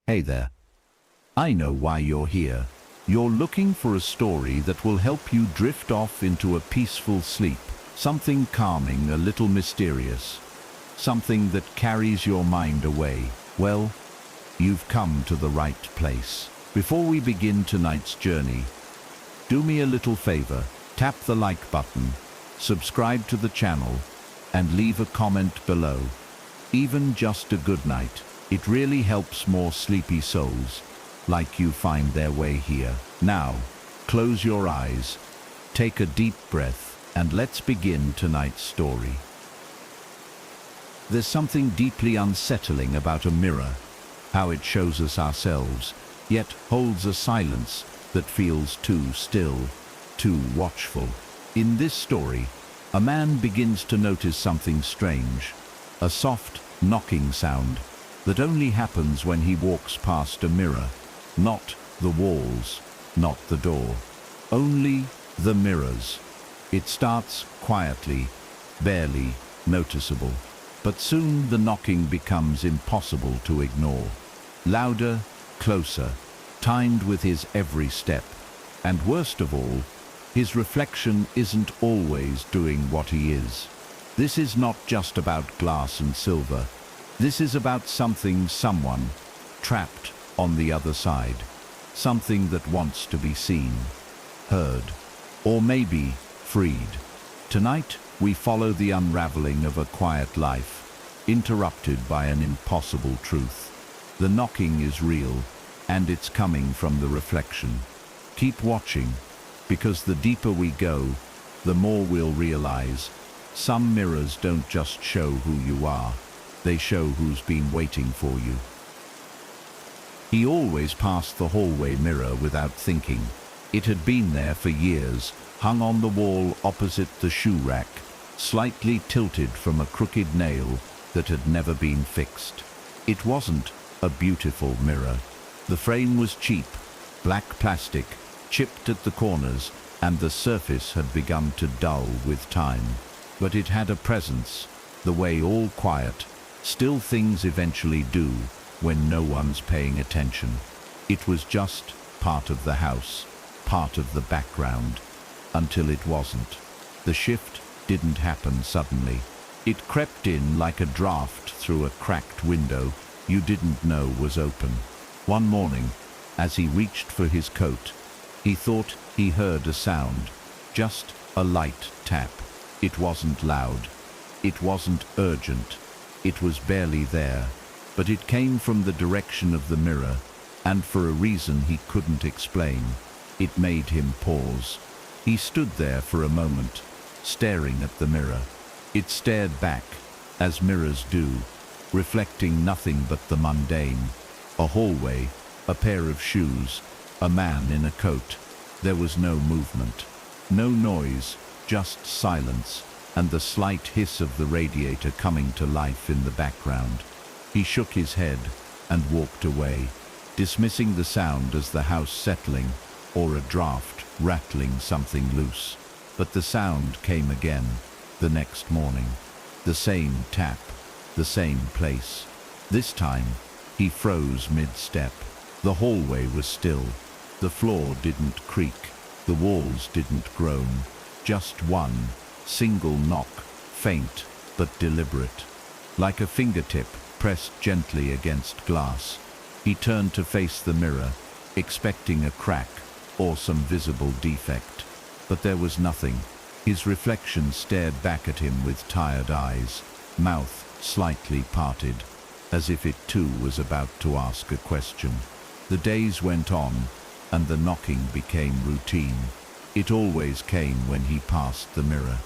Hey there. I know why you're here. You're looking for a story that will help you drift off into a peaceful sleep. Something calming, a little mysterious. Something that carries your mind away. Well, you've come to the right place. Before we begin tonight's journey, do me a little favor. Tap the like button, subscribe to the channel, and leave a comment below. Even just a good night. It really helps more sleepy souls like you find their way here. Now, close your eyes, take a deep breath, and let's begin tonight's story. There's something deeply unsettling about a mirror, how it shows us ourselves, yet holds a silence that feels too still, too watchful. In this story, a man begins to notice something strange, a soft knocking sound that only happens when he walks past a mirror. Not the walls, not the door, only the mirrors. It starts quietly, barely noticeable, but soon the knocking becomes impossible to ignore. Louder, closer, timed with his every step. And worst of all, his reflection isn't always doing what he is. This is not just about glass and silver. This is about someone, trapped on the other side. Something that wants to be seen, heard, or maybe freed. Tonight, we follow the unraveling of a quiet life, interrupted by an impossible truth. The knocking is real, and it's coming from the reflection. Keep watching, because the deeper we go, the more we'll realize some mirrors don't just show who you are, they show who's been waiting for you. He always passed the hallway mirror without thinking. It had been there for years, hung on the wall opposite the shoe rack, slightly tilted from a crooked nail that had never been fixed. It wasn't a beautiful mirror. The frame was cheap, black plastic, chipped at the corners, and the surface had begun to dull with time. But it had a presence, the way all quiet, still things eventually do when no one's paying attention. It was just part of the house, part of the background, until it wasn't. The shift didn't happen suddenly. It crept in like a draft through a cracked window you didn't know was open. One morning, as he reached for his coat, he thought he heard a sound, just a light tap. It wasn't loud. It wasn't urgent. It was barely there, but it came from the direction of the mirror, and for a reason he couldn't explain. It made him pause. He stood there for a moment, staring at the mirror. It stared back, as mirrors do, reflecting nothing but the mundane. A hallway, a pair of shoes, a man in a coat. There was no movement, no noise, just silence, and the slight hiss of the radiator coming to life in the background. He shook his head and walked away, dismissing the sound as the house settling or a draft rattling something loose. But the sound came again, the next morning. The same tap, the same place. This time, he froze mid-step. The hallway was still. The floor didn't creak. The walls didn't groan. Just one single knock, faint but deliberate. Like a fingertip pressed gently against glass. He turned to face the mirror, expecting a crack or some visible defect. But there was nothing. His reflection stared back at him with tired eyes, mouth slightly parted, as if it too was about to ask a question. The days went on, and the knocking became routine. It always came when he passed the mirror,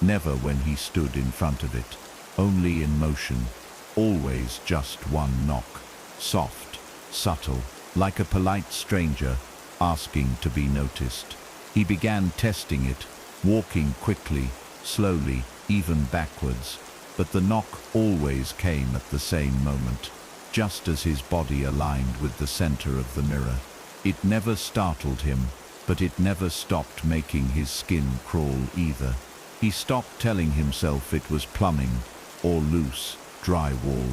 never when he stood in front of it, only in motion, always just one knock, soft, subtle, like a polite stranger asking to be noticed. He began testing it, walking quickly, slowly, even backwards, but the knock always came at the same moment, just as his body aligned with the center of the mirror. It never startled him, but it never stopped making his skin crawl either. He stopped telling himself it was plumbing or loose drywall.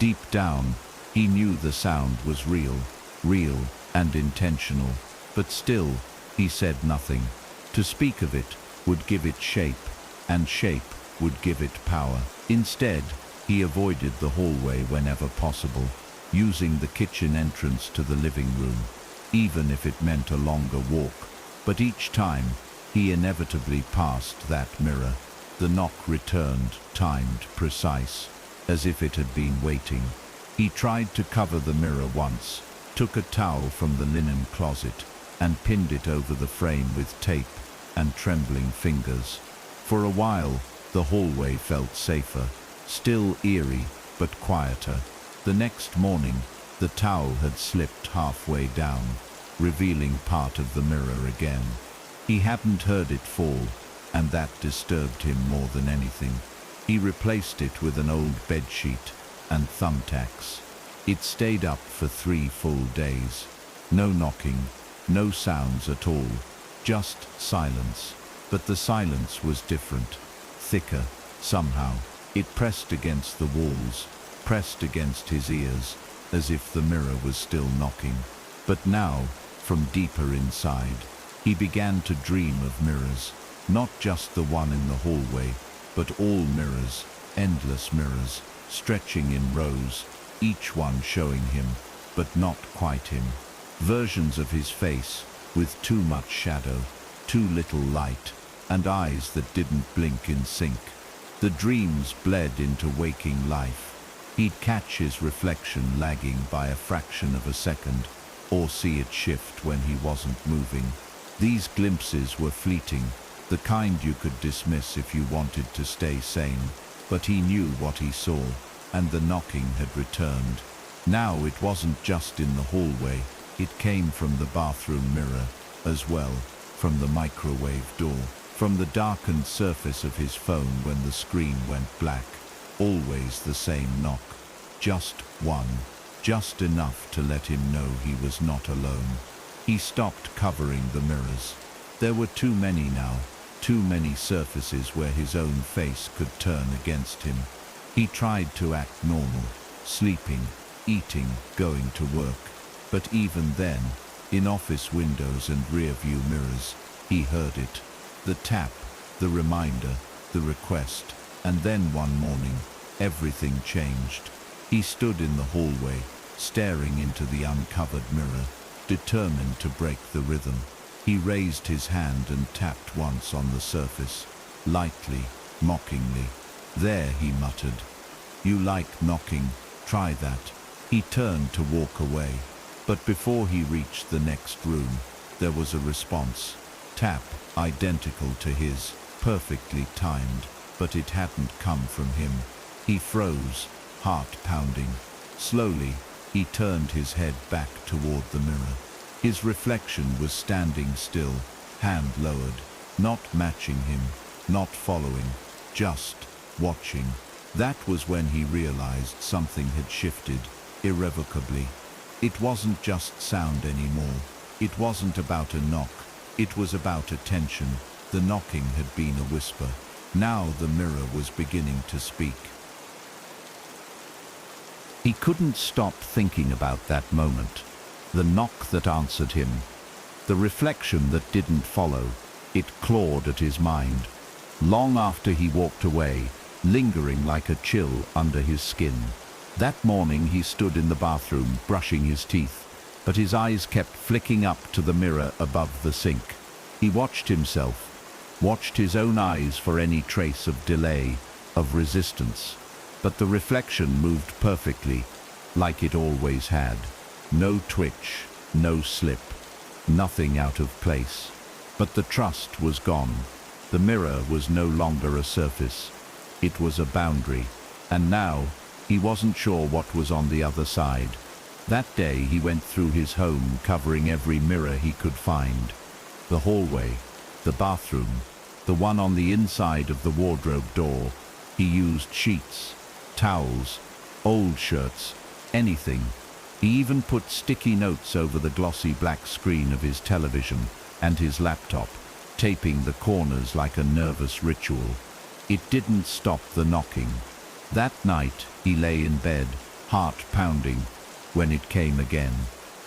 Deep down, He knew the sound was real and intentional, but still, he said nothing. To speak of it would give it shape, and shape would give it power. Instead, he avoided the hallway whenever possible, using the kitchen entrance to the living room, even if it meant a longer walk. But each time, he inevitably passed that mirror. The knock returned, timed, precise, as if it had been waiting. He tried to cover the mirror once, took a towel from the linen closet, and pinned it over the frame with tape and trembling fingers. For a while, the hallway felt safer, still eerie, but quieter. The next morning, the towel had slipped halfway down, revealing part of the mirror again. He hadn't heard it fall, and that disturbed him more than anything. He replaced it with an old bedsheet and thumbtacks. It stayed up for 3 full days. No knocking, no sounds at all, just silence. But the silence was different, thicker, somehow. It pressed against the walls, pressed against his ears, as if the mirror was still knocking. But now, from deeper inside, he began to dream of mirrors, not just the one in the hallway, but all mirrors, endless mirrors, stretching in rows, each one showing him, but not quite him. Versions of his face, with too much shadow, too little light, and eyes that didn't blink in sync. The dreams bled into waking life. He'd catch his reflection lagging by a fraction of a second, or see it shift when he wasn't moving. These glimpses were fleeting, the kind you could dismiss if you wanted to stay sane. But he knew what he saw, and the knocking had returned. Now it wasn't just in the hallway, it came from the bathroom mirror as well, from the microwave door, from the darkened surface of his phone when the screen went black. Always the same knock, just one, just enough to let him know he was not alone. He stopped covering the mirrors. There were too many now, too many surfaces where his own face could turn against him. He tried to act normal, sleeping, eating, going to work. But even then, in office windows and rear-view mirrors, he heard it. The tap, the reminder, the request. And then one morning, everything changed. He stood in the hallway, staring into the uncovered mirror, determined to break the rhythm. He raised his hand and tapped once on the surface, lightly, mockingly. "There," he muttered. "You like knocking, try that." He turned to walk away, but before he reached the next room, there was a response. Tap, identical to his, perfectly timed, but it hadn't come from him. He froze, heart pounding. Slowly, he turned his head back toward the mirror. His reflection was standing still, hand lowered, not matching him, not following, just watching. That was when he realized something had shifted, irrevocably. It wasn't just sound anymore. It wasn't about a knock. It was about attention. The knocking had been a whisper. Now the mirror was beginning to speak. He couldn't stop thinking about that moment. The knock that answered him. The reflection that didn't follow. It clawed at his mind. Long after he walked away, lingering like a chill under his skin. That morning he stood in the bathroom, brushing his teeth, but his eyes kept flicking up to the mirror above the sink. He watched himself, watched his own eyes for any trace of delay, of resistance. But the reflection moved perfectly, like it always had. No twitch, no slip, nothing out of place. But the trust was gone. The mirror was no longer a surface. It was a boundary. And now, he wasn't sure what was on the other side. That day he went through his home, covering every mirror he could find. The hallway, the bathroom, the one on the inside of the wardrobe door. He used sheets, towels, old shirts, anything. He even put sticky notes over the glossy black screen of his television and his laptop, taping the corners like a nervous ritual. It didn't stop the knocking. That night, he lay in bed, heart pounding, when it came again.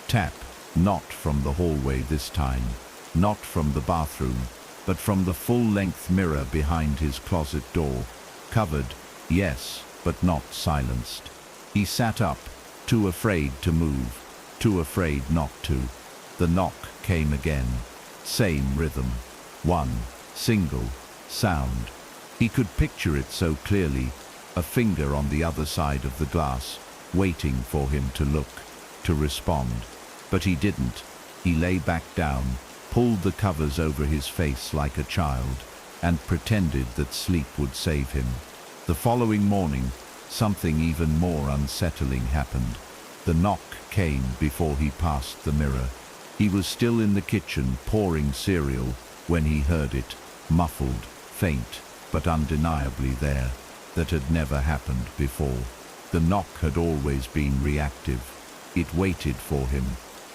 Tap, not from the hallway this time, not from the bathroom, but from the full-length mirror behind his closet door. Covered, yes, but not silenced. He sat up, too afraid to move, too afraid not to. The knock came again. Same rhythm. One single sound. He could picture it so clearly, a finger on the other side of the glass, waiting for him to look, to respond. But he didn't. He lay back down, pulled the covers over his face like a child, and pretended that sleep would save him. The following morning, something even more unsettling happened. The knock came before he passed the mirror. He was still in the kitchen pouring cereal when he heard it, muffled, faint, but undeniably there. That had never happened before. The knock had always been reactive. It waited for him.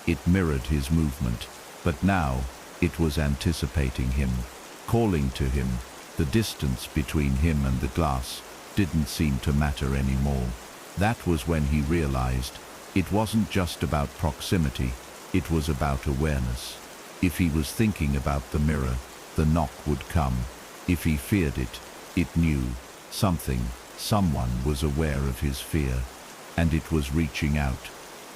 It mirrored his movement. But now, it was anticipating him, calling to him. The distance between him and the glass didn't seem to matter anymore. That was when he realized it wasn't just about proximity, it was about awareness. If he was thinking about the mirror, the knock would come. If he feared it, it knew. Someone was aware of his fear, and it was reaching out.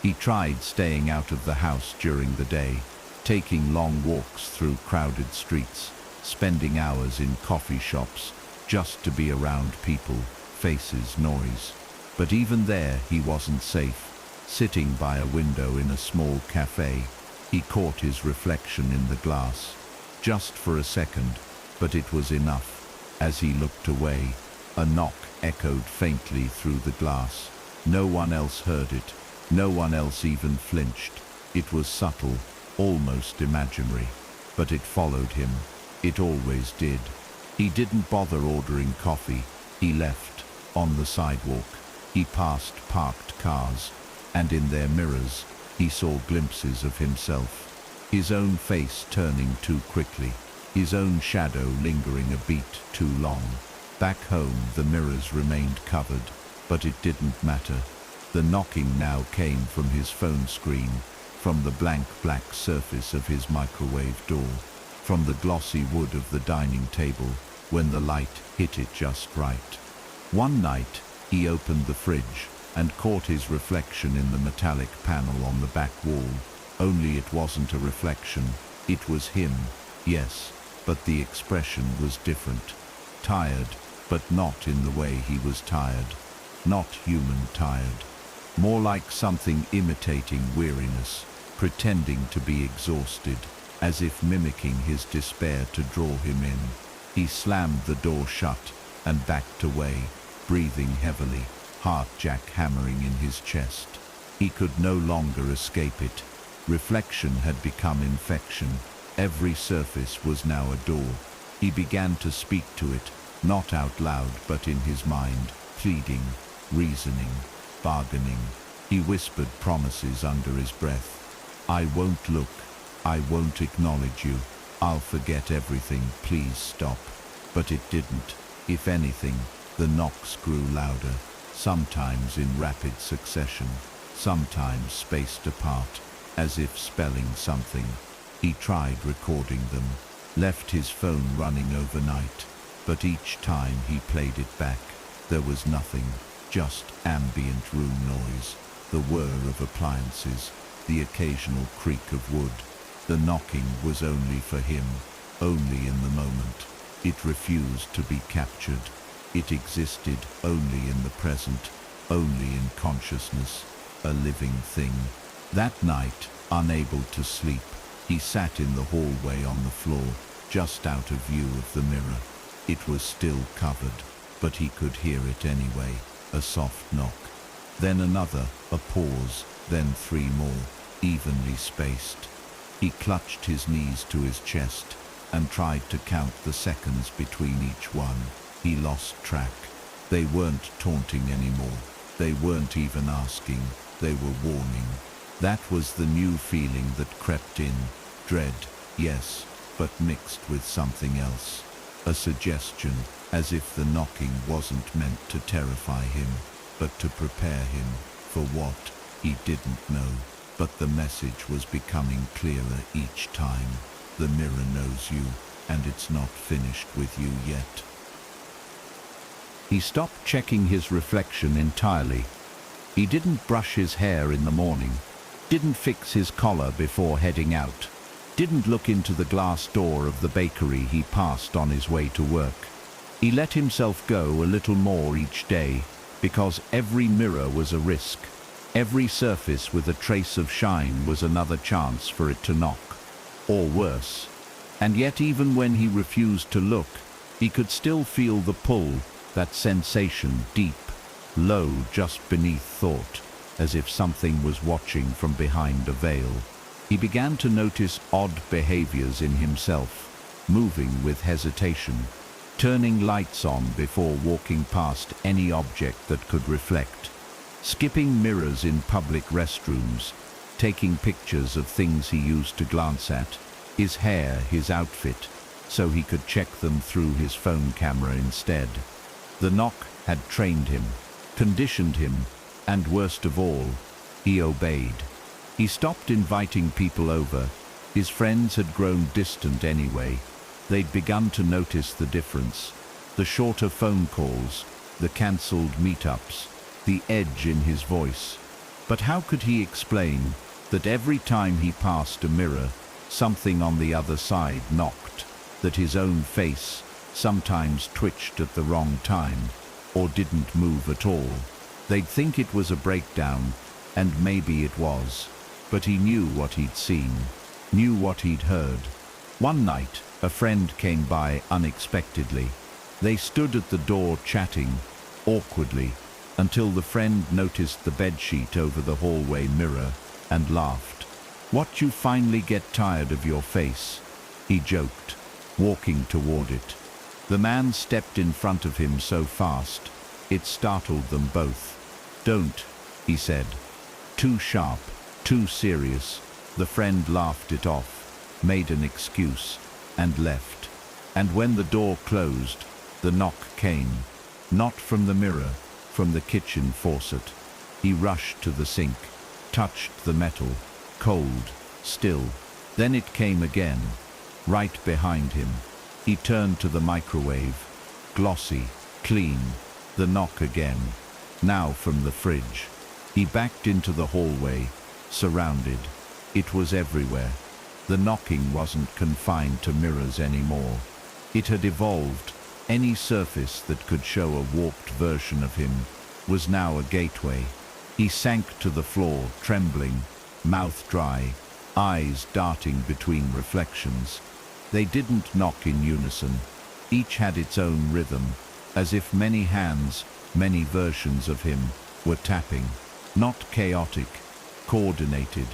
He tried staying out of the house during the day, taking long walks through crowded streets, spending hours in coffee shops, just to be around people, faces, noise. But even there, he wasn't safe. Sitting by a window in a small cafe, he caught his reflection in the glass. Just for a second, but it was enough. As he looked away, a knock echoed faintly through the glass. No one else heard it. No one else even flinched. It was subtle, almost imaginary, but it followed him. It always did. He didn't bother ordering coffee. He left, on the sidewalk. He passed parked cars, and in their mirrors, he saw glimpses of himself. His own face turning too quickly, his own shadow lingering a beat too long. Back home, the mirrors remained covered, but it didn't matter. The knocking now came from his phone screen, from the blank black surface of his microwave door, from the glossy wood of the dining table when the light hit it just right. One night, he opened the fridge and caught his reflection in the metallic panel on the back wall. Only it wasn't a reflection, it was him, yes, but the expression was different. Tired, but not in the way he was tired. Not human tired. More like something imitating weariness, pretending to be exhausted, as if mimicking his despair to draw him in. He slammed the door shut and backed away, breathing heavily, heart jackhammering in his chest. He could no longer escape it. Reflection had become infection. Every surface was now a door. He began to speak to it, not out loud but in his mind, pleading, reasoning, bargaining. He whispered promises under his breath. I won't look. I won't acknowledge you. I'll forget everything. Please stop. But it didn't. If anything, the knocks grew louder, sometimes in rapid succession, sometimes spaced apart, as if spelling something. He tried recording them, left his phone running overnight, but each time he played it back, there was nothing, just ambient room noise, the whir of appliances, the occasional creak of wood. The knocking was only for him, only in the moment. It refused to be captured. It existed only in the present, only in consciousness, a living thing. That night, unable to sleep, he sat in the hallway on the floor, just out of view of the mirror. It was still covered, but he could hear it anyway, a soft knock. Then another, a pause, then three more, evenly spaced. He clutched his knees to his chest and tried to count the seconds between each one. He lost track. They weren't taunting anymore. They weren't even asking. They were warning. That was the new feeling that crept in. Dread, yes, but mixed with something else. A suggestion, as if the knocking wasn't meant to terrify him, but to prepare him for what? He didn't know, but the message was becoming clearer each time. The mirror knows you, and it's not finished with you yet. He stopped checking his reflection entirely. He didn't brush his hair in the morning, didn't fix his collar before heading out, didn't look into the glass door of the bakery he passed on his way to work. He let himself go a little more each day, because every mirror was a risk. Every surface with a trace of shine was another chance for it to knock, or worse. And yet even when he refused to look, he could still feel the pull, that sensation deep, low just beneath thought, as if something was watching from behind a veil. He began to notice odd behaviors in himself, moving with hesitation, turning lights on before walking past any object that could reflect, skipping mirrors in public restrooms, taking pictures of things he used to glance at, his hair, his outfit, so he could check them through his phone camera instead. The knock had trained him, conditioned him, and worst of all, he obeyed. He stopped inviting people over. His friends had grown distant anyway. They'd begun to notice the difference. The shorter phone calls, the cancelled meetups, the edge in his voice. But how could he explain that every time he passed a mirror, something on the other side knocked, that his own face sometimes twitched at the wrong time, or didn't move at all? They'd think it was a breakdown, and maybe it was, but he knew what he'd seen, knew what he'd heard. One night, a friend came by unexpectedly. They stood at the door chatting, awkwardly, until the friend noticed the bedsheet over the hallway mirror and laughed. "What, you finally get tired of your face?" he joked, walking toward it. The man stepped in front of him so fast, it startled them both. "Don't," he said. Too sharp, too serious. The friend laughed it off, made an excuse, and left. And when the door closed, the knock came. Not from the mirror, from the kitchen faucet. He rushed to the sink, touched the metal, cold, still. Then it came again, right behind him. He turned to the microwave, glossy, clean. The knock again, now from the fridge. He backed into the hallway, surrounded. It was everywhere. The knocking wasn't confined to mirrors anymore. It had evolved. Any surface that could show a warped version of him was now a gateway. He sank to the floor, trembling, mouth dry, eyes darting between reflections. They didn't knock in unison. Each had its own rhythm, as if many hands, many versions of him, were tapping. Not chaotic, coordinated,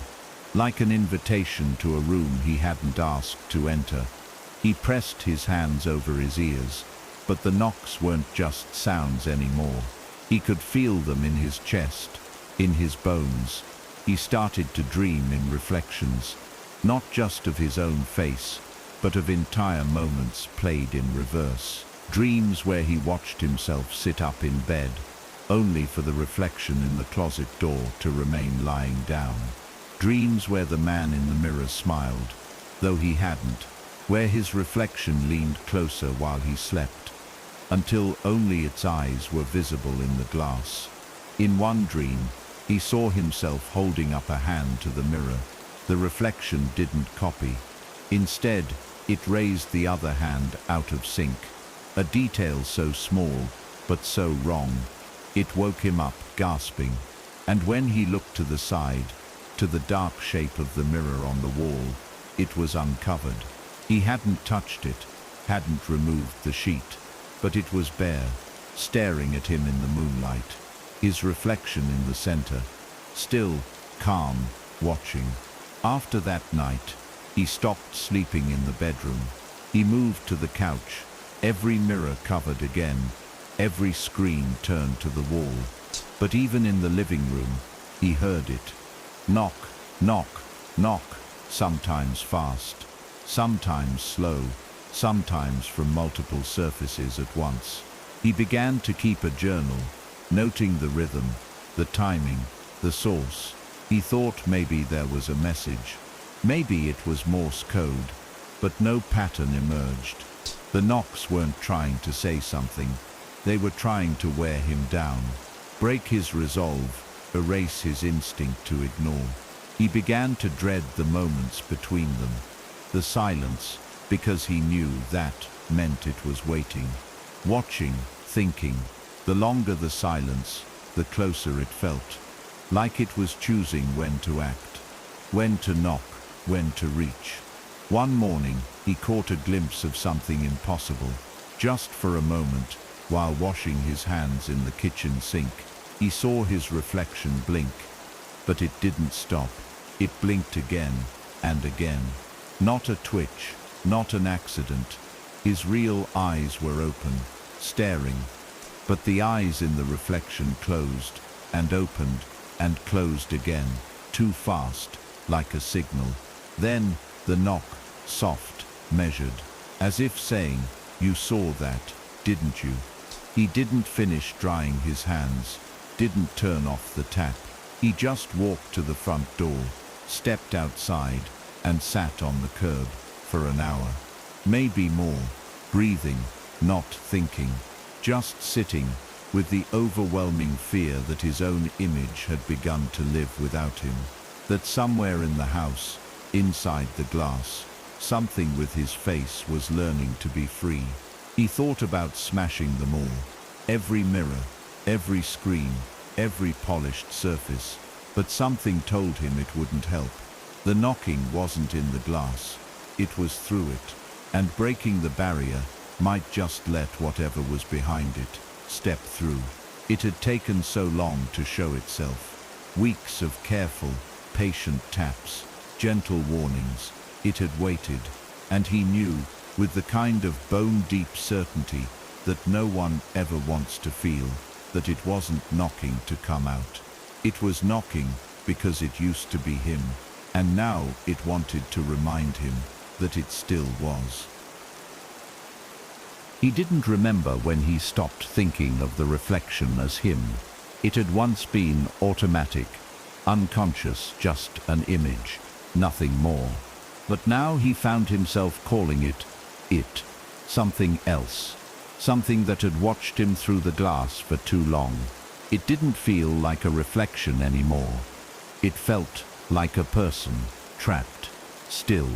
like an invitation to a room he hadn't asked to enter. He pressed his hands over his ears, but the knocks weren't just sounds anymore. He could feel them in his chest, in his bones. He started to dream in reflections, not just of his own face, but of entire moments played in reverse. Dreams where he watched himself sit up in bed, only for the reflection in the closet door to remain lying down. Dreams where the man in the mirror smiled, though he hadn't, where his reflection leaned closer while he slept, until only its eyes were visible in the glass. In one dream, he saw himself holding up a hand to the mirror. The reflection didn't copy. Instead, it raised the other hand out of sync. A detail so small, but so wrong. It woke him up, gasping. And when he looked to the side, to the dark shape of the mirror on the wall, it was uncovered. He hadn't touched it, hadn't removed the sheet, but it was bare, staring at him in the moonlight. His reflection in the center, still, calm, watching. After that night, he stopped sleeping in the bedroom. He moved to the couch, every mirror covered again, every screen turned to the wall. But even in the living room, he heard it. Knock, knock, knock, sometimes fast, sometimes slow, sometimes from multiple surfaces at once. He began to keep a journal, noting the rhythm, the timing, the source. He thought maybe there was a message. Maybe it was Morse code, but no pattern emerged. The knocks weren't trying to say something. They were trying to wear him down, break his resolve, erase his instinct to ignore. He began to dread the moments between them, the silence, because he knew that meant it was waiting, watching, thinking. The longer the silence, the closer it felt, like it was choosing when to act, when to knock, when to reach. One morning, he caught a glimpse of something impossible. Just for a moment, while washing his hands in the kitchen sink, he saw his reflection blink. But it didn't stop. It blinked again and again. Not a twitch, not an accident. His real eyes were open, staring. But the eyes in the reflection closed and opened and closed again, too fast, like a signal. Then the knock, soft, measured, as if saying, "You saw that, didn't you?" He didn't finish drying his hands, didn't turn off the tap. He just walked to the front door, stepped outside, and sat on the curb for an hour. Maybe more, breathing, not thinking, just sitting, with the overwhelming fear that his own image had begun to live without him. That somewhere in the house, inside the glass, something with his face was learning to be free. He thought about smashing them all. Every mirror, every screen, every polished surface. But something told him it wouldn't help. The knocking wasn't in the glass. It was through it. And breaking the barrier might just let whatever was behind it step through. It had taken so long to show itself. Weeks of careful, patient taps, gentle warnings. It had waited, and he knew, with the kind of bone-deep certainty that no one ever wants to feel, that it wasn't knocking to come out. It was knocking because it used to be him, and now it wanted to remind him that it still was. He didn't remember when he stopped thinking of the reflection as him. It had once been automatic, unconscious, just an image, nothing more. But now he found himself calling it, something else, something that had watched him through the glass for too long. It didn't feel like a reflection anymore. It felt like a person, trapped, still,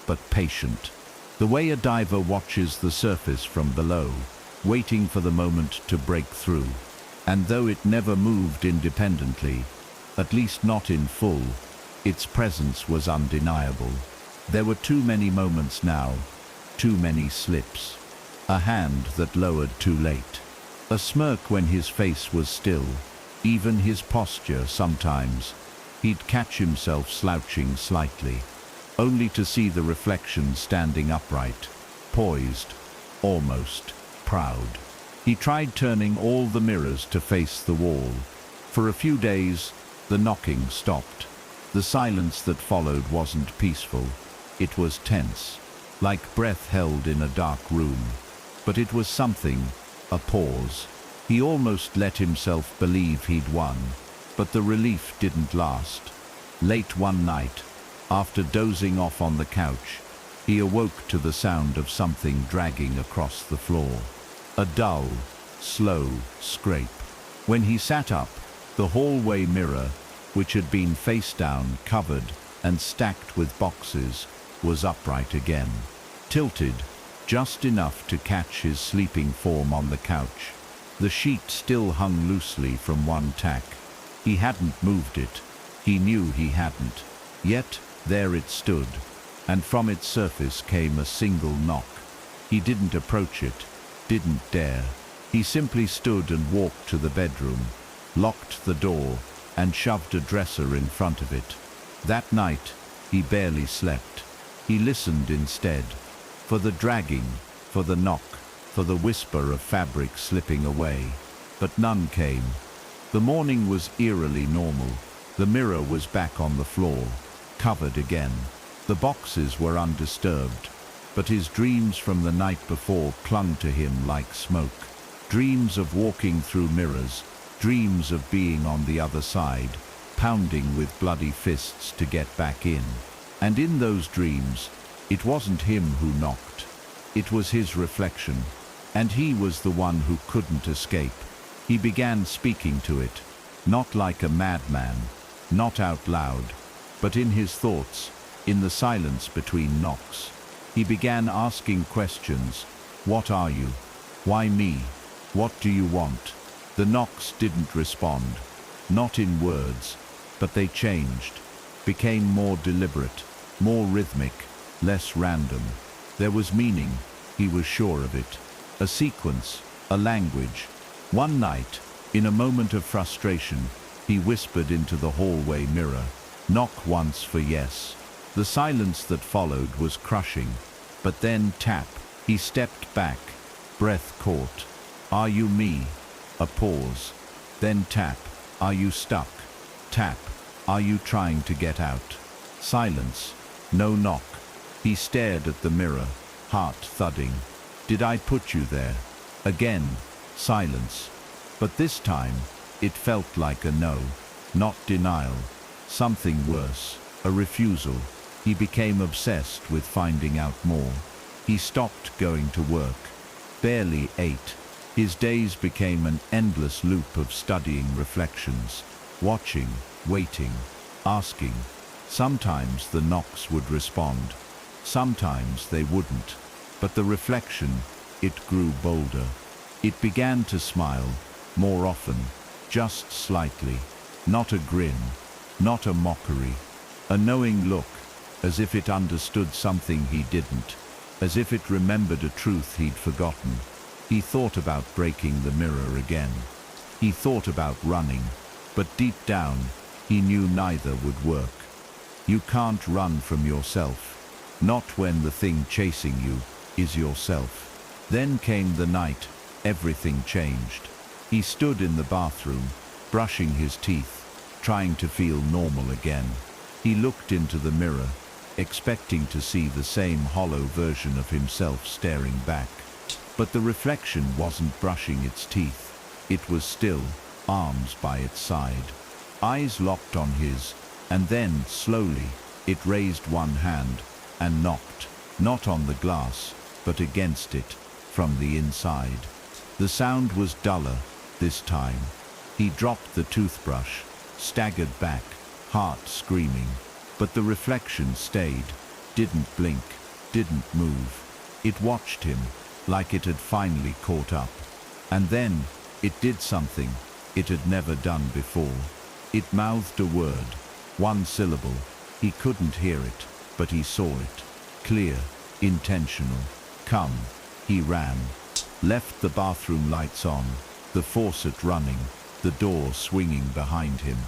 but patient. The way a diver watches the surface from below, waiting for the moment to break through. And though it never moved independently, at least not in full, its presence was undeniable. There were too many moments now, too many slips. A hand that lowered too late. A smirk when his face was still. Even his posture sometimes. He'd catch himself slouching slightly, only to see the reflection standing upright, poised, almost proud. He tried turning all the mirrors to face the wall. For a few days, the knocking stopped. The silence that followed wasn't peaceful. It was tense, like breath held in a dark room. But it was something, a pause. He almost let himself believe he'd won, but the relief didn't last. Late one night, after dozing off on the couch, he awoke to the sound of something dragging across the floor. A dull, slow scrape. When he sat up, the hallway mirror, which had been face down, covered, and stacked with boxes, was upright again. Tilted, just enough to catch his sleeping form on the couch. The sheet still hung loosely from one tack. He hadn't moved it. He knew he hadn't. Yet, there it stood, and from its surface came a single knock. He didn't approach it, didn't dare. He simply stood and walked to the bedroom, locked the door, and shoved a dresser in front of it. That night, he barely slept. He listened instead, for the dragging, for the knock, for the whisper of fabric slipping away. But none came. The morning was eerily normal. The mirror was back on the floor, covered again. The boxes were undisturbed, but his dreams from the night before clung to him like smoke. Dreams of walking through mirrors, dreams of being on the other side, pounding with bloody fists to get back in. And in those dreams, it wasn't him who knocked. It was his reflection, and he was the one who couldn't escape. He began speaking to it, not like a madman, not out loud, but in his thoughts, in the silence between knocks. He began asking questions. What are you? Why me? What do you want? The knocks didn't respond, not in words, but they changed, became more deliberate, more rhythmic, less random. There was meaning, he was sure of it, a sequence, a language. One night, in a moment of frustration, he whispered into the hallway mirror, "Knock once for yes." The silence that followed was crushing, but then tap. He stepped back, breath caught. "Are you me?" A pause. Then tap. "Are you stuck?" Tap. "Are you trying to get out?" Silence. No knock. He stared at the mirror, heart thudding. "Did I put you there?" Again, silence. But this time, it felt like a no, not denial. Something worse, a refusal. He became obsessed with finding out more. He stopped going to work, barely ate. His days became an endless loop of studying reflections, watching, waiting, asking. Sometimes the knocks would respond, sometimes they wouldn't. But the reflection, it grew bolder. It began to smile, more often, just slightly. Not a grin, not a mockery. A knowing look, as if it understood something he didn't, as if it remembered a truth he'd forgotten. He thought about breaking the mirror again. He thought about running, but deep down, he knew neither would work. You can't run from yourself, not when the thing chasing you is yourself. Then came the night, everything changed. He stood in the bathroom, brushing his teeth, trying to feel normal again. He looked into the mirror, expecting to see the same hollow version of himself staring back. But the reflection wasn't brushing its teeth. It was still, arms by its side. Eyes locked on his, and then, slowly, it raised one hand and knocked, not on the glass, but against it, from the inside. The sound was duller, this time. He dropped the toothbrush, staggered back, heart screaming. But the reflection stayed, didn't blink, didn't move. It watched him, like it had finally caught up. And then, it did something it had never done before. It mouthed a word, one syllable. He couldn't hear it, but he saw it. Clear, intentional. "Come." He ran, left the bathroom lights on, the faucet running, the door swinging behind him.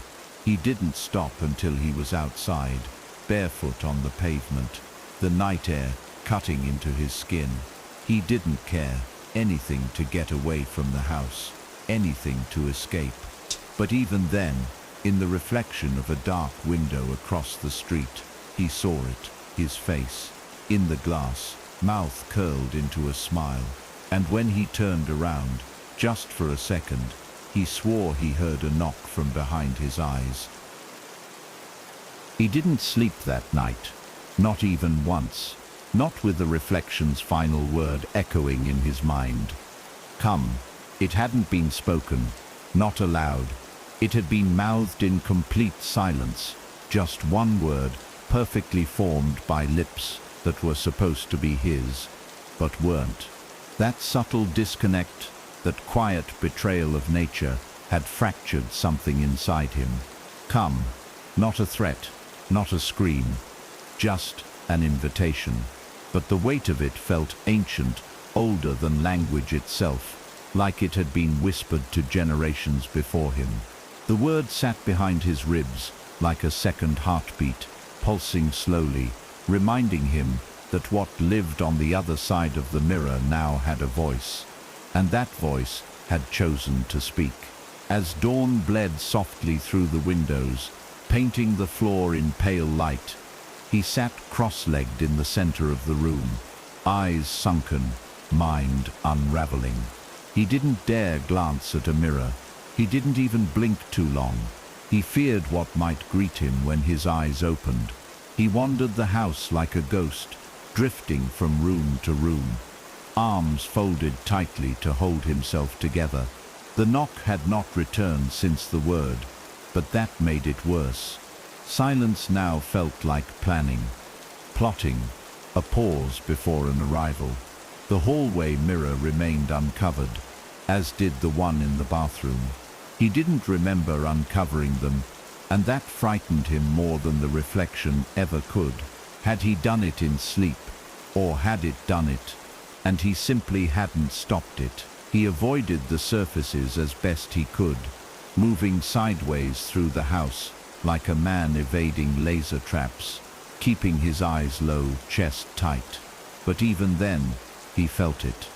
He didn't stop until he was outside, barefoot on the pavement, the night air cutting into his skin. He didn't care, anything to get away from the house, anything to escape. But even then, in the reflection of a dark window across the street, he saw it, his face, in the glass, mouth curled into a smile. And when he turned around, just for a second, he swore he heard a knock from behind his eyes. He didn't sleep that night, not even once, not with the reflection's final word echoing in his mind. "Come." It hadn't been spoken, not aloud. It had been mouthed in complete silence, just one word, perfectly formed by lips that were supposed to be his, but weren't. That subtle disconnect, that quiet betrayal of nature, had fractured something inside him. Come, not a threat, not a scream, just an invitation. But the weight of it felt ancient, older than language itself, like it had been whispered to generations before him. The word sat behind his ribs, like a second heartbeat, pulsing slowly, reminding him that what lived on the other side of the mirror now had a voice. And that voice had chosen to speak. As dawn bled softly through the windows, painting the floor in pale light, he sat cross-legged in the center of the room, eyes sunken, mind unraveling. He didn't dare glance at a mirror. He didn't even blink too long. He feared what might greet him when his eyes opened. He wandered the house like a ghost, drifting from room to room, arms folded tightly to hold himself together. The knock had not returned since the word, but that made it worse. Silence now felt like planning, plotting, a pause before an arrival. The hallway mirror remained uncovered, as did the one in the bathroom. He didn't remember uncovering them, and that frightened him more than the reflection ever could. Had he done it in sleep, or had it done it, and he simply hadn't stopped it? He avoided the surfaces as best he could, moving sideways through the house like a man evading laser traps, keeping his eyes low, chest tight. But even then, he felt it.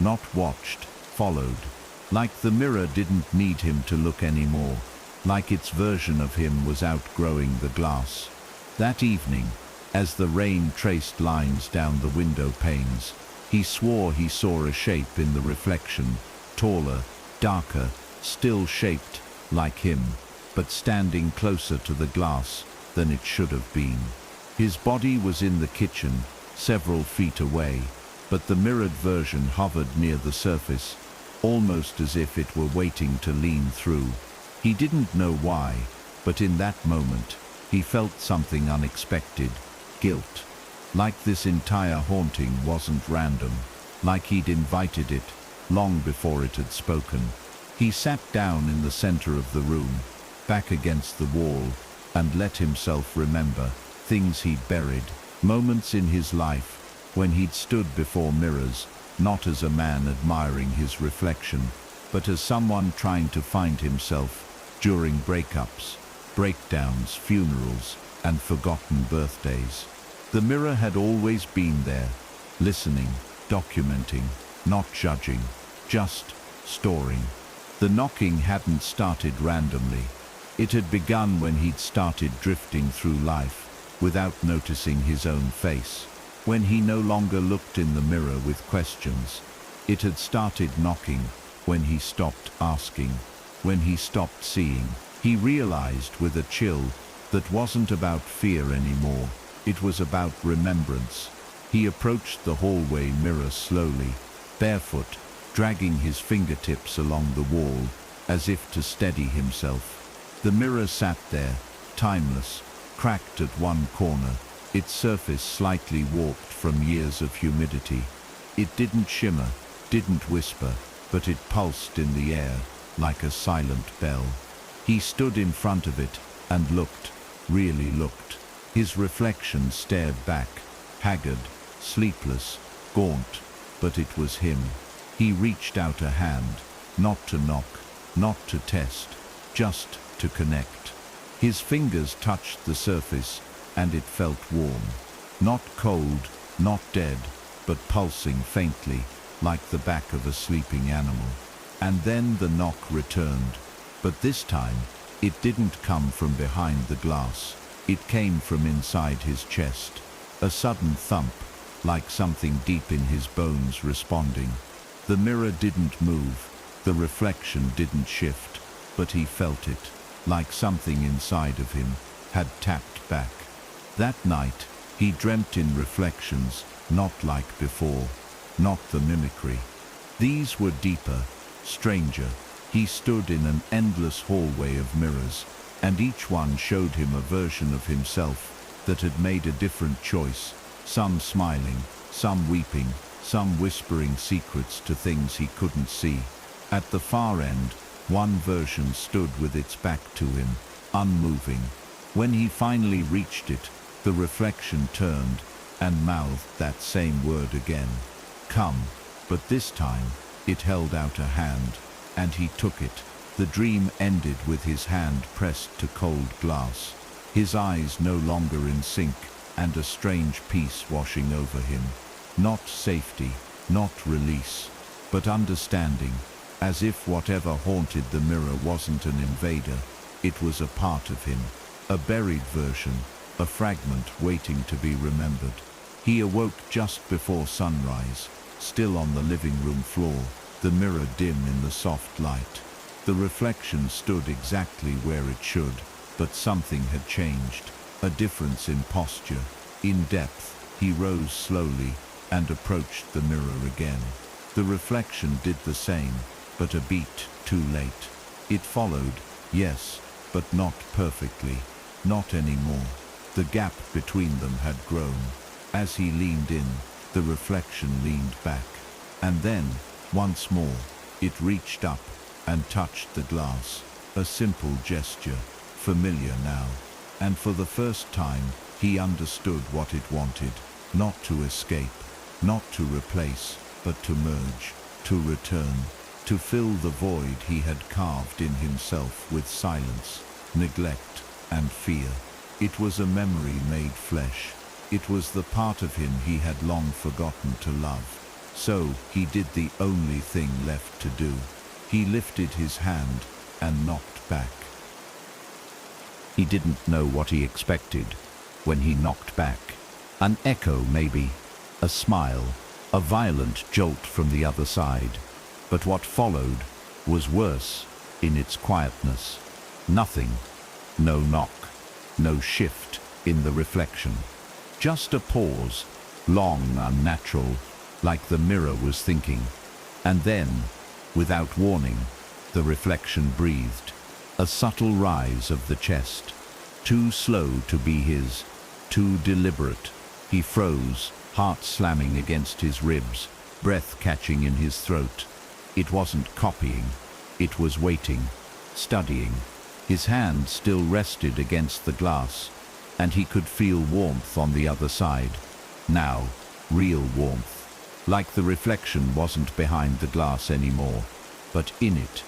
Not watched, followed. Like the mirror didn't need him to look anymore, like its version of him was outgrowing the glass. That evening, as the rain traced lines down the window panes, he swore he saw a shape in the reflection, taller, darker, still shaped like him, but standing closer to the glass than it should have been. His body was in the kitchen, several feet away, but the mirrored version hovered near the surface, almost as if it were waiting to lean through. He didn't know why, but in that moment, he felt something unexpected, guilt. Like this entire haunting wasn't random, like he'd invited it, long before it had spoken. He sat down in the center of the room, back against the wall, and let himself remember things he'd buried, moments in his life when he'd stood before mirrors, not as a man admiring his reflection, but as someone trying to find himself during breakups, breakdowns, funerals, and forgotten birthdays. The mirror had always been there, listening, documenting, not judging, just storing. The knocking hadn't started randomly. It had begun when he'd started drifting through life, without noticing his own face. When he no longer looked in the mirror with questions. It had started knocking when he stopped asking, when he stopped seeing. He realized with a chill that wasn't about fear anymore. It was about remembrance. He approached the hallway mirror slowly, barefoot, dragging his fingertips along the wall, as if to steady himself. The mirror sat there, timeless, cracked at one corner, its surface slightly warped from years of humidity. It didn't shimmer, didn't whisper, but it pulsed in the air, like a silent bell. He stood in front of it, and looked, really looked. His reflection stared back, haggard, sleepless, gaunt, but it was him. He reached out a hand, not to knock, not to test, just to connect. His fingers touched the surface, and it felt warm. Not cold, not dead, but pulsing faintly, like the back of a sleeping animal. And then the knock returned, but this time, it didn't come from behind the glass. It came from inside his chest, a sudden thump, like something deep in his bones responding. The mirror didn't move, the reflection didn't shift, but he felt it, like something inside of him had tapped back. That night, he dreamt in reflections, not like before, not the mimicry. These were deeper, stranger. He stood in an endless hallway of mirrors, and each one showed him a version of himself that had made a different choice, some smiling, some weeping, some whispering secrets to things he couldn't see. At the far end, one version stood with its back to him, unmoving. When he finally reached it, the reflection turned and mouthed that same word again, "Come." But this time, it held out a hand, and he took it. The dream ended with his hand pressed to cold glass, his eyes no longer in sync, and a strange peace washing over him. Not safety, not release, but understanding, as if whatever haunted the mirror wasn't an invader, it was a part of him, a buried version, a fragment waiting to be remembered. He awoke just before sunrise, still on the living room floor, the mirror dim in the soft light. The reflection stood exactly where it should, but something had changed. A difference in posture, in depth. He rose slowly and approached the mirror again. The reflection did the same, but a beat too late. It followed, yes, but not perfectly. Not anymore. The gap between them had grown. As he leaned in, the reflection leaned back. And then, once more, it reached up and touched the glass. A simple gesture, familiar now. And for the first time, he understood what it wanted. Not to escape, not to replace, but to merge, to return, to fill the void he had carved in himself with silence, neglect, and fear. It was a memory made flesh. It was the part of him he had long forgotten to love. So he did the only thing left to do. He lifted his hand and knocked back. He didn't know what he expected when he knocked back. An echo, maybe, a smile, a violent jolt from the other side. But what followed was worse in its quietness. Nothing, no knock, no shift in the reflection. Just a pause, long, unnatural, like the mirror was thinking. And then, without warning, the reflection breathed. A subtle rise of the chest, too slow to be his, too deliberate. He froze, heart slamming against his ribs, breath catching in his throat. It wasn't copying, it was waiting, studying. His hand still rested against the glass, and he could feel warmth on the other side. Now, real warmth. Like the reflection wasn't behind the glass anymore, but in it.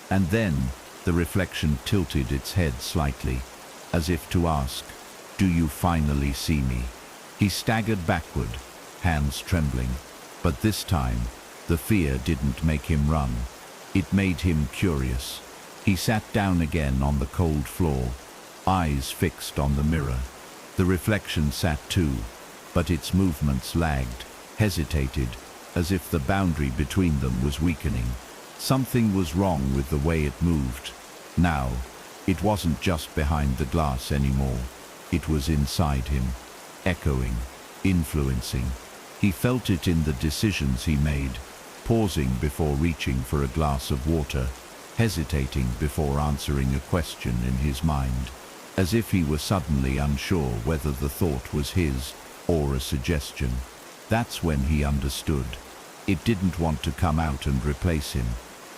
And then, the reflection tilted its head slightly, as if to ask, "Do you finally see me?" He staggered backward, hands trembling. But this time, the fear didn't make him run. It made him curious. He sat down again on the cold floor, eyes fixed on the mirror. The reflection sat too, but its movements lagged, hesitated, as if the boundary between them was weakening. Something was wrong with the way it moved. Now, it wasn't just behind the glass anymore. It was inside him, echoing, influencing. He felt it in the decisions he made, pausing before reaching for a glass of water, hesitating before answering a question in his mind, as if he were suddenly unsure whether the thought was his or a suggestion. That's when he understood. It didn't want to come out and replace him.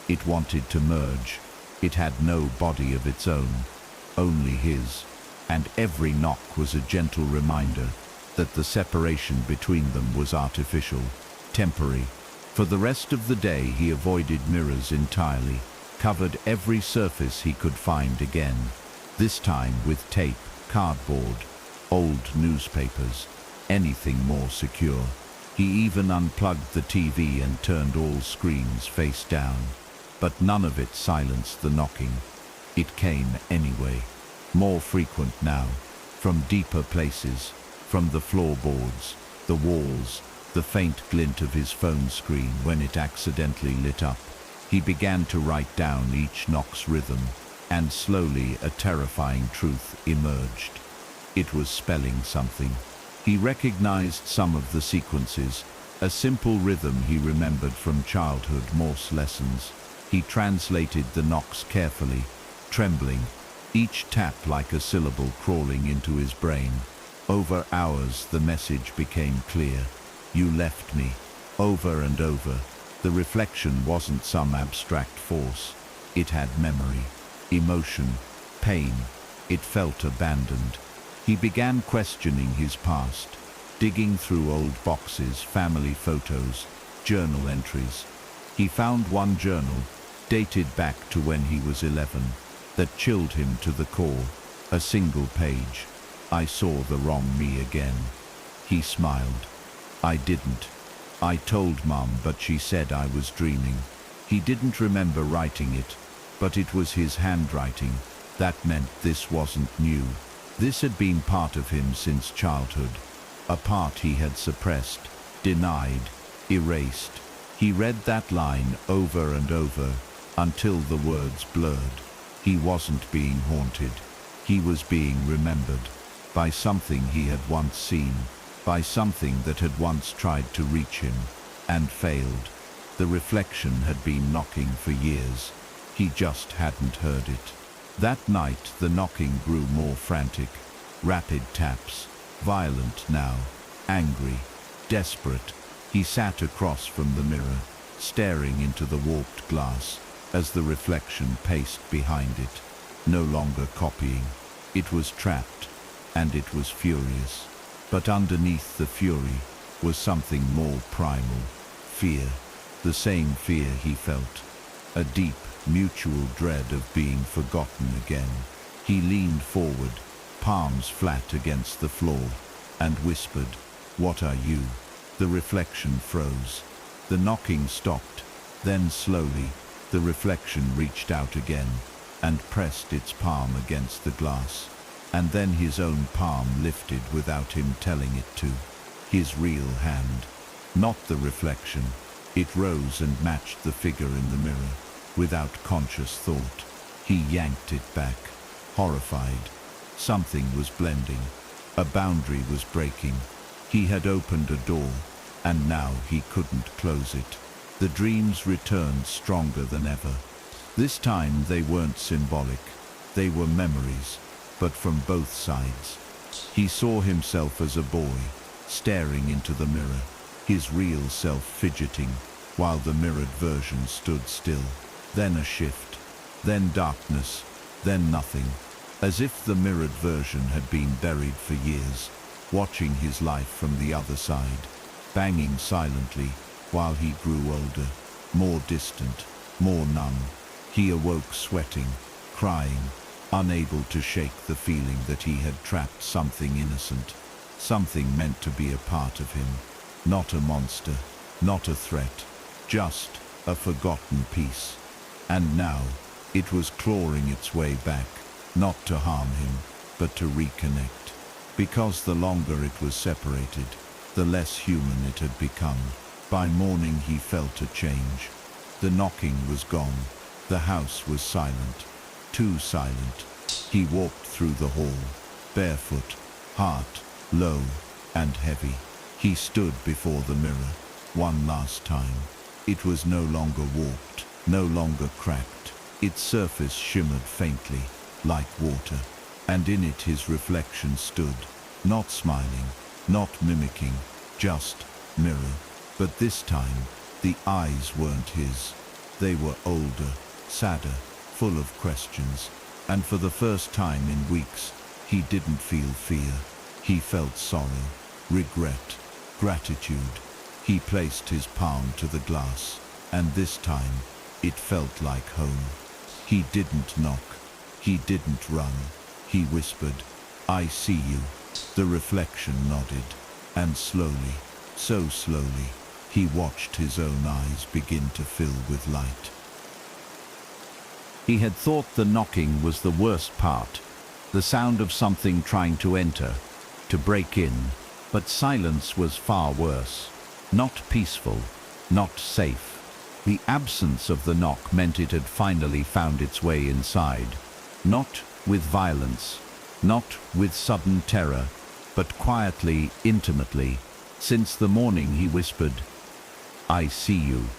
It wanted to merge. It had no body of its own, only his. And every knock was a gentle reminder that the separation between them was artificial, temporary. For the rest of the day he avoided mirrors entirely, covered every surface he could find again, this time with tape, cardboard, old newspapers, anything more secure. He even unplugged the TV and turned all screens face down. But none of it silenced the knocking. It came anyway, more frequent now, from deeper places, from the floorboards, the walls, the faint glint of his phone screen when it accidentally lit up. He began to write down each knock's rhythm, and slowly a terrifying truth emerged. It was spelling something. He recognized some of the sequences, a simple rhythm he remembered from childhood Morse lessons. He translated the knocks carefully, trembling, each tap like a syllable crawling into his brain. Over hours the message became clear. "You left me." Over and over. The reflection wasn't some abstract force. It had memory, emotion, pain. It felt abandoned. He began questioning his past, digging through old boxes, family photos, journal entries. He found one journal, dated back to when he was 11, that chilled him to the core. A single page. "I saw the wrong me again." He smiled. "I didn't. I told Mom, but she said I was dreaming." He didn't remember writing it, but it was his handwriting. That meant this wasn't new. This had been part of him since childhood, a part he had suppressed, denied, erased. He read that line over and over, until the words blurred. He wasn't being haunted. He was being remembered by something he had once seen, by something that had once tried to reach him and failed. The reflection had been knocking for years. He just hadn't heard it. That night the knocking grew more frantic. Rapid taps, violent now, angry, desperate. He sat across from the mirror, staring into the warped glass as the reflection paced behind it, no longer copying. It was trapped, and it was furious. But underneath the fury was something more primal, fear, the same fear he felt, a deep, mutual dread of being forgotten again. He leaned forward, palms flat against the floor, and whispered, "What are you?" The reflection froze. The knocking stopped. Then slowly, the reflection reached out again and pressed its palm against the glass. And then his own palm lifted without him telling it to. His real hand, not the reflection. It rose and matched the figure in the mirror. Without conscious thought, he yanked it back, horrified. Something was blending. A boundary was breaking. He had opened a door, and now he couldn't close it. The dreams returned stronger than ever. This time they weren't symbolic. They were memories, but from both sides. He saw himself as a boy, staring into the mirror, his real self fidgeting, while the mirrored version stood still. Then a shift, then darkness, then nothing, as if the mirrored version had been buried for years, watching his life from the other side, banging silently while he grew older, more distant, more numb. He awoke sweating, crying, unable to shake the feeling that he had trapped something innocent, something meant to be a part of him, not a monster, not a threat, just a forgotten piece. And now, it was clawing its way back, not to harm him, but to reconnect. Because the longer it was separated, the less human it had become. By morning he felt a change. The knocking was gone. The house was silent, too silent. He walked through the hall, barefoot, heart low and heavy. He stood before the mirror, one last time. It was no longer warped, no longer cracked. Its surface shimmered faintly, like water, and in it his reflection stood, not smiling, not mimicking, just mirror. But this time, the eyes weren't his. They were older, sadder, full of questions, and for the first time in weeks, he didn't feel fear. He felt sorrow, regret, gratitude. He placed his palm to the glass, and this time, it felt like home. He didn't knock. He didn't run. He whispered, "I see you." The reflection nodded, and slowly, so slowly, he watched his own eyes begin to fill with light. He had thought the knocking was the worst part, the sound of something trying to enter, to break in, but silence was far worse. Not peaceful, not safe. The absence of the knock meant it had finally found its way inside. Not with violence, not with sudden terror, but quietly, intimately. Since the morning he whispered, "I see you."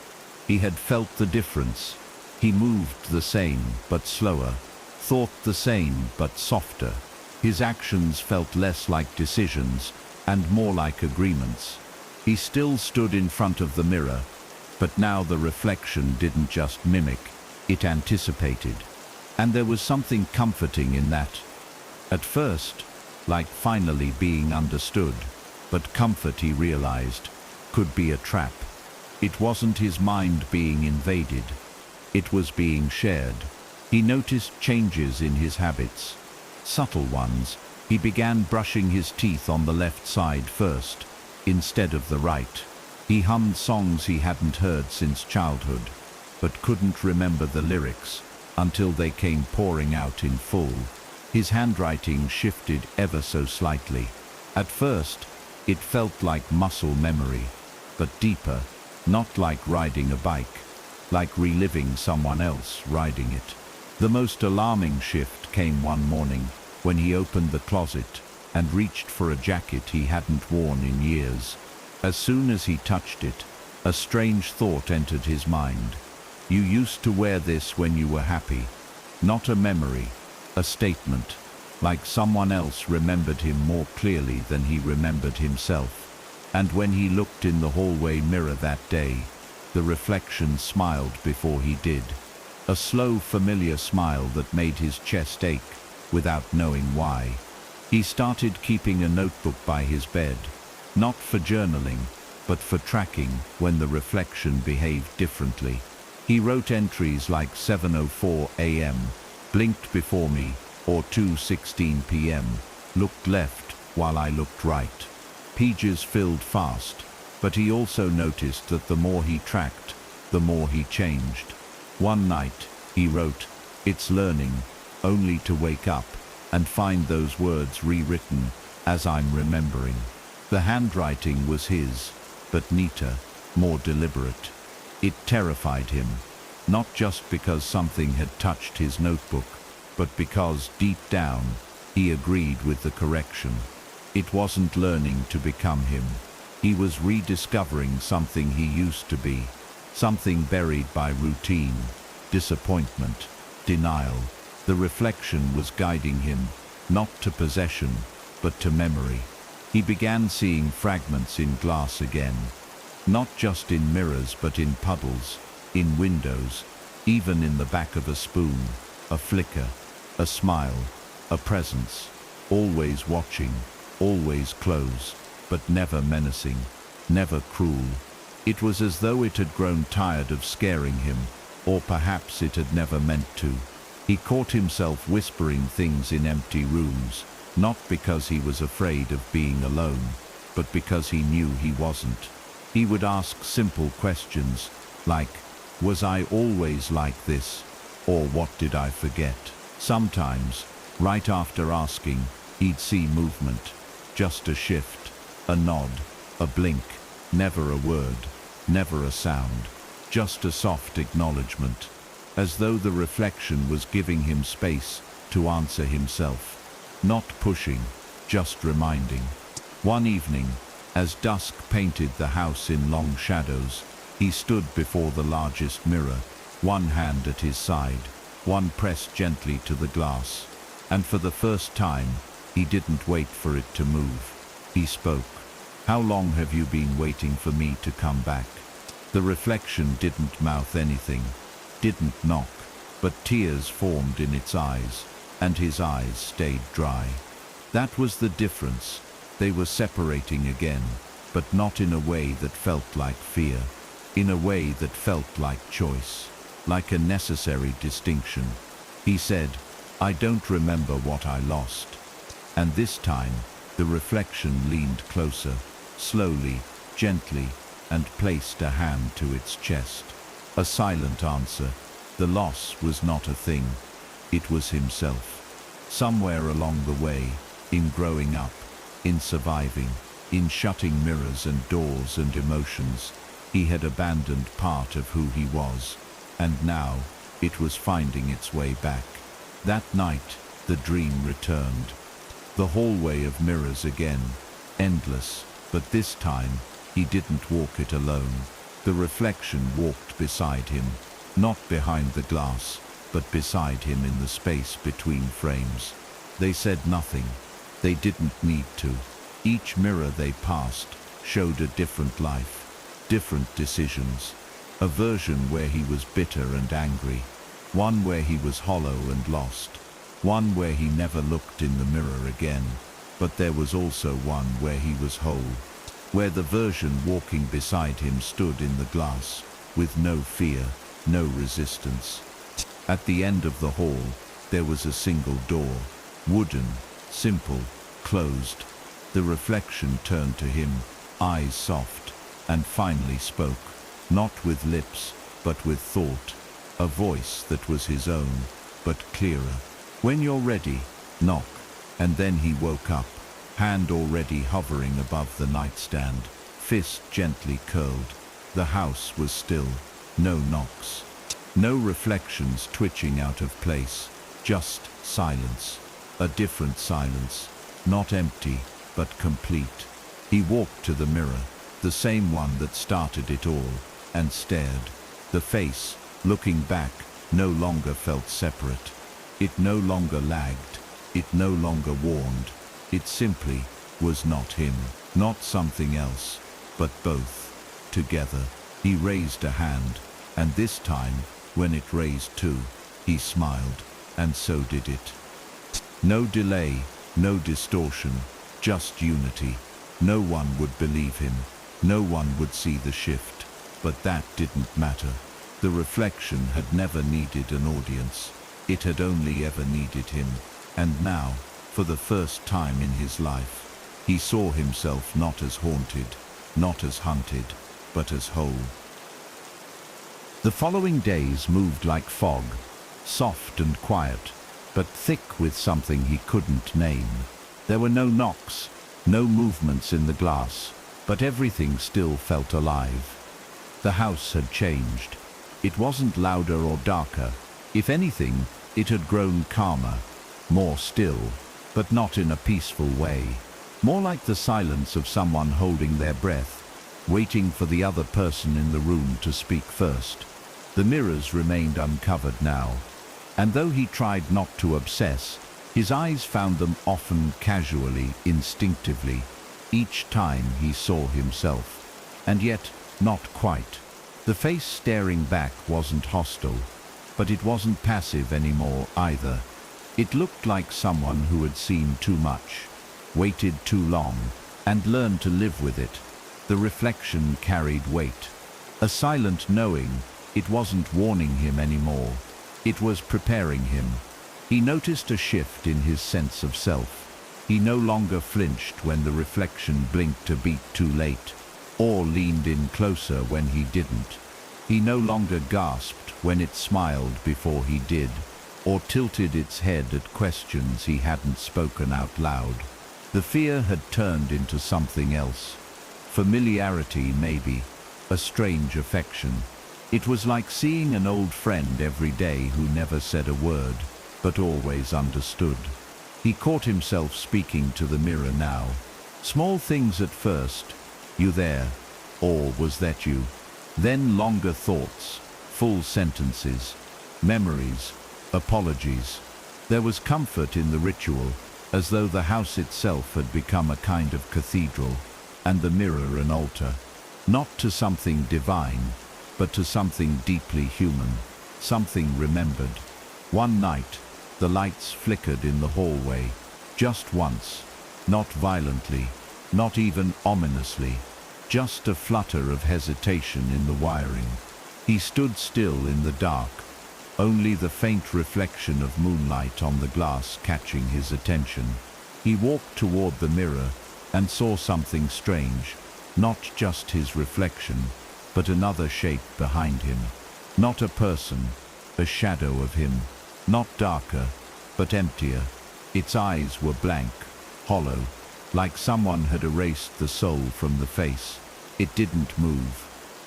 He had felt the difference. He moved the same, but slower, thought the same, but softer. His actions felt less like decisions and more like agreements. He still stood in front of the mirror, but now the reflection didn't just mimic, it anticipated. And there was something comforting in that. At first, like finally being understood, but comfort, he realized, could be a trap. It wasn't his mind being invaded. It was being shared. He noticed changes in his habits, subtle ones. He began brushing his teeth on the left side first, instead of the right. He hummed songs he hadn't heard since childhood, but couldn't remember the lyrics until they came pouring out in full. His handwriting shifted ever so slightly. At first, it felt like muscle memory, but deeper, not like riding a bike. like reliving someone else riding it. The most alarming shift came one morning when he opened the closet and reached for a jacket he hadn't worn in years. As soon as he touched it, a strange thought entered his mind. You used to wear this when you were happy. Not a memory, a statement, like someone else remembered him more clearly than he remembered himself. And when he looked in the hallway mirror that day, the reflection smiled before he did. A slow, familiar smile that made his chest ache without knowing why. He started keeping a notebook by his bed, not for journaling, but for tracking when the reflection behaved differently. He wrote entries like 7:04 a.m., blinked before me, or 2:16 p.m., looked left while I looked right. Pages filled fast, but he also noticed that the more he tracked, the more he changed. One night, he wrote, "It's learning," only to wake up and find those words rewritten as I'm remembering. The handwriting was his, but neater, more deliberate. It terrified him, not just because something had touched his notebook, but because, deep down, he agreed with the correction. It wasn't learning to become him. He was rediscovering something he used to be, something buried by routine, disappointment, denial. The reflection was guiding him, not to possession, but to memory. He began seeing fragments in glass again, not just in mirrors but in puddles, in windows, even in the back of a spoon, a flicker, a smile, a presence, always watching, always close, but never menacing, never cruel. It was as though it had grown tired of scaring him, or perhaps it had never meant to. He caught himself whispering things in empty rooms, not because he was afraid of being alone, but because he knew he wasn't. He would ask simple questions, like, was I always like this? Or what did I forget? Sometimes, right after asking, he'd see movement, just a shift, a nod, a blink, never a word, never a sound, just a soft acknowledgement, as though the reflection was giving him space to answer himself. Not pushing, just reminding. One evening, as dusk painted the house in long shadows, he stood before the largest mirror, one hand at his side, one pressed gently to the glass. And for the first time, he didn't wait for it to move. He spoke. "How long have you been waiting for me to come back?" The reflection didn't mouth anything, didn't knock, but tears formed in its eyes, and his eyes stayed dry. That was the difference. They were separating again, but not in a way that felt like fear, in a way that felt like choice, like a necessary distinction. He said, "I don't remember what I lost." And this time, the reflection leaned closer, slowly, gently, and placed a hand to its chest. A silent answer. The loss was not a thing. It was himself. Somewhere along the way, in growing up, in surviving, in shutting mirrors and doors and emotions, he had abandoned part of who he was, and now it was finding its way back. That night, the dream returned. The hallway of mirrors again, endless, but this time he didn't walk it alone. The reflection walked beside him, not behind the glass, but beside him in the space between frames. They said nothing. They didn't need to. Each mirror they passed showed a different life, different decisions. A version where he was bitter and angry, one where he was hollow and lost, one where he never looked in the mirror again. But there was also one where he was whole, where the version walking beside him stood in the glass, with no fear, no resistance. At the end of the hall, there was a single door, wooden, simple, closed. The reflection turned to him, eyes soft, and finally spoke, not with lips, but with thought, a voice that was his own, but clearer. "When you're ready, knock." And then he woke up, hand already hovering above the nightstand, fist gently curled. The house was still. no knocks. No reflections twitching out of place, just silence. A different silence, not empty, but complete. He walked to the mirror, the same one that started it all, and stared. The face, looking back, no longer felt separate. It no longer lagged. It no longer warned. It simply was not him, not something else, but both, together. He raised a hand, and this time, when it raised too, he smiled, and so did it. No delay, no distortion, just unity. No one would believe him. No one would see the shift. But that didn't matter. The reflection had never needed an audience. It had only ever needed him. And now, for the first time in his life, he saw himself not as haunted, not as hunted, but as whole. The following days moved like fog, soft and quiet, but thick with something he couldn't name. There were no knocks, no movements in the glass, but everything still felt alive. The house had changed. It wasn't louder or darker. If anything, it had grown calmer, more still, but not in a peaceful way. More like the silence of someone holding their breath, waiting for the other person in the room to speak first. The mirrors remained uncovered now, and though he tried not to obsess, his eyes found them often casually, instinctively, each time he saw himself. And yet, not quite. The face staring back wasn't hostile, but it wasn't passive anymore either. It looked like someone who had seen too much, waited too long, and learned to live with it. The reflection carried weight. A silent knowing. It wasn't warning him anymore. It was preparing him. He noticed a shift in his sense of self. He no longer flinched when the reflection blinked a beat too late, or leaned in closer when he didn't. He no longer gasped when it smiled before he did, or tilted its head at questions he hadn't spoken out loud. The fear had turned into something else. Familiarity, maybe, a strange affection. It was like seeing an old friend every day who never said a word, but always understood. He caught himself speaking to the mirror now. Small things at first. You there? Or was that you? Then longer thoughts, full sentences, memories, apologies. There was comfort in the ritual, as though the house itself had become a kind of cathedral, and the mirror an altar. Not to something divine, but to something deeply human, something remembered. One night, the lights flickered in the hallway, just once, not violently, not even ominously, just a flutter of hesitation in the wiring. He stood still in the dark, only the faint reflection of moonlight on the glass catching his attention. He walked toward the mirror and saw something strange, not just his reflection, but another shape behind him. Not a person, a shadow of him, not darker, but emptier. Its eyes were blank, hollow, like someone had erased the soul from the face. It didn't move.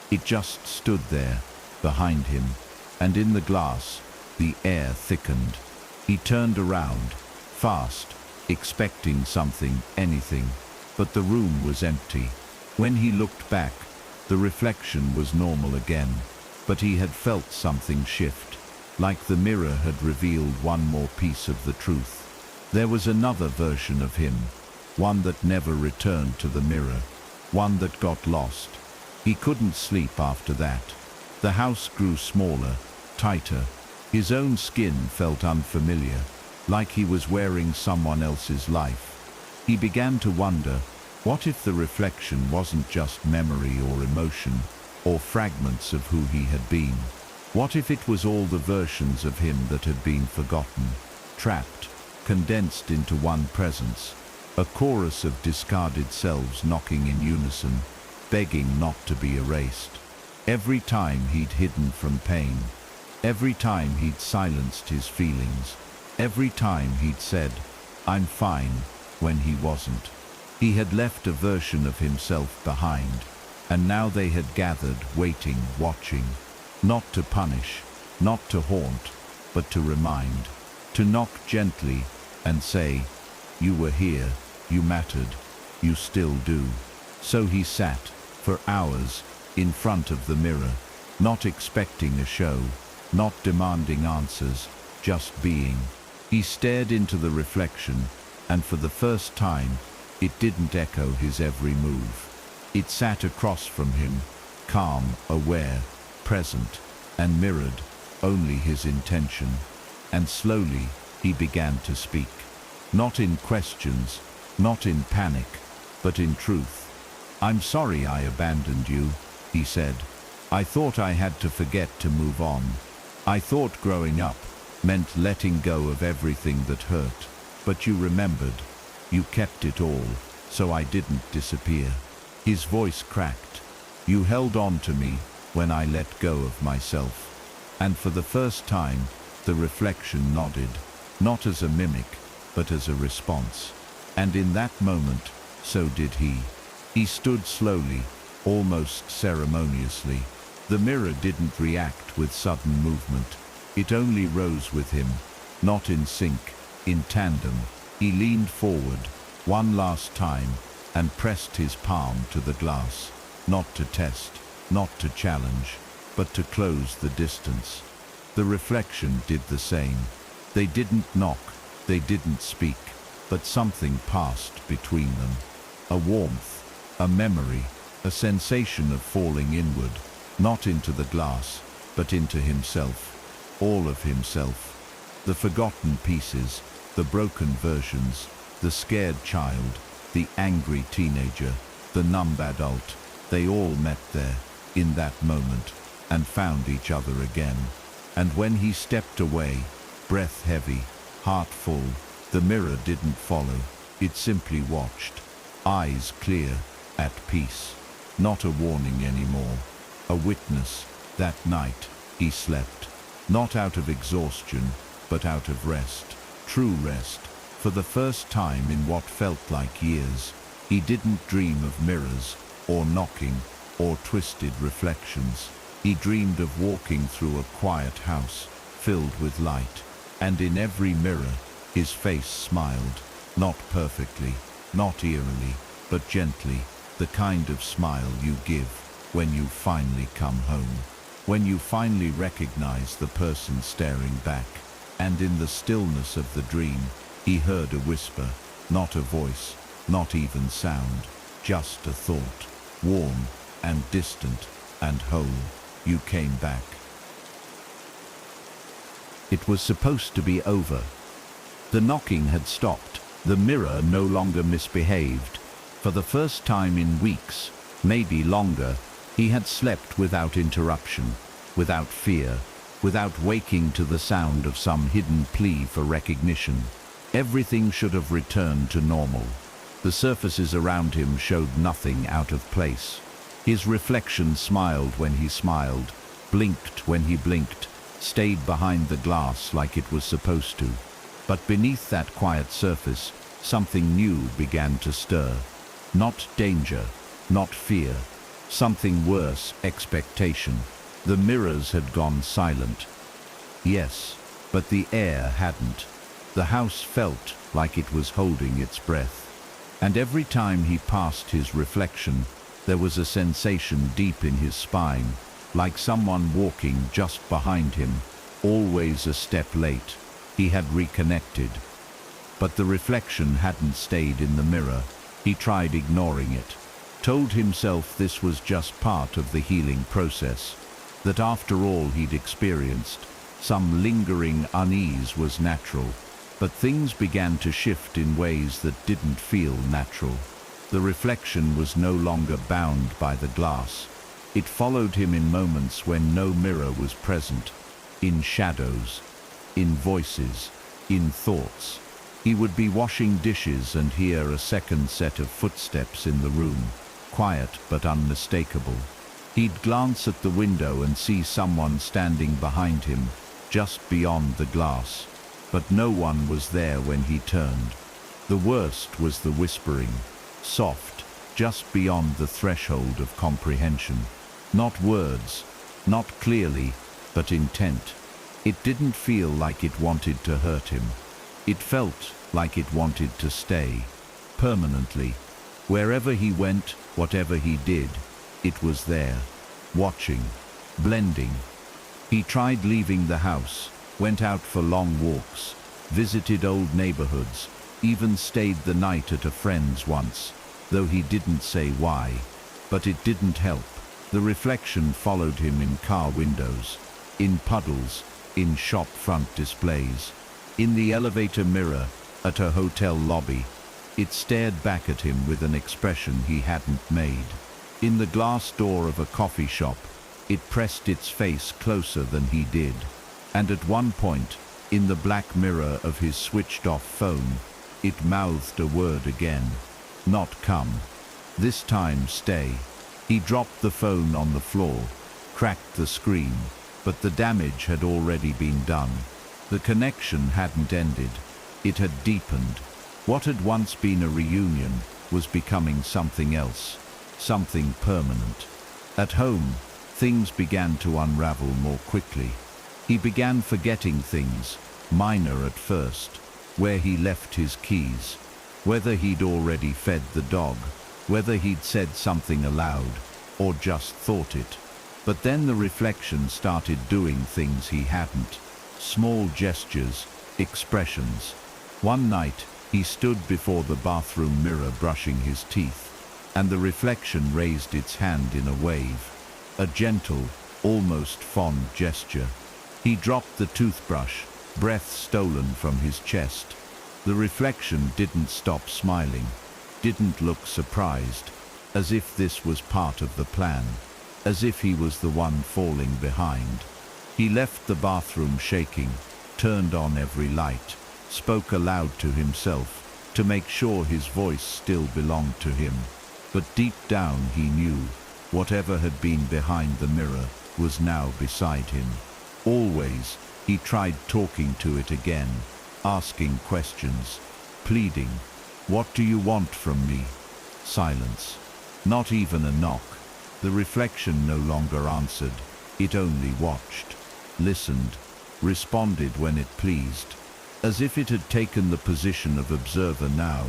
It just stood there, behind him, and in the glass, the air thickened. He turned around, fast, expecting something, anything, but the room was empty. When he looked back, the reflection was normal again, but he had felt something shift, like the mirror had revealed one more piece of the truth. There was another version of him, one that never returned to the mirror, one that got lost. He couldn't sleep after that. The house grew smaller, tighter. His own skin felt unfamiliar, like he was wearing someone else's life. He began to wonder, what if the reflection wasn't just memory or emotion, or fragments of who he had been? What if it was all the versions of him that had been forgotten, trapped, condensed into one presence, a chorus of discarded selves knocking in unison, begging not to be erased? Every time he'd hidden from pain, every time he'd silenced his feelings, every time he'd said, "I'm fine," when he wasn't. He had left a version of himself behind, and now they had gathered, waiting, watching. Not to punish, not to haunt, but to remind. To knock gently and say, "You were here, you mattered, you still do." So he sat, for hours, in front of the mirror, not expecting a show, not demanding answers, just being. He stared into the reflection, and for the first time, it didn't echo his every move. It sat across from him, calm, aware, present, and mirrored only his intention. And slowly, he began to speak. Not in questions, not in panic, but in truth. "I'm sorry I abandoned you," he said. "I thought I had to forget to move on. I thought growing up meant letting go of everything that hurt. But you remembered. You kept it all, so I didn't disappear." His voice cracked. "You held on to me when I let go of myself." And for the first time, the reflection nodded, not as a mimic, but as a response. And in that moment, so did he. He stood slowly, almost ceremoniously. The mirror didn't react with sudden movement. It only rose with him, not in sync, in tandem. He leaned forward, one last time, and pressed his palm to the glass, not to test, not to challenge, but to close the distance. The reflection did the same. They didn't knock, they didn't speak, but something passed between them. A warmth, a memory, a sensation of falling inward, not into the glass, but into himself, all of himself. The forgotten pieces, the broken versions, the scared child, the angry teenager, the numb adult, they all met there, in that moment, and found each other again. And when he stepped away, breath heavy, heart full, the mirror didn't follow, it simply watched. Eyes clear, at peace. Not a warning anymore. A witness. That night, he slept. Not out of exhaustion, but out of rest. True rest. For the first time in what felt like years, he didn't dream of mirrors, or knocking, or twisted reflections. He dreamed of walking through a quiet house, filled with light. And in every mirror, his face smiled. Not perfectly, not eerily, but gently. The kind of smile you give when you finally come home. When you finally recognize the person staring back. And in the stillness of the dream, he heard a whisper, not a voice, not even sound, just a thought, warm and distant and whole. "You came back." It was supposed to be over. The knocking had stopped. The mirror no longer misbehaved. For the first time in weeks, maybe longer, he had slept without interruption, without fear, without waking to the sound of some hidden plea for recognition. Everything should have returned to normal. The surfaces around him showed nothing out of place. His reflection smiled when he smiled, blinked when he blinked, stayed behind the glass like it was supposed to. But beneath that quiet surface, something new began to stir. Not danger, not fear. Something worse, expectation. The mirrors had gone silent. Yes, but the air hadn't. The house felt like it was holding its breath. And every time he passed his reflection, there was a sensation deep in his spine, like someone walking just behind him, always a step late. He had reconnected. But the reflection hadn't stayed in the mirror. He tried ignoring it, told himself this was just part of the healing process, that after all he'd experienced, some lingering unease was natural. But things began to shift in ways that didn't feel natural. The reflection was no longer bound by the glass. It followed him in moments when no mirror was present, in shadows, in voices, in thoughts. He would be washing dishes and hear a second set of footsteps in the room, quiet but unmistakable. He'd glance at the window and see someone standing behind him, just beyond the glass. But no one was there when he turned. The worst was the whispering, soft, just beyond the threshold of comprehension. Not words, Not clearly, but intent. It didn't feel like it wanted to hurt him. It felt like it wanted to stay, permanently. Wherever he went, whatever he did, it was there, watching, blending. He tried leaving the house, went out for long walks, visited old neighborhoods, even stayed the night at a friend's once, though he didn't say why. But it didn't help. The reflection followed him in car windows, in puddles, in shop front displays, in the elevator mirror at a hotel lobby. It stared back at him with an expression he hadn't made. In the glass door of a coffee shop, it pressed its face closer than he did. And at one point, in the black mirror of his switched-off phone, it mouthed a word again. Not come. This time stay. He dropped the phone on the floor, cracked the screen, but the damage had already been done. The connection hadn't ended. It had deepened. What had once been a reunion was becoming something else, something permanent. At home, things began to unravel more quickly. He began forgetting things, minor at first, where he left his keys, whether he'd already fed the dog, whether he'd said something aloud, or just thought it. But then the reflection started doing things he hadn't. Small gestures, expressions. One night, he stood before the bathroom mirror brushing his teeth, and the reflection raised its hand in a wave. A gentle, almost fond gesture. He dropped the toothbrush, breath stolen from his chest. The reflection didn't stop smiling, didn't look surprised, as if this was part of the plan, as if he was the one falling behind. He left the bathroom shaking, turned on every light, spoke aloud to himself, to make sure his voice still belonged to him. But deep down he knew, whatever had been behind the mirror was now beside him. Always, he tried talking to it again, asking questions, pleading. What do you want from me? Silence. Not even a knock. The reflection no longer answered. It only watched, listened, responded when it pleased, as if it had taken the position of observer now,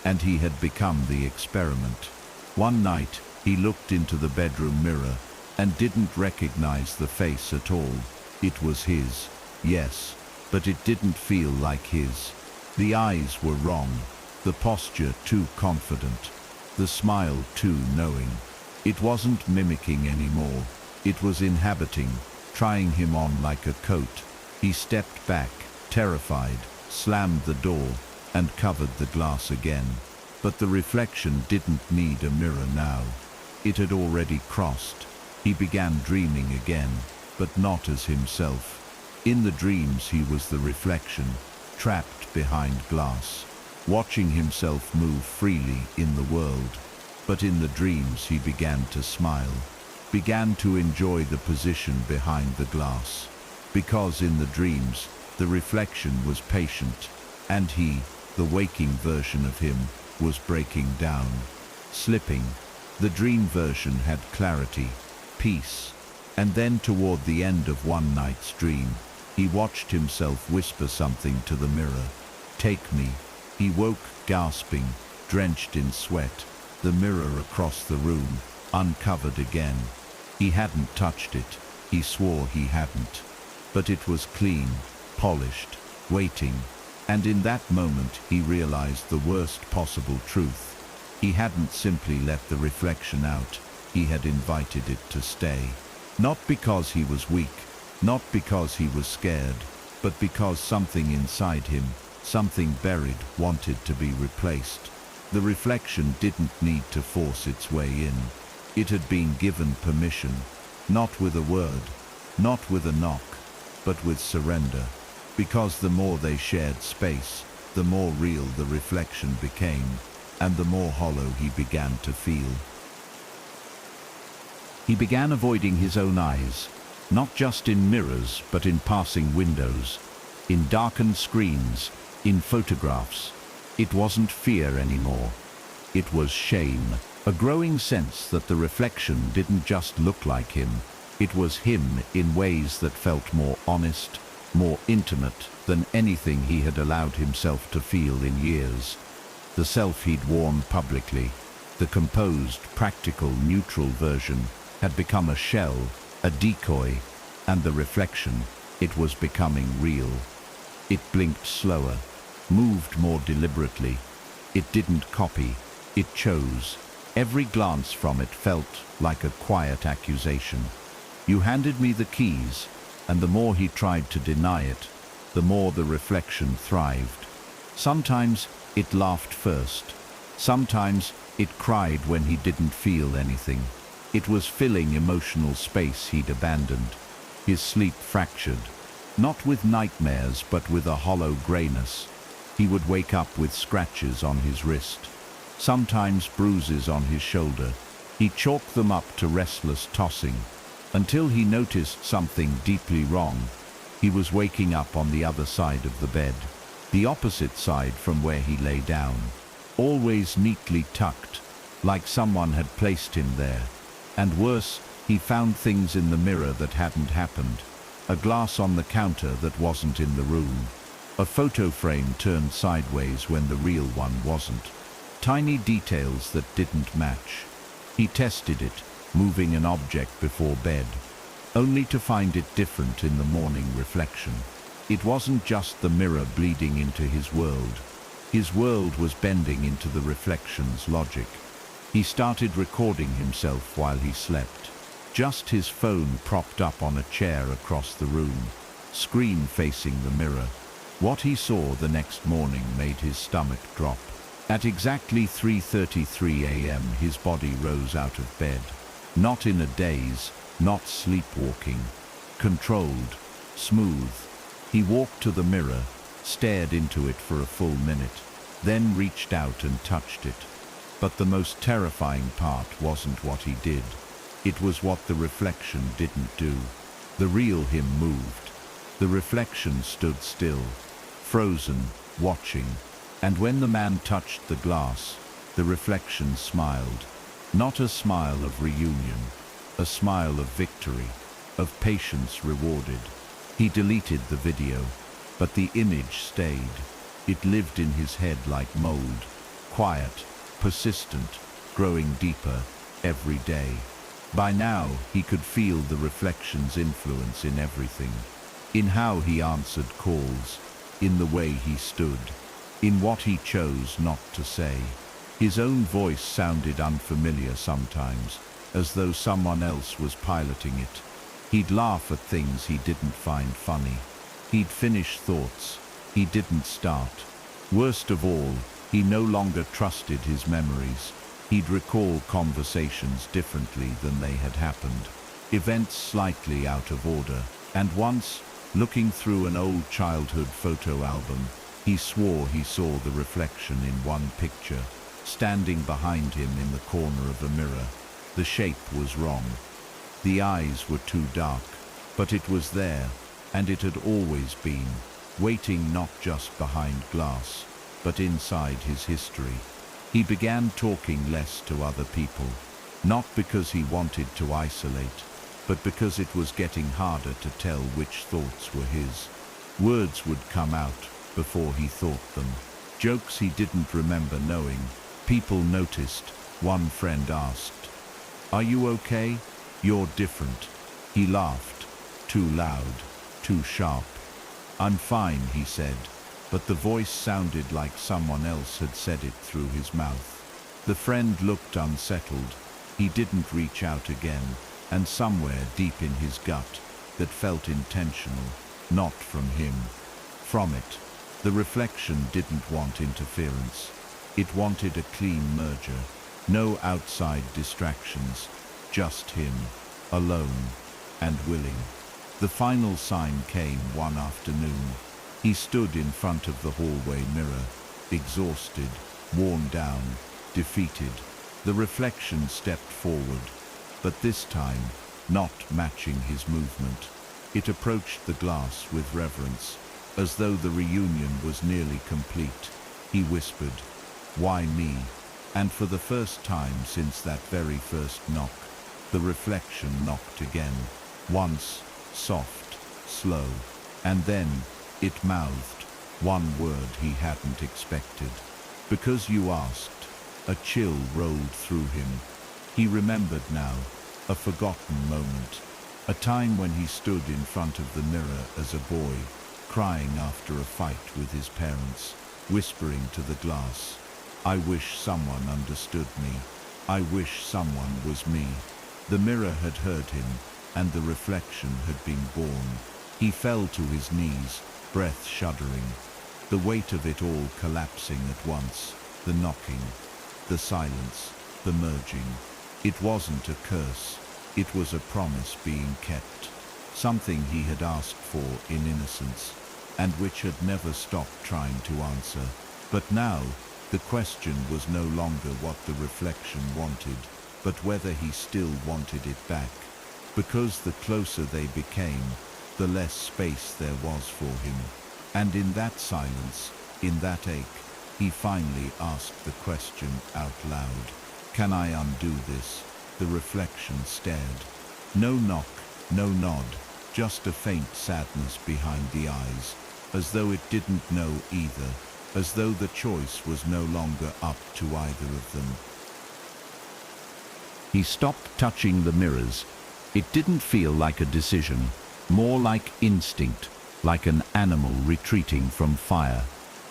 and he had become the experiment. One night, he looked into the bedroom mirror and didn't recognize the face at all. It was his, yes, but it didn't feel like his. The eyes were wrong, the posture too confident, the smile too knowing. It wasn't mimicking anymore. It was inhabiting, trying him on like a coat. He stepped back, terrified, slammed the door, and covered the glass again. But the reflection didn't need a mirror now. It had already crossed. He began dreaming again, but not as himself. In the dreams he was the reflection, trapped behind glass, watching himself move freely in the world. But in the dreams he began to smile, began to enjoy the position behind the glass. Because in the dreams, the reflection was patient, and he, the waking version of him, was breaking down, slipping. The dream version had clarity, peace, and then toward the end of one night's dream, he watched himself whisper something to the mirror. Take me. He woke, gasping, drenched in sweat, the mirror across the room, uncovered again. He hadn't touched it, he swore he hadn't. But it was clean, polished, waiting, and in that moment he realized the worst possible truth. He hadn't simply let the reflection out, he had invited it to stay. Not because he was weak, not because he was scared, but because something inside him, something buried, wanted to be replaced. The reflection didn't need to force its way in. It had been given permission, not with a word, not with a knock, but with surrender. Because the more they shared space, the more real the reflection became, and the more hollow he began to feel. He began avoiding his own eyes, not just in mirrors, but in passing windows, in darkened screens, in photographs. It wasn't fear anymore. It was shame, a growing sense that the reflection didn't just look like him, It was him in ways that felt more honest, more intimate than anything he had allowed himself to feel in years. The self he'd worn publicly, the composed, practical, neutral version, had become a shell, a decoy, and the reflection, it was becoming real. It blinked slower, moved more deliberately. It didn't copy, it chose. Every glance from it felt like a quiet accusation. You handed me the keys, and the more he tried to deny it, the more the reflection thrived. Sometimes it laughed first. Sometimes it cried when he didn't feel anything. It was filling emotional space he'd abandoned. His sleep fractured, not with nightmares but with a hollow grayness. He would wake up with scratches on his wrist, sometimes bruises on his shoulder. He chalked them up to restless tossing, until he noticed something deeply wrong. He was waking up on the other side of the bed, the opposite side from where he lay down, always neatly tucked, like someone had placed him there. And worse, he found things in the mirror that hadn't happened. A glass on the counter that wasn't in the room. A photo frame turned sideways when the real one wasn't. Tiny details that didn't match. He tested it, moving an object before bed, only to find it different in the morning reflection. It wasn't just the mirror bleeding into his world. His world was bending into the reflection's logic. He started recording himself while he slept. Just his phone propped up on a chair across the room, screen facing the mirror. What he saw the next morning made his stomach drop. At exactly 3:33 a.m. his body rose out of bed. Not in a daze, not sleepwalking. Controlled, smooth. He walked to the mirror, stared into it for a full minute, then reached out and touched it. But the most terrifying part wasn't what he did. It was what the reflection didn't do. The real him moved. The reflection stood still, frozen, watching. And when the man touched the glass, the reflection smiled. Not a smile of reunion, a smile of victory, of patience rewarded. He deleted the video, but the image stayed. It lived in his head like mold, quiet, persistent, growing deeper every day. By now, he could feel the reflection's influence in everything. In how he answered calls, in the way he stood, in what he chose not to say. His own voice sounded unfamiliar sometimes, as though someone else was piloting it. He'd laugh at things he didn't find funny. He'd finish thoughts he didn't start. Worst of all, he no longer trusted his memories. He'd recall conversations differently than they had happened, events slightly out of order. And once, looking through an old childhood photo album, he swore he saw the reflection in one picture, standing behind him in the corner of a mirror. The shape was wrong. The eyes were too dark, but it was there, and it had always been, waiting not just behind glass, but inside his history. He began talking less to other people, not because he wanted to isolate, but because it was getting harder to tell which thoughts were his. Words would come out before he thought them. Jokes he didn't remember knowing. People noticed. One friend asked, "Are you okay? You're different." He laughed, too loud, too sharp. "I'm fine," he said, but the voice sounded like someone else had said it through his mouth. The friend looked unsettled. He didn't reach out again, and somewhere deep in his gut, that felt intentional, not from him, from it. The reflection didn't want interference. It wanted a clean merger. No outside distractions, just him, alone and willing. The final sign came one afternoon. He stood in front of the hallway mirror, exhausted, worn down, defeated. The reflection stepped forward, but this time, not matching his movement. It approached the glass with reverence, as though the reunion was nearly complete. He whispered, "Why me?" And for the first time since that very first knock, the reflection knocked again. Once, soft, slow, and then it mouthed one word he hadn't expected. "Because you asked." A chill rolled through him. He remembered now, a forgotten moment. A time when he stood in front of the mirror as a boy, crying after a fight with his parents, whispering to the glass, "I wish someone understood me. I wish someone was me." The mirror had heard him, and the reflection had been born. He fell to his knees, breath shuddering, the weight of it all collapsing at once, the knocking, the silence, the merging. It wasn't a curse, it was a promise being kept, something he had asked for in innocence, and which had never stopped trying to answer. But now, the question was no longer what the reflection wanted, but whether he still wanted it back. Because the closer they became, the less space there was for him. And in that silence, in that ache, he finally asked the question out loud. "Can I undo this?" The reflection stared. No knock, no nod, just a faint sadness behind the eyes, as though it didn't know either, as though the choice was no longer up to either of them. He stopped touching the mirrors. It didn't feel like a decision, more like instinct, like an animal retreating from fire.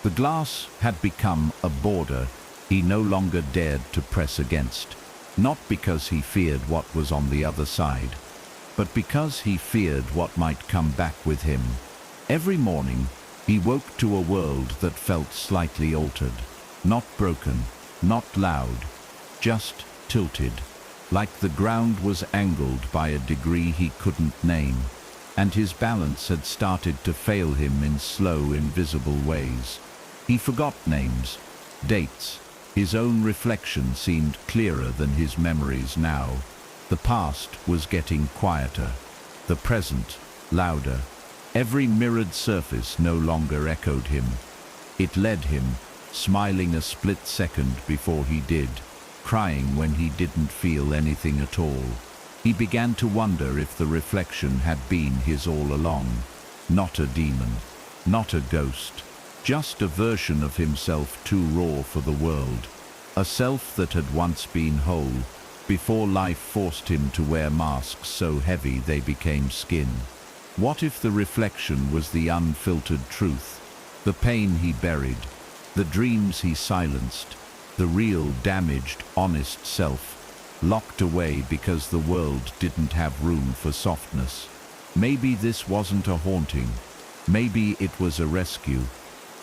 The glass had become a border he no longer dared to press against, not because he feared what was on the other side, but because he feared what might come back with him. Every morning, he woke to a world that felt slightly altered, not broken, not loud, just tilted, like the ground was angled by a degree he couldn't name, and his balance had started to fail him in slow, invisible ways. He forgot names, dates. His own reflection seemed clearer than his memories now. The past was getting quieter, the present louder. Every mirrored surface no longer echoed him. It led him, smiling a split second before he did, crying when he didn't feel anything at all. He began to wonder if the reflection had been his all along. Not a demon, not a ghost, just a version of himself too raw for the world. A self that had once been whole, before life forced him to wear masks so heavy they became skin. What if the reflection was the unfiltered truth, the pain he buried, the dreams he silenced, the real damaged, honest self, locked away because the world didn't have room for softness? Maybe this wasn't a haunting, maybe it was a rescue,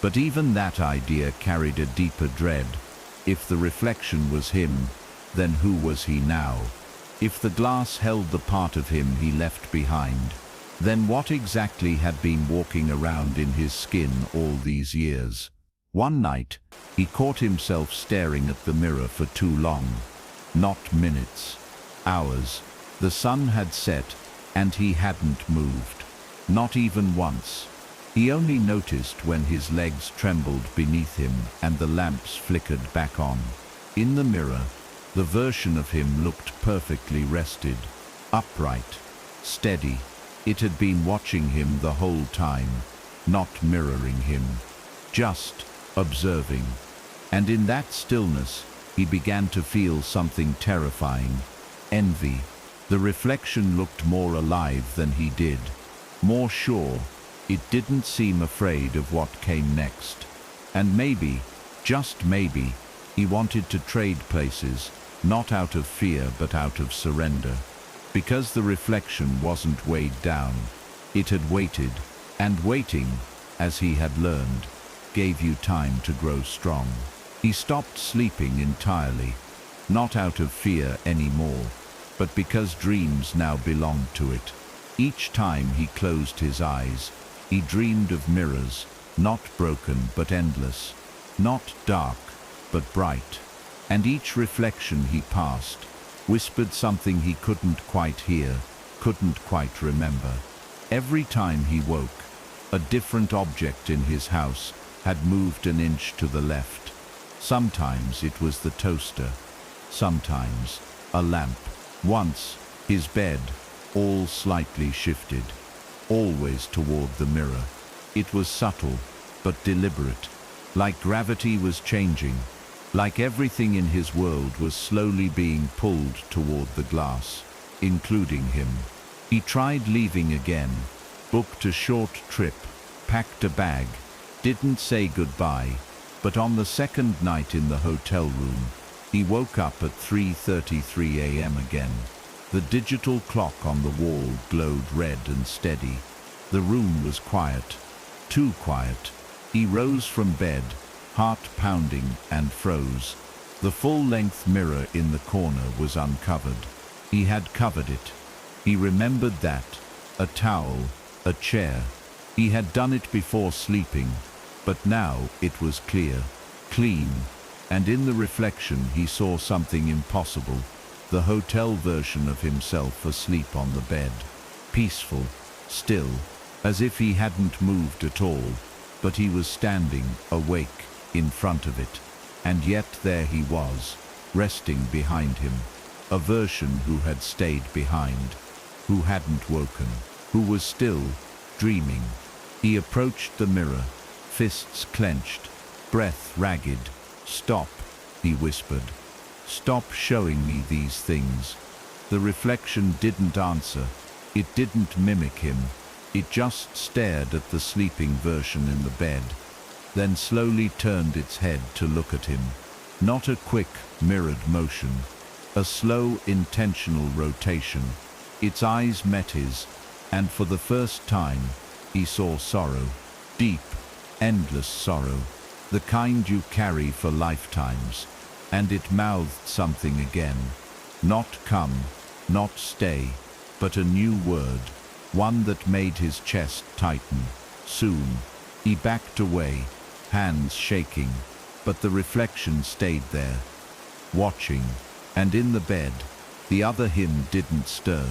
but even that idea carried a deeper dread. If the reflection was him, then who was he now? If the glass held the part of him he left behind, then what exactly had been walking around in his skin all these years? One night, he caught himself staring at the mirror for too long. Not minutes, hours. The sun had set, and he hadn't moved. Not even once. He only noticed when his legs trembled beneath him and the lamps flickered back on. In the mirror, the version of him looked perfectly rested, upright, steady. It had been watching him the whole time, not mirroring him, just observing. And in that stillness, he began to feel something terrifying. Envy. The reflection looked more alive than he did, more sure. It didn't seem afraid of what came next. And maybe, just maybe, he wanted to trade places, not out of fear but out of surrender. Because the reflection wasn't weighed down, it had waited, and waiting, as he had learned, gave you time to grow strong. He stopped sleeping entirely, not out of fear anymore, but because dreams now belonged to it. Each time he closed his eyes, he dreamed of mirrors, not broken but endless, not dark but bright. And each reflection he passed whispered something he couldn't quite hear, couldn't quite remember. Every time he woke, a different object in his house had moved an inch to the left. Sometimes it was the toaster, sometimes a lamp. Once, his bed, all slightly shifted, always toward the mirror. It was subtle, but deliberate, like gravity was changing, like everything in his world was slowly being pulled toward the glass, including him. He tried leaving again, booked a short trip, packed a bag, didn't say goodbye, but on the second night in the hotel room, he woke up at 3:33 a.m. again. The digital clock on the wall glowed red and steady. The room was quiet, too quiet. He rose from bed, heart pounding, and froze. The full-length mirror in the corner was uncovered. He had covered it. He remembered that. A towel, a chair. He had done it before sleeping, but now it was clear, clean, and in the reflection he saw something impossible. The hotel version of himself asleep on the bed. Peaceful, still, as if he hadn't moved at all, but he was standing, awake, in front of it. And yet there he was, resting behind him. A version who had stayed behind, who hadn't woken, who was still dreaming. He approached the mirror, fists clenched, breath ragged. "Stop," he whispered. "Stop showing me these things." The reflection didn't answer. It didn't mimic him. It just stared at the sleeping version in the bed, then slowly turned its head to look at him. Not a quick, mirrored motion, a slow, intentional rotation. Its eyes met his, and for the first time, he saw sorrow. Deep, endless sorrow, the kind you carry for lifetimes. And it mouthed something again. Not come, not stay, but a new word, one that made his chest tighten. Soon, he backed away, hands shaking, but the reflection stayed there, watching. And in the bed, the other him didn't stir,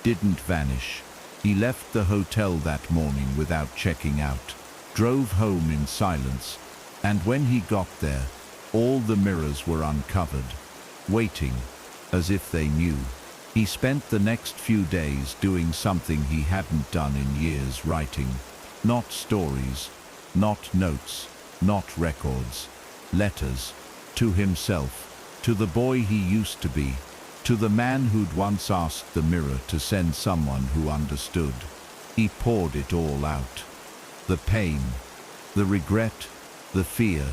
didn't vanish. He left the hotel that morning without checking out, drove home in silence, and when he got there, all the mirrors were uncovered, waiting, as if they knew. He spent the next few days doing something he hadn't done in years, writing. Not stories, not notes, not records. Letters. To himself, to the boy he used to be, to the man who'd once asked the mirror to send someone who understood. He poured it all out. The pain, the regret, the fear,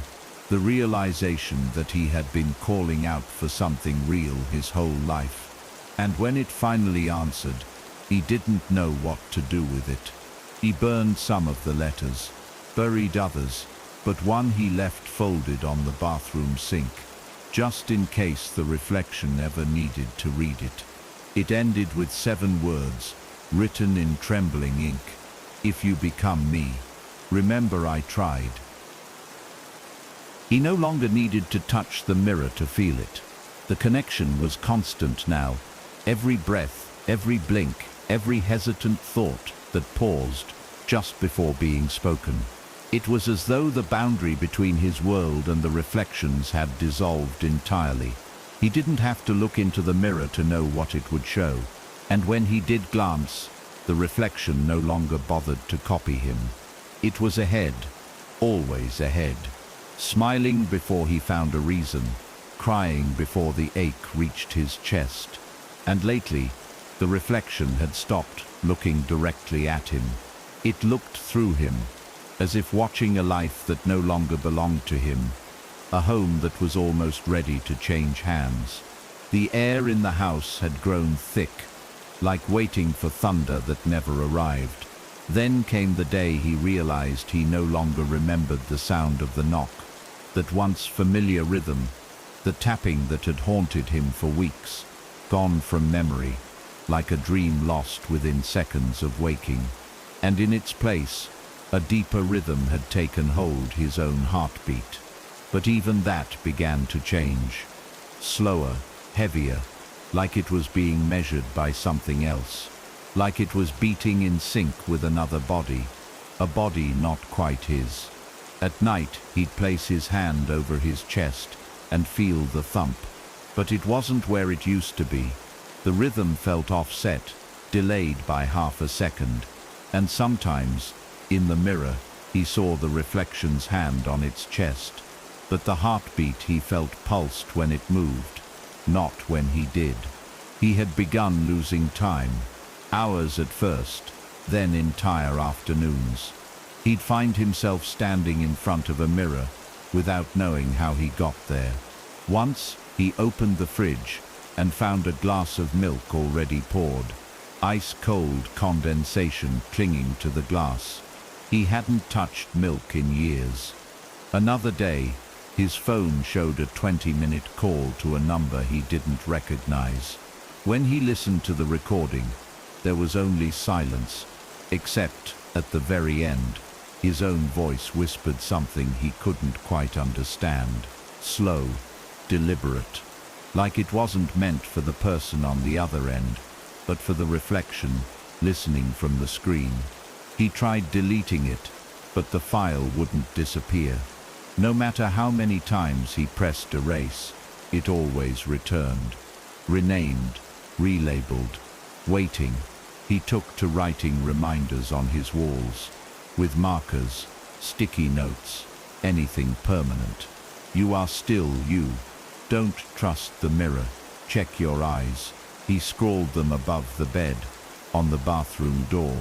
the realization that he had been calling out for something real his whole life. And when it finally answered, he didn't know what to do with it. He burned some of the letters, buried others, but one he left folded on the bathroom sink, just in case the reflection ever needed to read it. It ended with 7 words, written in trembling ink. "If you become me, remember I tried." He no longer needed to touch the mirror to feel it. The connection was constant now. Every breath, every blink, every hesitant thought that paused just before being spoken. It was as though the boundary between his world and the reflections had dissolved entirely. He didn't have to look into the mirror to know what it would show. And when he did glance, the reflection no longer bothered to copy him. It was ahead, always ahead. Smiling before he found a reason, crying before the ache reached his chest. And lately, the reflection had stopped looking directly at him. It looked through him, as if watching a life that no longer belonged to him, a home that was almost ready to change hands. The air in the house had grown thick, like waiting for thunder that never arrived. Then came the day he realized he no longer remembered the sound of the knock, that once familiar rhythm, the tapping that had haunted him for weeks, gone from memory, like a dream lost within seconds of waking. And in its place, a deeper rhythm had taken hold, his own heartbeat. But even that began to change. Slower, heavier, like it was being measured by something else, like it was beating in sync with another body, a body not quite his. At night, he'd place his hand over his chest and feel the thump, but it wasn't where it used to be. The rhythm felt offset, delayed by half a second, and sometimes, in the mirror, he saw the reflection's hand on its chest, but the heartbeat he felt pulsed when it moved, not when he did. He had begun losing time, hours at first, then entire afternoons. He'd find himself standing in front of a mirror without knowing how he got there. Once, he opened the fridge and found a glass of milk already poured, ice-cold condensation clinging to the glass. He hadn't touched milk in years. Another day, his phone showed a 20-minute call to a number he didn't recognize. When he listened to the recording, there was only silence, except, at the very end, his own voice whispered something he couldn't quite understand. Slow, deliberate, like it wasn't meant for the person on the other end, but for the reflection, listening from the screen. He tried deleting it, but the file wouldn't disappear. No matter how many times he pressed erase, it always returned. Renamed, relabeled, waiting. He took to writing reminders on his walls, with markers, sticky notes, anything permanent. You are still you. Don't trust the mirror. Check your eyes. He scrawled them above the bed, on the bathroom door,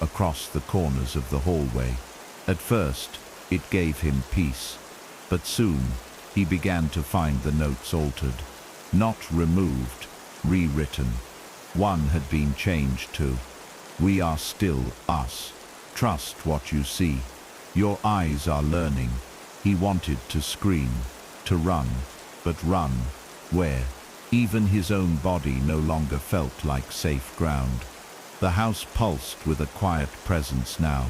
across the corners of the hallway. At first, it gave him peace, but soon he began to find the notes altered. Not removed, rewritten. One had been changed to, "We are still us. Trust what you see. Your eyes are learning." He wanted to scream, to run, but run where? Even his own body no longer felt like safe ground. The house pulsed with a quiet presence now,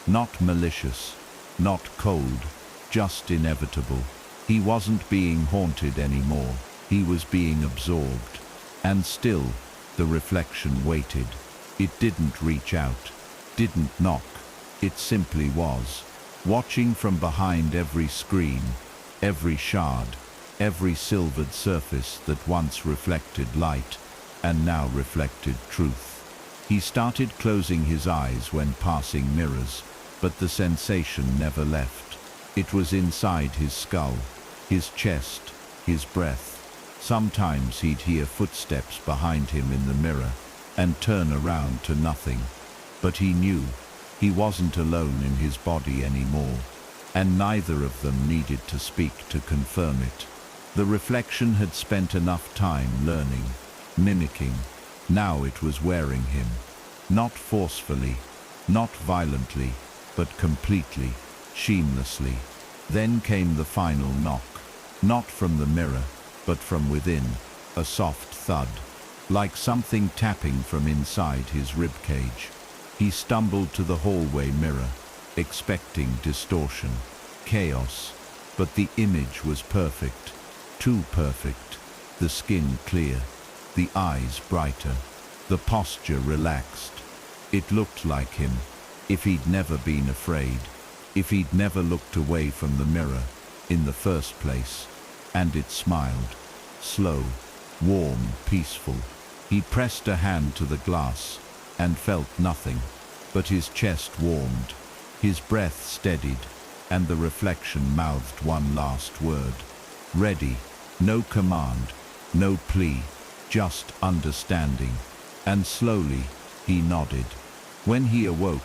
not malicious, not cold, just inevitable. He wasn't being haunted anymore, he was being absorbed. And still, the reflection waited. It didn't reach out, didn't knock, it simply was, watching from behind every screen, every shard, every silvered surface that once reflected light and now reflected truth. He started closing his eyes when passing mirrors, but the sensation never left. It was inside his skull, his chest, his breath. Sometimes he'd hear footsteps behind him in the mirror and turn around to nothing. But he knew he wasn't alone in his body anymore, and neither of them needed to speak to confirm it. The reflection had spent enough time learning, mimicking. Now it was wearing him, not forcefully, not violently, but completely, shamelessly. Then came the final knock, not from the mirror, but from within, a soft thud, like something tapping from inside his ribcage. He stumbled to the hallway mirror, expecting distortion, chaos, but the image was perfect, too perfect. The skin clear, the eyes brighter, the posture relaxed. It looked like him, if he'd never been afraid, if he'd never looked away from the mirror in the first place. And it smiled, slow, warm, peaceful. He pressed a hand to the glass and felt nothing, but his chest warmed, his breath steadied, and the reflection mouthed one last word. Ready, no command, no plea, just understanding. And slowly, he nodded. When he awoke,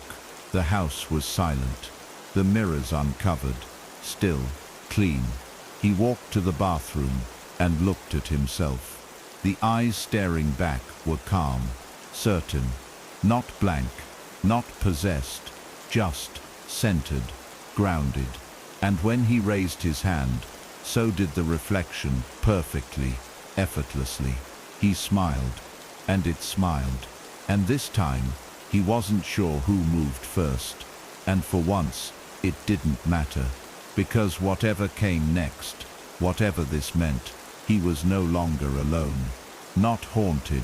the house was silent, the mirrors uncovered, still, clean. He walked to the bathroom and looked at himself. The eyes staring back were calm, certain, not blank, not possessed, just centered, grounded. And when he raised his hand, so did the reflection, perfectly, effortlessly. He smiled, and it smiled. And this time, he wasn't sure who moved first. And for once, it didn't matter. Because whatever came next, whatever this meant, he was no longer alone. Not haunted,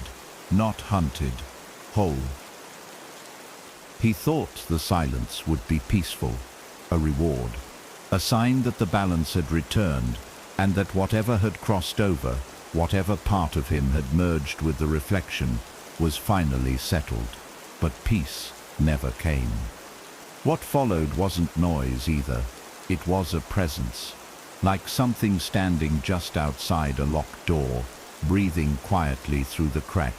not hunted, whole. He thought the silence would be peaceful, a reward, a sign that the balance had returned, and that whatever had crossed over, whatever part of him had merged with the reflection, was finally settled, but peace never came. What followed wasn't noise either. It was a presence, like something standing just outside a locked door, breathing quietly through the crack.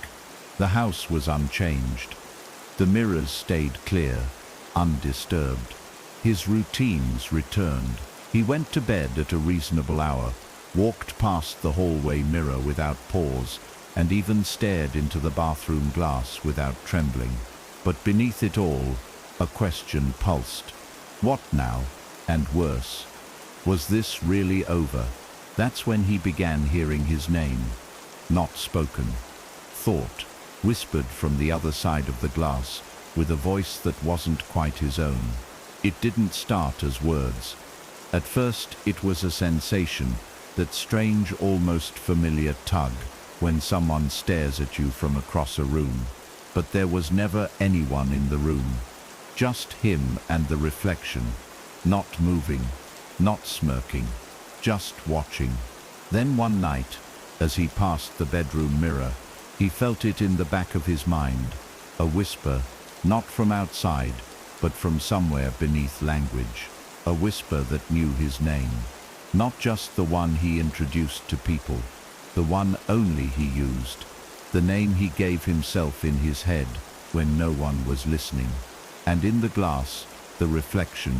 The house was unchanged. The mirrors stayed clear, undisturbed. His routines returned. He went to bed at a reasonable hour, walked past the hallway mirror without pause, and even stared into the bathroom glass without trembling. But beneath it all, a question pulsed. What now? And worse. Was this really over? That's when he began hearing his name. Not spoken. Thought, whispered from the other side of the glass, with a voice that wasn't quite his own. It didn't start as words. At first, it was a sensation, that strange, almost familiar tug when someone stares at you from across a room. But there was never anyone in the room. Just him and the reflection, not moving, not smirking, just watching. Then one night, as he passed the bedroom mirror, he felt it in the back of his mind, a whisper, not from outside, but from somewhere beneath language, a whisper that knew his name. Not just the one he introduced to people, the one only he used, the name he gave himself in his head when no one was listening. And in the glass, the reflection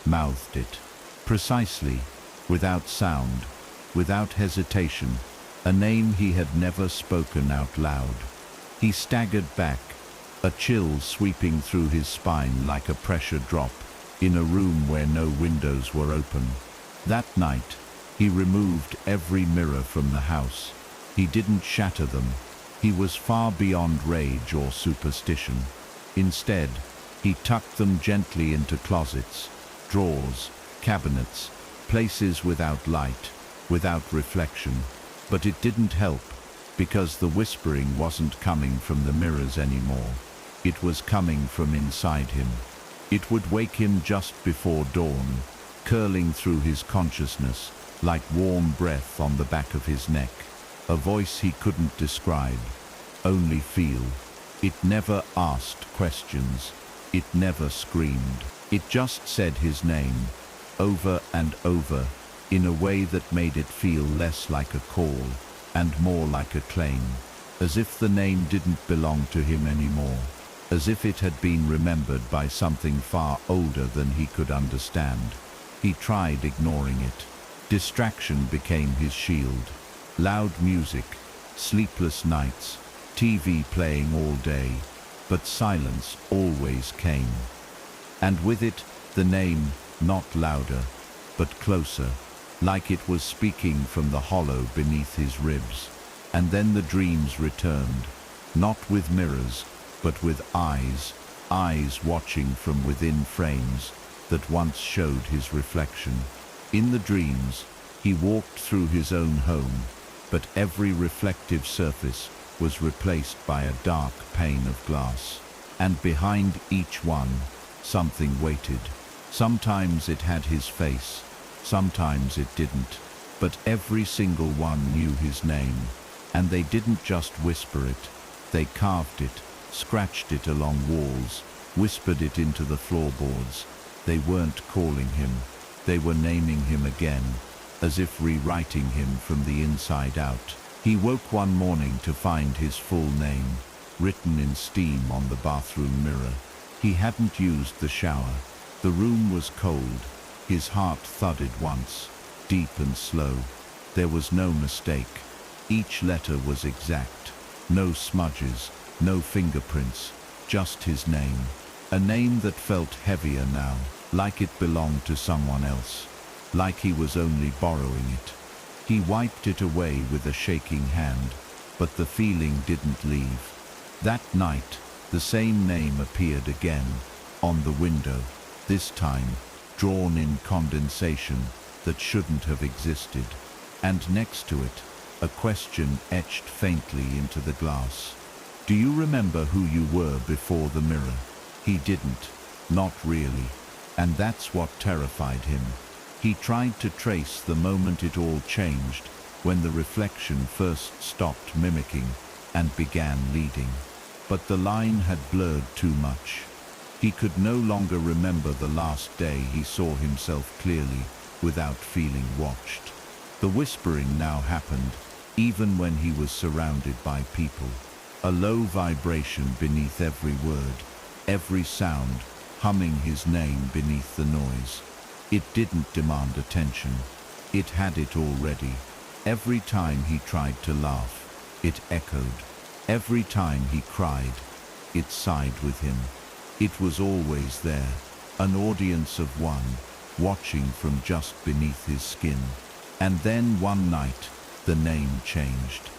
mouthed it. Precisely, without sound, without hesitation, a name he had never spoken out loud. He staggered back, a chill sweeping through his spine like a pressure drop, in a room where no windows were open. That night, he removed every mirror from the house. He didn't shatter them. He was far beyond rage or superstition. Instead, he tucked them gently into closets, drawers, cabinets, places without light, without reflection. But it didn't help, because the whispering wasn't coming from the mirrors anymore. It was coming from inside him. It would wake him just before dawn, curling through his consciousness like warm breath on the back of his neck. A voice he couldn't describe, only feel. It never asked questions. It never screamed. It just said his name, over and over, in a way that made it feel less like a call and more like a claim, as if the name didn't belong to him anymore, as if it had been remembered by something far older than he could understand. He tried ignoring it. Distraction became his shield. Loud music, sleepless nights, TV playing all day, but silence always came. And with it, the name, not louder, but closer, like it was speaking from the hollow beneath his ribs. And then the dreams returned, not with mirrors, but with eyes watching from within frames that once showed his reflection. In the dreams, he walked through his own home, but every reflective surface was replaced by a dark pane of glass. And behind each one, something waited. Sometimes it had his face, sometimes it didn't, but every single one knew his name. And they didn't just whisper it, they carved it, scratched it along walls, whispered it into the floorboards. They weren't calling him, they were naming him again, as if rewriting him from the inside out. He woke one morning to find his full name, written in steam on the bathroom mirror. He hadn't used the shower. The room was cold. His heart thudded once, deep and slow. There was no mistake. Each letter was exact. No smudges, no fingerprints, just his name. A name that felt heavier now, like it belonged to someone else, like he was only borrowing it. He wiped it away with a shaking hand, but the feeling didn't leave. That night, the same name appeared again, on the window, this time drawn in condensation that shouldn't have existed. And next to it, a question etched faintly into the glass. Do you remember who you were before the mirror? He didn't, not really. And that's what terrified him. He tried to trace the moment it all changed, when the reflection first stopped mimicking and began leading. but the line had blurred too much. He could no longer remember the last day he saw himself clearly, without feeling watched. The whispering now happened, even when he was surrounded by people. A low vibration beneath every word, every sound, humming his name beneath the noise. It didn't demand attention. It had it already. Every time he tried to laugh, it echoed. Every time he cried, it sighed with him. It was always there, an audience of one, watching from just beneath his skin. And then one night, the name changed.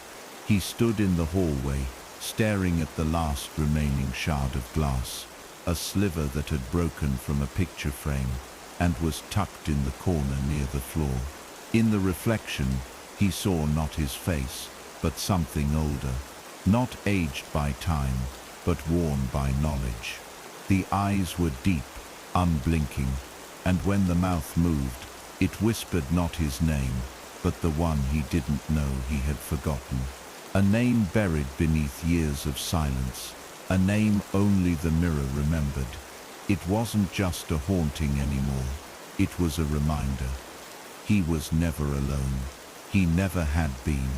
He stood in the hallway, staring at the last remaining shard of glass, a sliver that had broken from a picture frame and was tucked in the corner near the floor. In the reflection, he saw not his face, but something older, not aged by time, but worn by knowledge. The eyes were deep, unblinking, and when the mouth moved, it whispered not his name, but the one he didn't know he had forgotten. A name buried beneath years of silence, a name only the mirror remembered. It wasn't just a haunting anymore, it was a reminder. He was never alone. He never had been.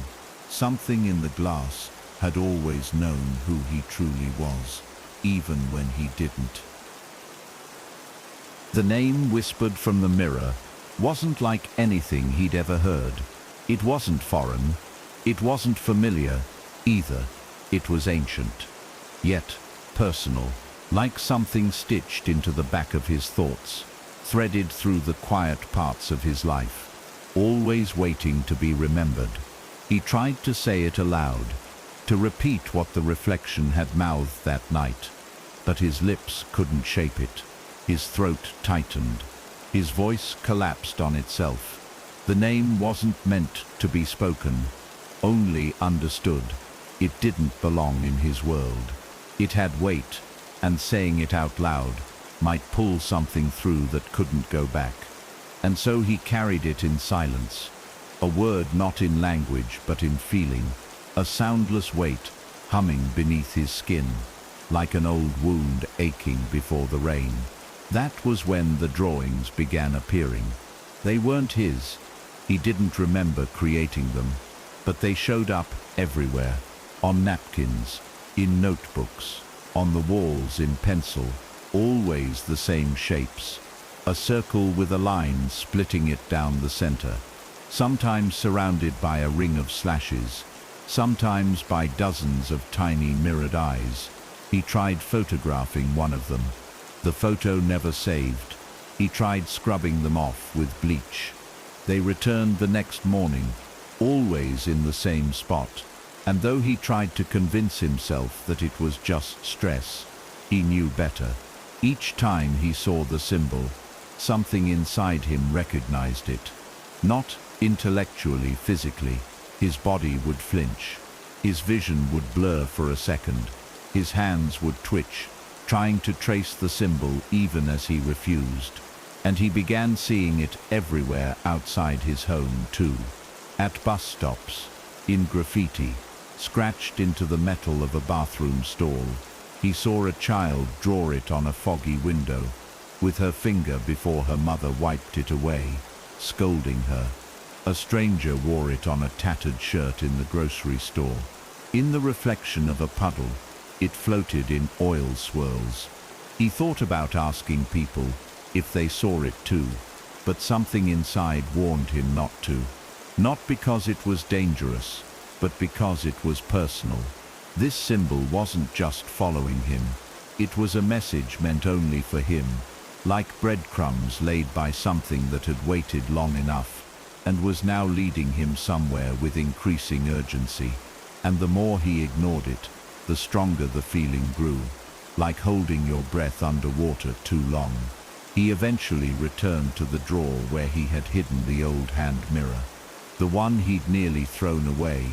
Something in the glass had always known who he truly was, even when he didn't. The name whispered from the mirror wasn't like anything he'd ever heard. It wasn't foreign. It wasn't familiar either. It was ancient, yet personal, like something stitched into the back of his thoughts, threaded through the quiet parts of his life, always waiting to be remembered. He tried to say it aloud, to repeat what the reflection had mouthed that night, but his lips couldn't shape it. His throat tightened. His voice collapsed on itself. The name wasn't meant to be spoken, only understood. It didn't belong in his world. It had weight, and saying it out loud might pull something through that couldn't go back. And so he carried it in silence, a word not in language but in feeling, a soundless weight humming beneath his skin, like an old wound aching before the rain. That was when the drawings began appearing. They weren't his. He didn't remember creating them, but they showed up everywhere, on napkins, in notebooks, on the walls in pencil, always the same shapes. A circle with a line splitting it down the center, sometimes surrounded by a ring of slashes, sometimes by dozens of tiny mirrored eyes. He tried photographing one of them. The photo never saved. He tried scrubbing them off with bleach. They returned the next morning, always in the same spot. And though he tried to convince himself that it was just stress, he knew better. Each time he saw the symbol, something inside him recognized it. Not intellectually, physically. His body would flinch. His vision would blur for a second. His hands would twitch, trying to trace the symbol even as he refused. And he began seeing it everywhere outside his home too. At bus stops, in graffiti, scratched into the metal of a bathroom stall. He saw a child draw it on a foggy window, with her finger before her mother wiped it away, scolding her. A stranger wore it on a tattered shirt in the grocery store. In the reflection of a puddle, it floated in oil swirls. He thought about asking people if they saw it too, but something inside warned him not to. Not because it was dangerous, but because it was personal. This symbol wasn't just following him. It was a message meant only for him, like breadcrumbs laid by something that had waited long enough, and was now leading him somewhere with increasing urgency. And the more he ignored it, the stronger the feeling grew, like holding your breath underwater too long. He eventually returned to the drawer where he had hidden the old hand mirror, the one he'd nearly thrown away,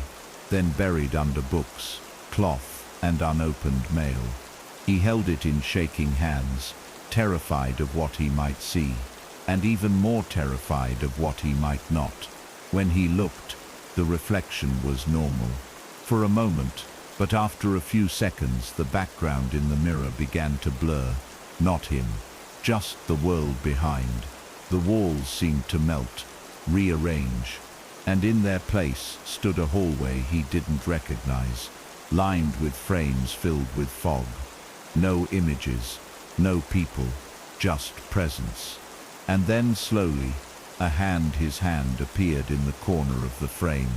then buried under books, cloth, and unopened mail. He held it in shaking hands, terrified of what he might see, and even more terrified of what he might not. When he looked, the reflection was normal. For a moment, But after a few seconds, the background in the mirror began to blur. Not him, just the world behind. The walls seemed to melt, rearrange, and in their place stood a hallway he didn't recognize, lined with frames filled with fog. No images, no people, just presence. And then slowly, his hand appeared in the corner of the frame.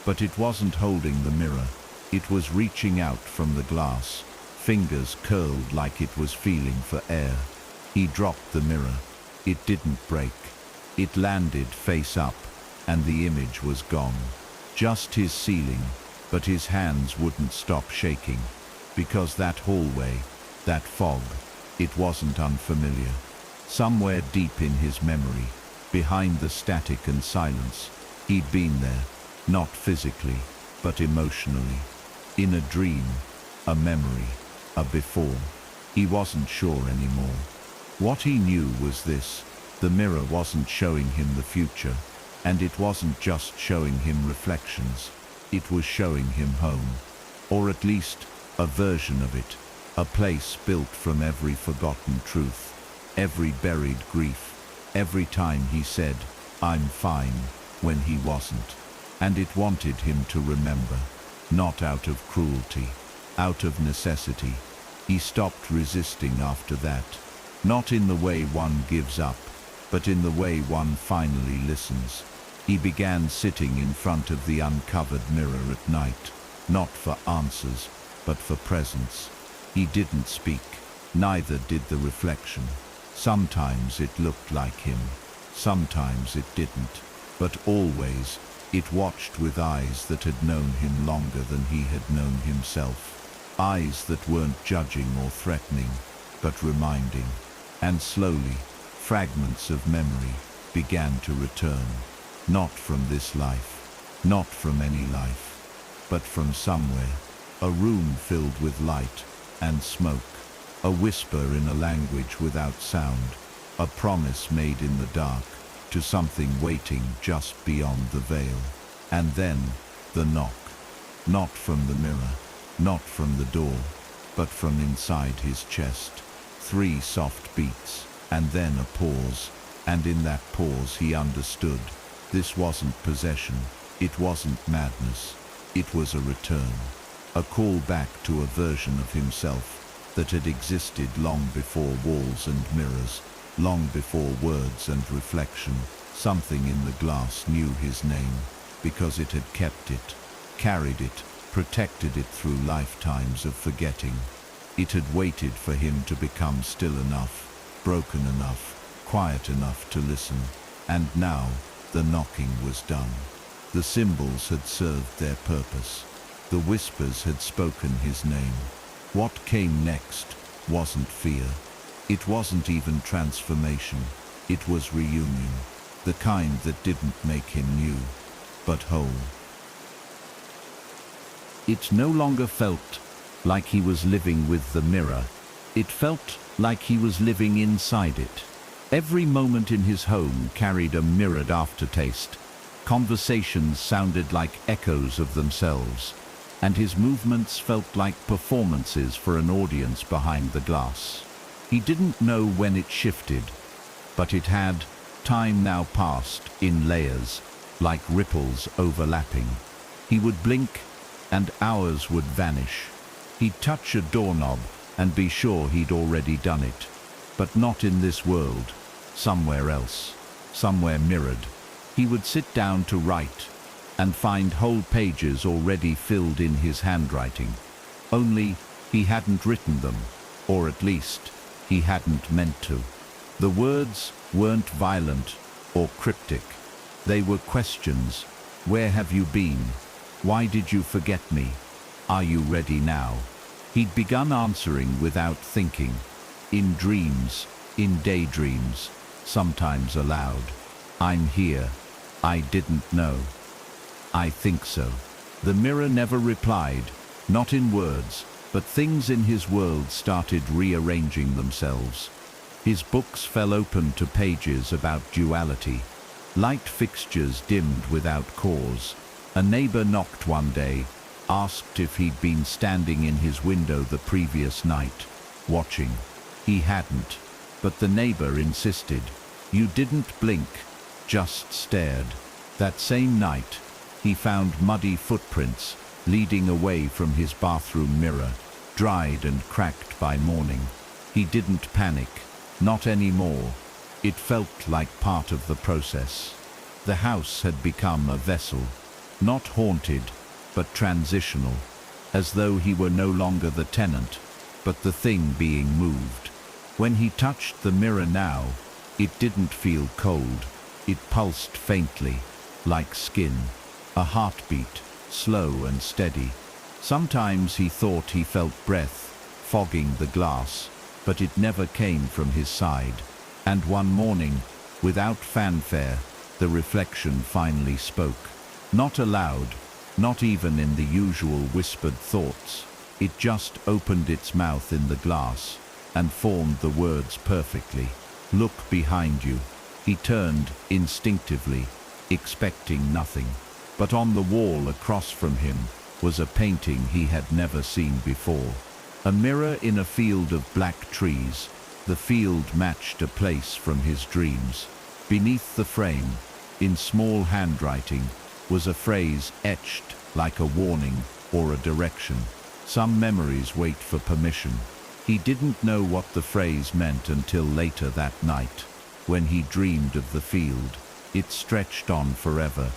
But it wasn't holding the mirror. It was reaching out from the glass, fingers curled like it was feeling for air. He dropped the mirror. It didn't break. It landed face up, and the image was gone. Just his ceiling, but his hands wouldn't stop shaking. Because that hallway, that fog, it wasn't unfamiliar. Somewhere deep in his memory, behind the static and silence, he'd been there, not physically, but emotionally. In a dream, a memory, a before. He wasn't sure anymore. What he knew was this: the mirror wasn't showing him the future, and it wasn't just showing him reflections. It was showing him home, or at least a version of it, a place built from every forgotten truth, every buried grief, every time he said, "I'm fine," when he wasn't. And it wanted him to remember, not out of cruelty, out of necessity. He stopped resisting after that, not in the way one gives up, but in the way one finally listens. He began sitting in front of the uncovered mirror at night, not for answers, but for presence. He didn't speak, neither did the reflection. Sometimes it looked like him, sometimes it didn't, but always it watched with eyes that had known him longer than he had known himself. Eyes that weren't judging or threatening, but reminding. And slowly, fragments of memory began to return. Not from this life, not from any life, but from somewhere. A room filled with light and smoke. A whisper in a language without sound. A promise made in the dark to something waiting just beyond the veil. And then, the knock. Not from the mirror, not from the door, but from inside his chest. 3 soft beats, and then a pause. And in that pause he understood. This wasn't possession, it wasn't madness. It was a return. A call back to a version of himself that had existed long before walls and mirrors, long before words and reflection. Something in the glass knew his name, because it had kept it, carried it, protected it through lifetimes of forgetting. It had waited for him to become still enough, broken enough, quiet enough to listen. And now, the knocking was done. The symbols had served their purpose. The whispers had spoken his name. What came next wasn't fear. It wasn't even transformation. It was reunion. The kind that didn't make him new, but whole. It no longer felt like he was living with the mirror. It felt like he was living inside it. Every moment in his home carried a mirrored aftertaste. Conversations sounded like echoes of themselves, and his movements felt like performances for an audience behind the glass. He didn't know when it shifted, but it had. Time now passed in layers, like ripples overlapping. He would blink, and hours would vanish. He'd touch a doorknob and be sure he'd already done it. But not in this world. Somewhere else. Somewhere mirrored. He would sit down to write, and find whole pages already filled in his handwriting. Only, he hadn't written them, or at least, he hadn't meant to. The words weren't violent or cryptic. They were questions. Where have you been? Why did you forget me? Are you ready now? He'd begun answering without thinking. In dreams, in daydreams, sometimes aloud. I'm here. I didn't know. I think so. The mirror never replied, not in words, but things in his world started rearranging themselves. His books fell open to pages about duality. Light fixtures dimmed without cause. A neighbor knocked one day, asked if he'd been standing in his window the previous night, watching. He hadn't, but the neighbor insisted. You didn't blink, just stared. That same night, he found muddy footprints leading away from his bathroom mirror, dried and cracked by morning. He didn't panic, not anymore. It felt like part of the process. The house had become a vessel, not haunted, but transitional, as though he were no longer the tenant, but the thing being moved. When he touched the mirror now, it didn't feel cold. It pulsed faintly, like skin, a heartbeat, slow and steady. Sometimes he thought he felt breath fogging the glass, but it never came from his side. And one morning, without fanfare, the reflection finally spoke. Not aloud, not even in the usual whispered thoughts. It just opened its mouth in the glass and formed the words perfectly. Look behind you. He turned instinctively, expecting nothing. But on the wall across from him was a painting he had never seen before. A mirror in a field of black trees. The field matched a place from his dreams. Beneath the frame, in small handwriting, was a phrase etched like a warning or a direction. Some memories wait for permission. He didn't know what the phrase meant until later that night, when he dreamed of the field. It stretched on forever,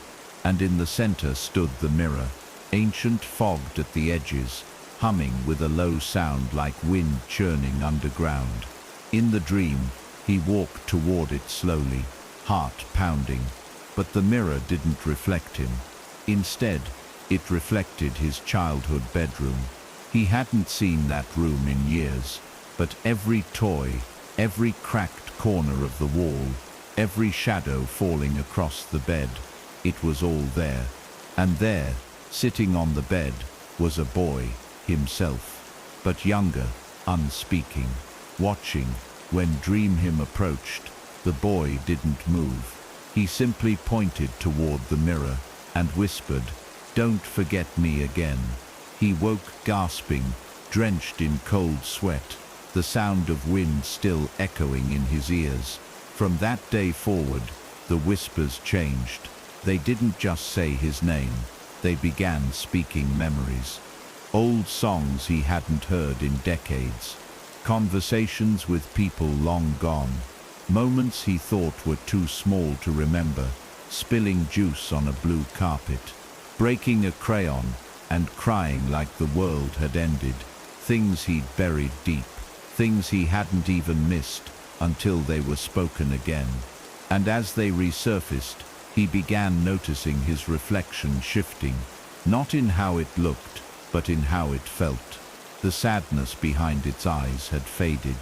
and in the center stood the mirror, ancient, fogged at the edges, humming with a low sound like wind churning underground. In the dream, he walked toward it slowly, heart pounding, but the mirror didn't reflect him. Instead, it reflected his childhood bedroom. He hadn't seen that room in years, but every toy, every cracked corner of the wall, every shadow falling across the bed, it was all there. And there, sitting on the bed, was a boy, himself, but younger, unspeaking, watching. When Dream him approached, the boy didn't move. He simply pointed toward the mirror and whispered, "Don't forget me again." He woke gasping, drenched in cold sweat, the sound of wind still echoing in his ears. From that day forward, the whispers changed. They didn't just say his name, they began speaking memories. Old songs he hadn't heard in decades, conversations with people long gone, moments he thought were too small to remember, spilling juice on a blue carpet, breaking a crayon, and crying like the world had ended. Things he'd buried deep, things he hadn't even missed until they were spoken again. And as they resurfaced, he began noticing his reflection shifting, not in how it looked, but in how it felt. The sadness behind its eyes had faded.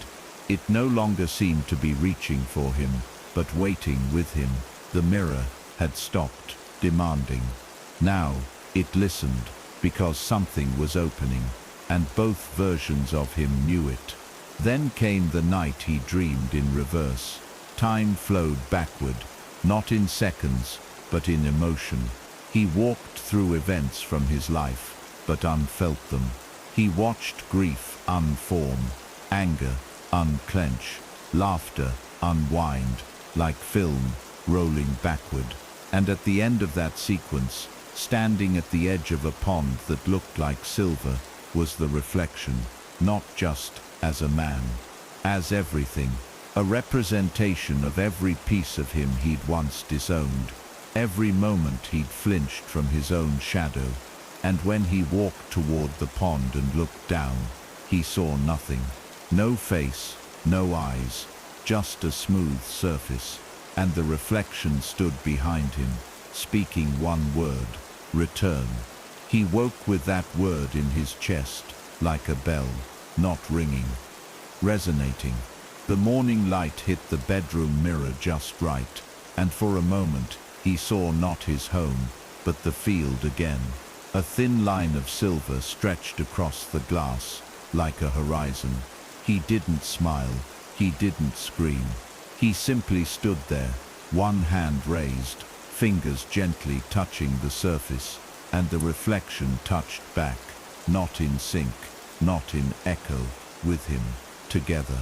It no longer seemed to be reaching for him, but waiting with him. The mirror had stopped demanding. Now, it listened, because something was opening, and both versions of him knew it. Then came the night he dreamed in reverse. Time flowed backward, not in seconds, but in emotion. He walked through events from his life, but unfelt them. He watched grief unform, anger unclench, laughter unwind, like film rolling backward. And at the end of that sequence, standing at the edge of a pond that looked like silver, was the reflection, not just as a man, as everything, a representation of every piece of him he'd once disowned, every moment he'd flinched from his own shadow. And when he walked toward the pond and looked down, he saw nothing. No face, no eyes, just a smooth surface. And the reflection stood behind him, speaking one word: return. He woke with that word in his chest, like a bell, not ringing, resonating. The morning light hit the bedroom mirror just right, and for a moment, he saw not his home, but the field again. A thin line of silver stretched across the glass, like a horizon. He didn't smile, he didn't scream. He simply stood there, one hand raised, fingers gently touching the surface. and the reflection touched back, not in sync, not in echo, with him, together.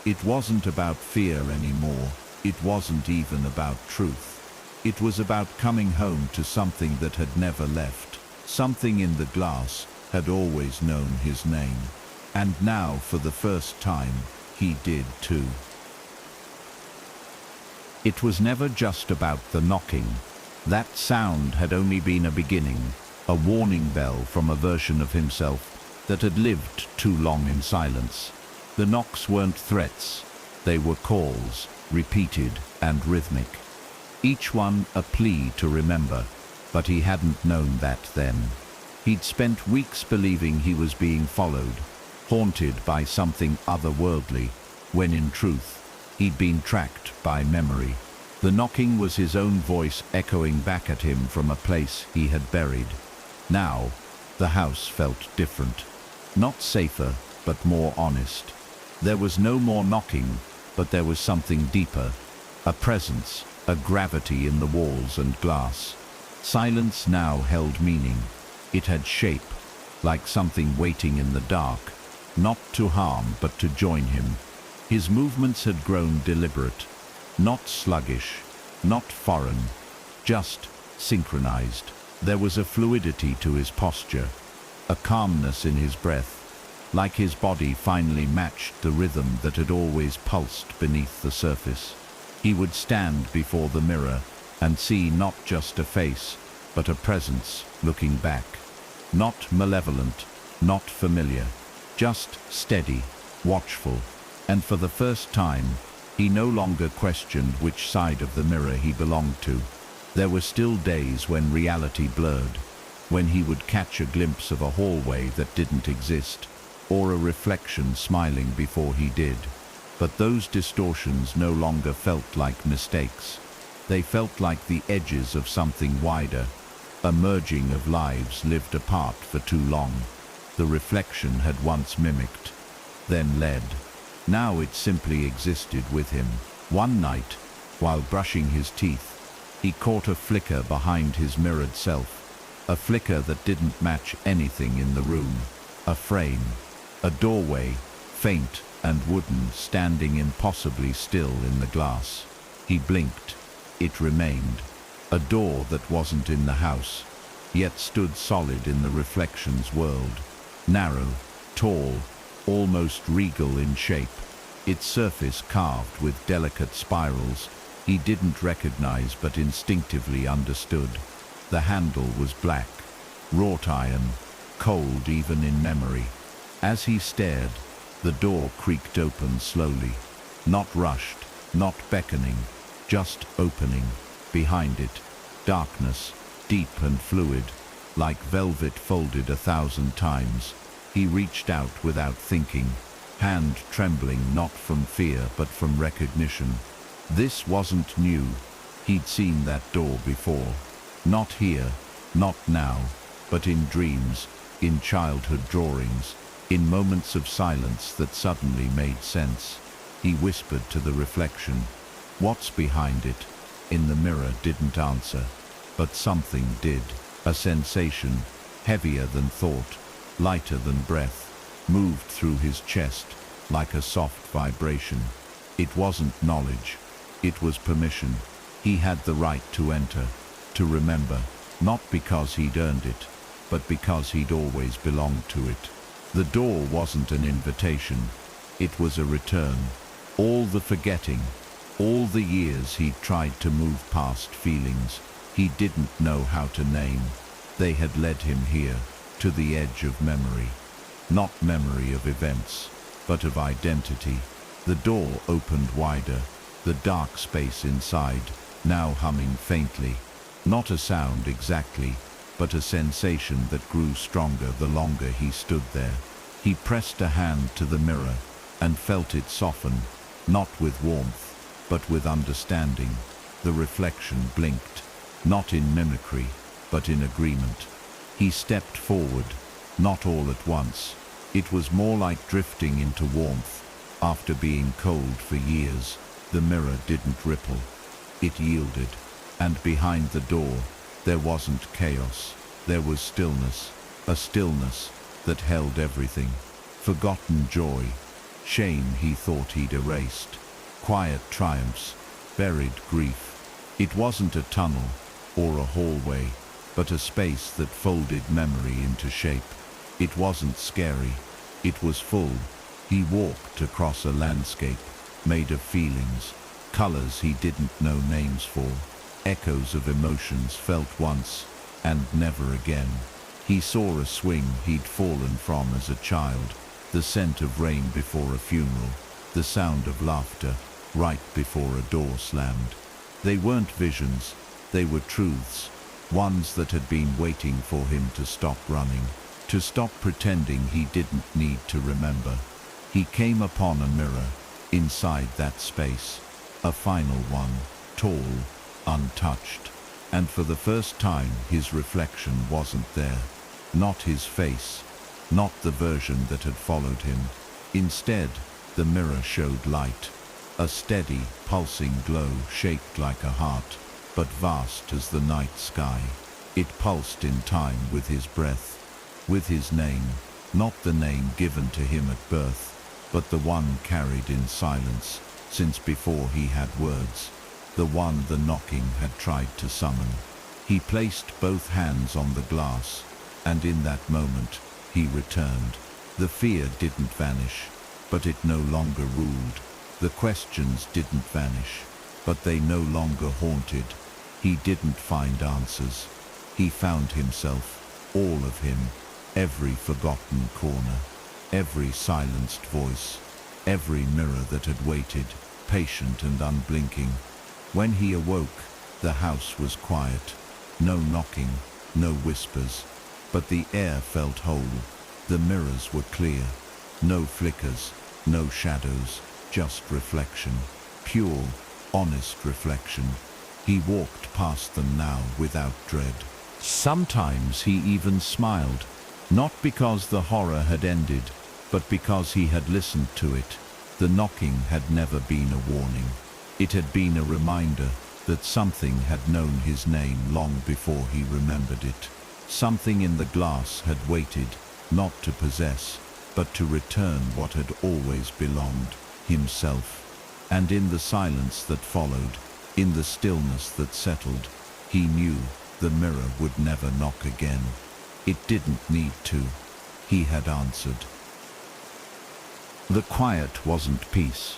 It wasn't about fear anymore, it wasn't even about truth. It was about coming home to something that had never left. Something in the glass had always known his name. And now, for the first time, he did too. It was never just about the knocking. That sound had only been a beginning, a warning bell from a version of himself that had lived too long in silence. The knocks weren't threats, they were calls, repeated and rhythmic. Each one a plea to remember, but he hadn't known that then. He'd spent weeks believing he was being followed, haunted by something otherworldly, when in truth, he'd been tracked by memory. The knocking was his own voice echoing back at him from a place he had buried. Now, the house felt different. Not safer, but more honest. There was no more knocking, but there was something deeper. A presence, a gravity in the walls and glass. Silence now held meaning. It had shape, like something waiting in the dark, not to harm but to join him. His movements had grown deliberate, not sluggish, not foreign, just synchronized. There was a fluidity to his posture, a calmness in his breath, like his body finally matched the rhythm that had always pulsed beneath the surface. He would stand before the mirror and see not just a face, but a presence looking back. Not malevolent, not familiar, just steady, watchful. And for the first time, he no longer questioned which side of the mirror he belonged to. There were still days when reality blurred, when he would catch a glimpse of a hallway that didn't exist, or a reflection smiling before he did. But those distortions no longer felt like mistakes. They felt like the edges of something wider, a merging of lives lived apart for too long. The reflection had once mimicked, then led. Now it simply existed with him. One night, while brushing his teeth, he caught a flicker behind his mirrored self, a flicker that didn't match anything in the room. A frame, a doorway, faint and wooden, standing impossibly still in the glass. He blinked. It remained. A door that wasn't in the house, yet stood solid in the reflection's world. Narrow, tall, almost regal in shape, its surface carved with delicate spirals he didn't recognize but instinctively understood. The handle was black, wrought iron, cold even in memory. As he stared, the door creaked open slowly, not rushed, not beckoning, just opening. Behind it, darkness, deep and fluid, like velvet folded 1,000 times. He reached out without thinking, hand trembling not from fear but from recognition. This wasn't new. He'd seen that door before. Not here, not now, but in dreams, in childhood drawings, in moments of silence that suddenly made sense. He whispered to the reflection, "What's behind it?" In the mirror didn't answer, but something did. A sensation, heavier than thought, lighter than breath, moved through his chest like a soft vibration. It wasn't knowledge, it was permission. He had the right to enter, to remember, not because he'd earned it, but because he'd always belonged to it. The door wasn't an invitation, it was a return. All the forgetting, all the years he'd tried to move past feelings he didn't know how to name, they had led him here, to the edge of memory. Not memory of events, but of identity. The door opened wider, the dark space inside, now humming faintly. Not a sound exactly, but a sensation that grew stronger the longer he stood there. He pressed a hand to the mirror and felt it soften, not with warmth, but with understanding. The reflection blinked, not in mimicry, but in agreement. He stepped forward, not all at once. It was more like drifting into warmth. After being cold for years, the mirror didn't ripple. It yielded, and behind the door, there wasn't chaos. There was stillness, a stillness that held everything. Forgotten joy, shame he thought he'd erased, quiet triumphs, buried grief. It wasn't a tunnel or a hallway, but a space that folded memory into shape. It wasn't scary, it was full. He walked across a landscape made of feelings, colors he didn't know names for, echoes of emotions felt once and never again. He saw a swing he'd fallen from as a child, the scent of rain before a funeral, the sound of laughter right before a door slammed. They weren't visions, they were truths, ones that had been waiting for him to stop running, to stop pretending he didn't need to remember. He came upon a mirror inside that space, a final one, tall, untouched, and for the first time his reflection wasn't there. Not his face, not the version that had followed him. Instead, the mirror showed light, a steady, pulsing glow shaped like a heart, but vast as the night sky. It pulsed in time with his breath, with his name, not the name given to him at birth, but the one carried in silence since before he had words, the one the knocking had tried to summon. He placed both hands on the glass, and in that moment, he returned. The fear didn't vanish, but it no longer ruled. The questions didn't vanish, but they no longer haunted. He didn't find answers. He found himself, all of him, every forgotten corner, every silenced voice, every mirror that had waited, patient and unblinking. When he awoke, the house was quiet. No knocking, no whispers, but the air felt whole. The mirrors were clear. No flickers, no shadows, just reflection. Pure, honest reflection. He walked past them now without dread. Sometimes he even smiled, not because the horror had ended, but because he had listened to it. The knocking had never been a warning. It had been a reminder that something had known his name long before he remembered it. Something in the glass had waited, not to possess, but to return what had always belonged, himself. And in the silence that followed, in the stillness that settled, he knew the mirror would never knock again. It didn't need to. He had answered. The quiet wasn't peace.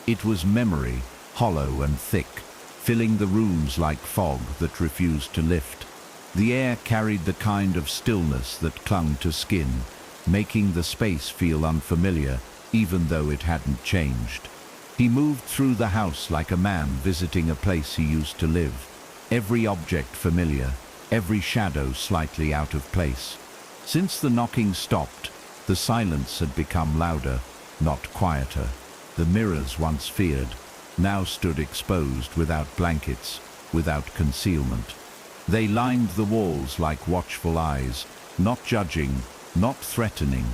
It was memory, hollow and thick, filling the rooms like fog that refused to lift. The air carried the kind of stillness that clung to skin, making the space feel unfamiliar, even though it hadn't changed. He moved through the house like a man visiting a place he used to live, every object familiar, every shadow slightly out of place. Since the knocking stopped, the silence had become louder, not quieter. The mirrors once feared now stood exposed without blankets, without concealment. They lined the walls like watchful eyes, not judging, not threatening,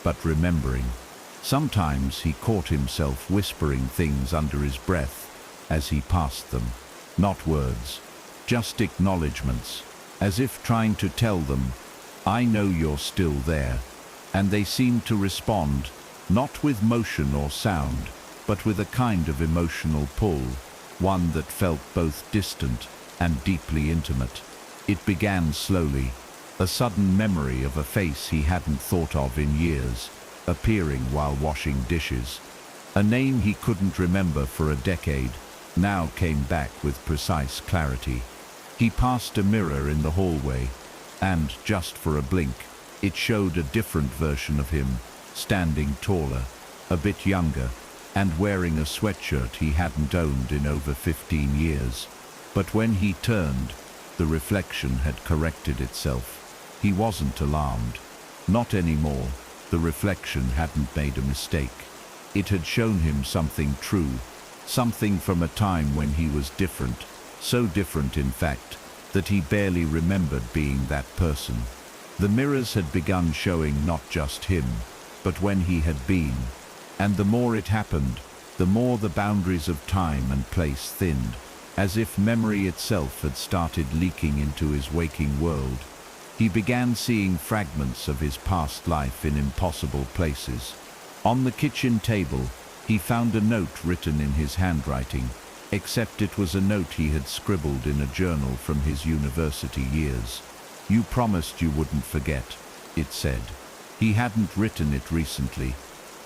but remembering. Sometimes he caught himself whispering things under his breath as he passed them. Not words, just acknowledgements, as if trying to tell them, "I know you're still there." And they seemed to respond, not with motion or sound, but with a kind of emotional pull, one that felt both distant and deeply intimate. It began slowly, a sudden memory of a face he hadn't thought of in years, appearing while washing dishes. A name he couldn't remember for a decade now came back with precise clarity. He passed a mirror in the hallway, and, just for a blink, it showed a different version of him, standing taller, a bit younger, and wearing a sweatshirt he hadn't owned in over 15 years. But when he turned, the reflection had corrected itself. He wasn't alarmed. Not anymore. The reflection hadn't made a mistake. It had shown him something true, something from a time when he was different, so different in fact, that he barely remembered being that person. The mirrors had begun showing not just him, but when he had been, and the more it happened, the more the boundaries of time and place thinned, as if memory itself had started leaking into his waking world. He began seeing fragments of his past life in impossible places. On the kitchen table, he found a note written in his handwriting, except it was a note he had scribbled in a journal from his university years. "You promised you wouldn't forget," it said. He hadn't written it recently,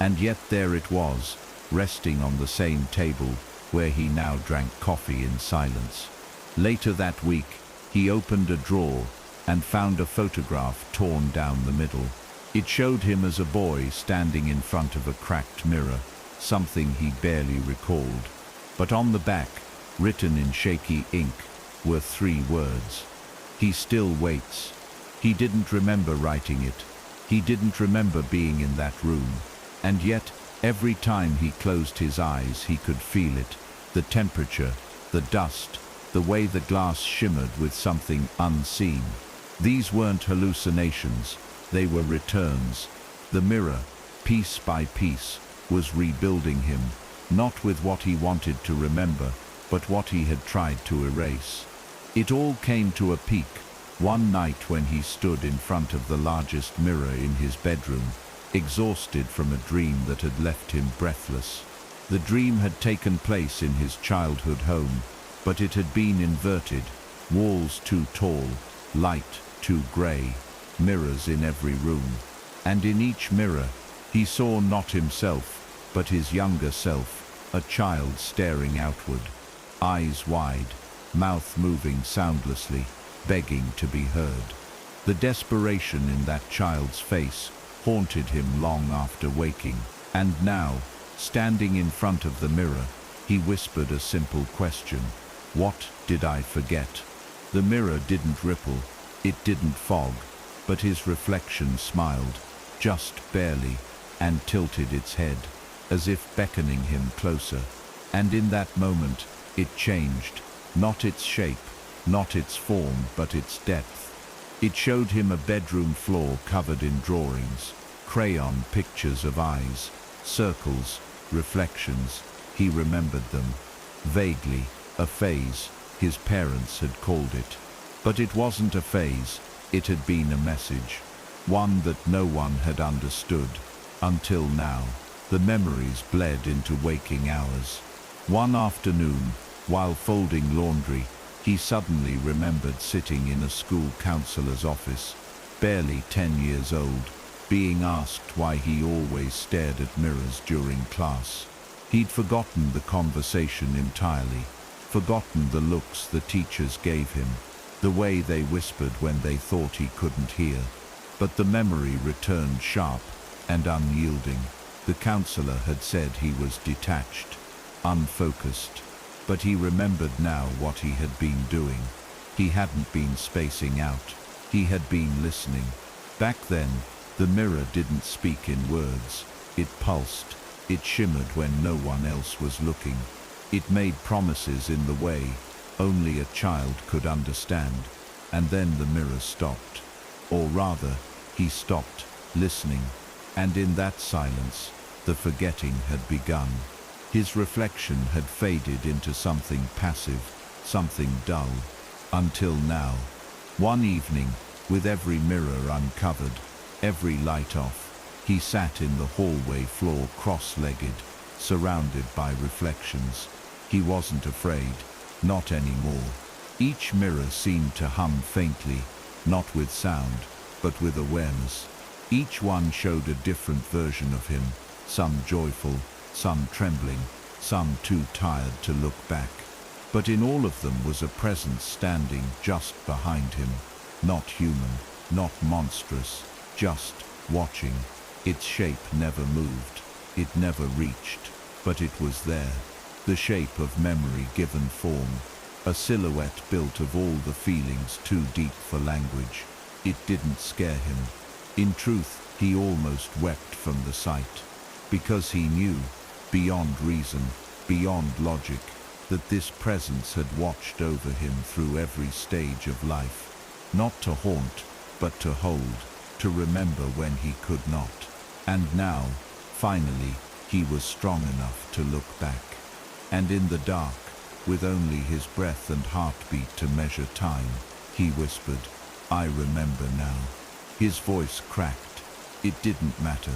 and yet there it was, resting on the same table where he now drank coffee in silence. Later that week, he opened a drawer and found a photograph torn down the middle. It showed him as a boy standing in front of a cracked mirror, something he barely recalled. But on the back, written in shaky ink, were 3 words. "He still waits." He didn't remember writing it. He didn't remember being in that room. And yet, every time he closed his eyes, he could feel it. The temperature, the dust, the way the glass shimmered with something unseen. These weren't hallucinations, they were returns. The mirror, piece by piece, was rebuilding him, not with what he wanted to remember, but what he had tried to erase. It all came to a peak one night when he stood in front of the largest mirror in his bedroom, exhausted from a dream that had left him breathless. The dream had taken place in his childhood home, but it had been inverted, walls too tall, light too grey, mirrors in every room. And in each mirror, he saw not himself, but his younger self, a child staring outward, eyes wide, mouth moving soundlessly, begging to be heard. The desperation in that child's face haunted him long after waking, and now, standing in front of the mirror, he whispered a simple question: "What did I forget?" The mirror didn't ripple, it didn't fog, but his reflection smiled, just barely, and tilted its head, as if beckoning him closer. And in that moment, it changed, not its shape, not its form, but its depth. It showed him a bedroom floor covered in drawings, crayon pictures of eyes, circles, reflections. He remembered them. Vaguely, a phase, his parents had called it. But it wasn't a phase, it had been a message, one that no one had understood, until now. The memories bled into waking hours. One afternoon, while folding laundry, he suddenly remembered sitting in a school counselor's office, barely 10 years old, being asked why he always stared at mirrors during class. He'd forgotten the conversation entirely, forgotten the looks the teachers gave him, the way they whispered when they thought he couldn't hear. But the memory returned sharp and unyielding. The counselor had said he was detached, unfocused, but he remembered now what he had been doing. He hadn't been spacing out, he had been listening. Back then, the mirror didn't speak in words. It pulsed, it shimmered when no one else was looking. It made promises in the way only a child could understand. And then the mirror stopped. Or rather, he stopped, listening. And in that silence, the forgetting had begun. His reflection had faded into something passive, something dull, until now. One evening, with every mirror uncovered, every light off, he sat in the hallway floor cross-legged, surrounded by reflections. He wasn't afraid, not anymore. Each mirror seemed to hum faintly, not with sound, but with awareness. Each one showed a different version of him, some joyful, some trembling, some too tired to look back. But in all of them was a presence standing just behind him, not human, not monstrous, just watching. Its shape never moved, it never reached, but it was there. The shape of memory given form, a silhouette built of all the feelings too deep for language. It didn't scare him. In truth, he almost wept from the sight, because he knew, beyond reason, beyond logic, that this presence had watched over him through every stage of life, not to haunt, but to hold, to remember when he could not. And now, finally, he was strong enough to look back. And in the dark, with only his breath and heartbeat to measure time, he whispered, I remember now. His voice cracked. It didn't matter.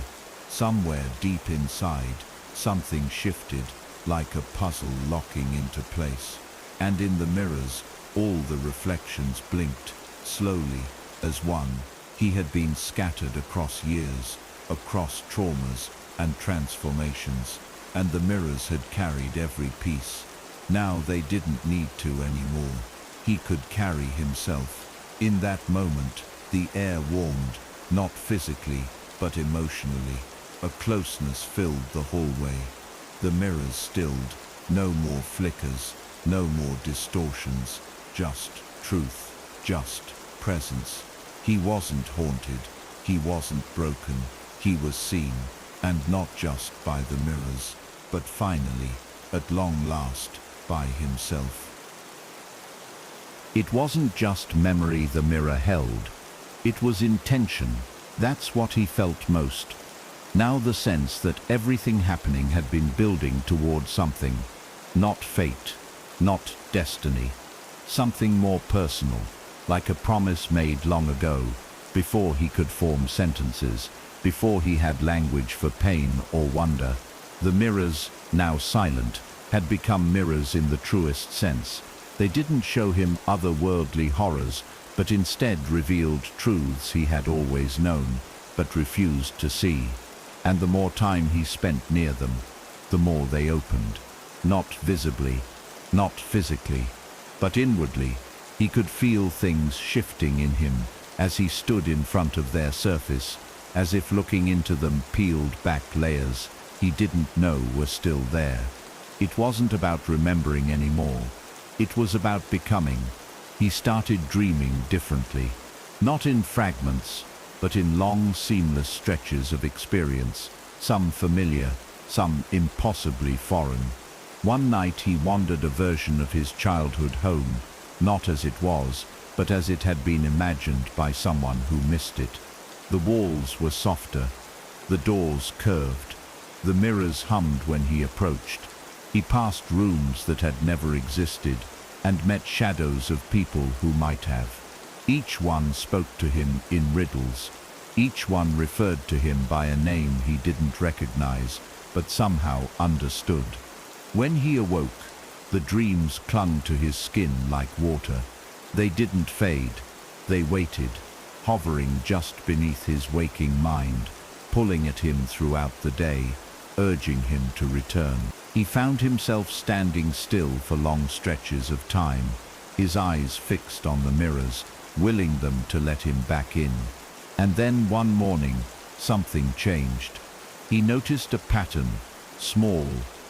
Somewhere deep inside, something shifted, like a puzzle locking into place. And in the mirrors, all the reflections blinked, slowly, as one. He had been scattered across years, across traumas and transformations, and the mirrors had carried every piece. Now they didn't need to anymore. He could carry himself. In that moment, the air warmed, not physically, but emotionally. A closeness filled the hallway. The mirrors stilled. No more flickers, no more distortions. Just truth, just presence. He wasn't haunted. He wasn't broken. He was seen, and not just by the mirrors, but finally, at long last, by himself. It wasn't just memory the mirror held. It was intention. That's what he felt most. Now the sense that everything happening had been building toward something. Not fate, not destiny. Something more personal, like a promise made long ago, before he could form sentences, before he had language for pain or wonder. The mirrors, now silent, had become mirrors in the truest sense. They didn't show him otherworldly horrors, but instead revealed truths he had always known, but refused to see. And the more time he spent near them, the more they opened. Not visibly, not physically, but inwardly. He could feel things shifting in him as he stood in front of their surface, as if looking into them peeled back layers he didn't know were still there. It wasn't about remembering anymore. It was about becoming. He started dreaming differently, not in fragments, but in long, seamless stretches of experience, some familiar, some impossibly foreign. One night he wandered a version of his childhood home, not as it was, but as it had been imagined by someone who missed it. The walls were softer, the doors curved, the mirrors hummed when he approached. He passed rooms that had never existed, and met shadows of people who might have. Each one spoke to him in riddles. Each one referred to him by a name he didn't recognize, but somehow understood. When he awoke, the dreams clung to his skin like water. They didn't fade. They waited, hovering just beneath his waking mind, pulling at him throughout the day, urging him to return. He found himself standing still for long stretches of time, his eyes fixed on the mirrors, willing them to let him back in. And then one morning, something changed. He noticed a pattern, small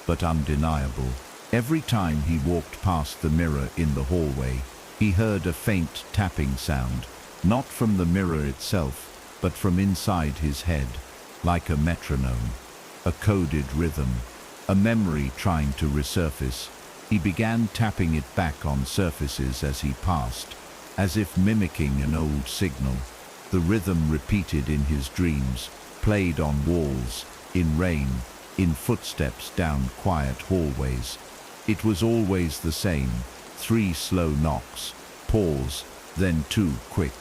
but undeniable. Every time he walked past the mirror in the hallway, he heard a faint tapping sound, not from the mirror itself, but from inside his head, like a metronome, a coded rhythm, a memory trying to resurface. He began tapping it back on surfaces as he passed, as if mimicking an old signal. The rhythm repeated in his dreams, played on walls, in rain, in footsteps down quiet hallways. It was always the same, 3 slow knocks, pause, then 2 quick.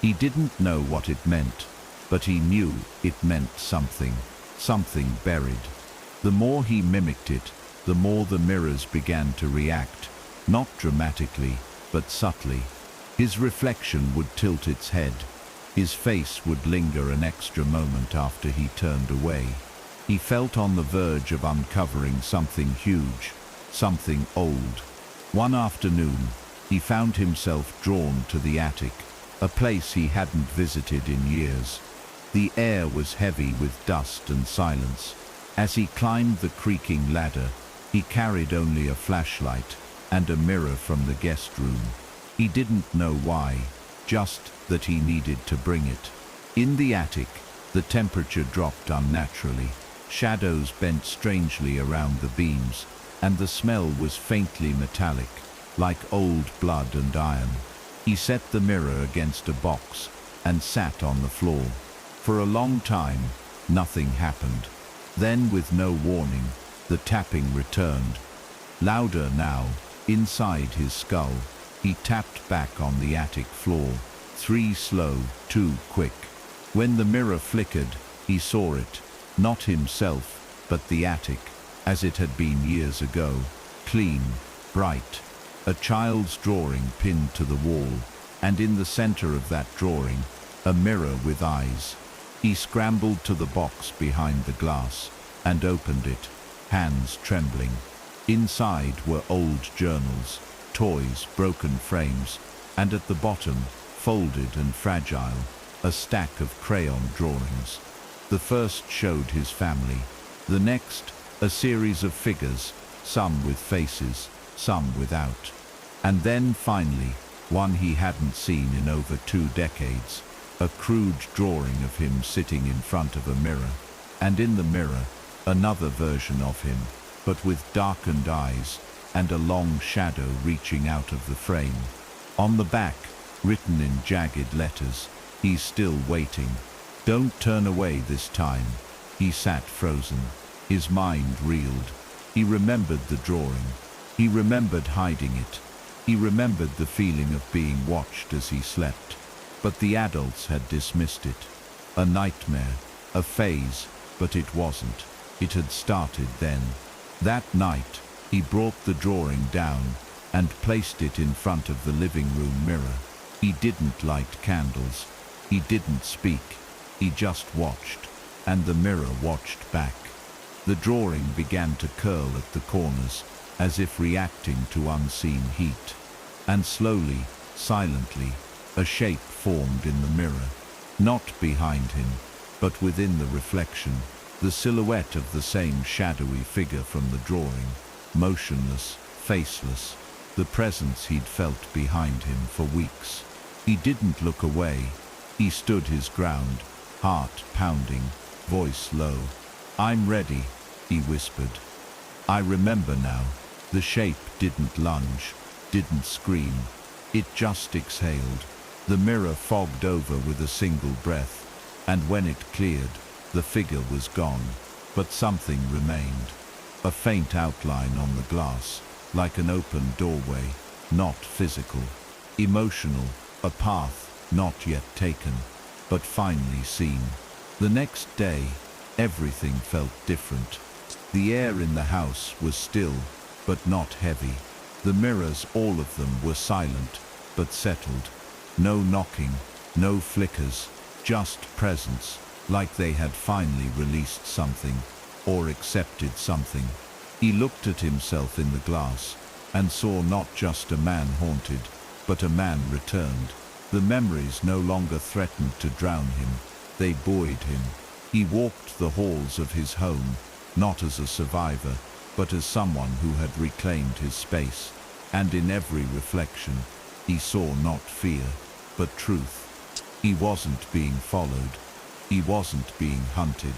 He didn't know what it meant, but he knew it meant something, something buried. The more he mimicked it, the more the mirrors began to react, not dramatically, but subtly. His reflection would tilt its head. His face would linger an extra moment after he turned away. He felt on the verge of uncovering something huge, something old. One afternoon, he found himself drawn to the attic, a place he hadn't visited in years. The air was heavy with dust and silence. As he climbed the creaking ladder, he carried only a flashlight and a mirror from the guest room. He didn't know why, just that he needed to bring it. In the attic, the temperature dropped unnaturally. Shadows bent strangely around the beams, and the smell was faintly metallic, like old blood and iron. He set the mirror against a box and sat on the floor. For a long time, nothing happened. Then, with no warning, the tapping returned. Louder now, inside his skull. He tapped back on the attic floor. 3 slow, 2 quick. When the mirror flickered, he saw it, not himself, but the attic, as it had been years ago, clean, bright. A child's drawing pinned to the wall, and in the center of that drawing, a mirror with eyes. He scrambled to the box behind the glass and opened it, hands trembling. Inside were old journals, toys, broken frames, and at the bottom, folded and fragile, a stack of crayon drawings. The first showed his family, the next, a series of figures, some with faces, some without. And then, finally, one he hadn't seen in over 2 decades, a crude drawing of him sitting in front of a mirror, and in the mirror, another version of him, but with darkened eyes and a long shadow reaching out of the frame. On the back, written in jagged letters, "He's still waiting. Don't turn away this time." He sat frozen. His mind reeled. He remembered the drawing. He remembered hiding it. He remembered the feeling of being watched as he slept. But the adults had dismissed it. A nightmare, a phase, but it wasn't. It had started then. That night, he brought the drawing down and placed it in front of the living room mirror. He didn't light candles. He didn't speak. He just watched, and the mirror watched back. The drawing began to curl at the corners, as if reacting to unseen heat. And slowly, silently, a shape formed in the mirror, not behind him, but within the reflection, the silhouette of the same shadowy figure from the drawing, motionless, faceless, the presence he'd felt behind him for weeks. He didn't look away. He stood his ground, heart pounding, voice low. "I'm ready," he whispered. "I remember now." The shape didn't lunge, didn't scream. It just exhaled. The mirror fogged over with a single breath, and when it cleared, the figure was gone. But something remained. A faint outline on the glass, like an open doorway, not physical. Emotional, a path not yet taken, but finally seen. The next day, everything felt different. The air in the house was still, but not heavy. The mirrors, all of them, were silent, but settled. No knocking, no flickers, just presence, like they had finally released something, or accepted something. He looked at himself in the glass, and saw not just a man haunted, but a man returned. The memories no longer threatened to drown him, they buoyed him. He walked the halls of his home, not as a survivor, but as someone who had reclaimed his space, and in every reflection, he saw not fear, but truth. He wasn't being followed, he wasn't being hunted,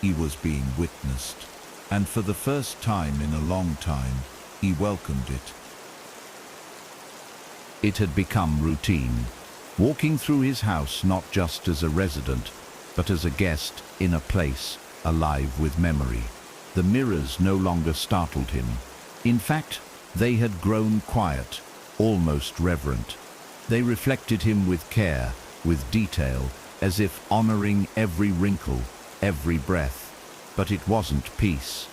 he was being witnessed. And for the first time in a long time, he welcomed it. It had become routine, walking through his house not just as a resident, but as a guest in a place alive with memory. The mirrors no longer startled him. In fact, they had grown quiet, almost reverent. They reflected him with care, with detail, as if honoring every wrinkle, every breath. But it wasn't peace.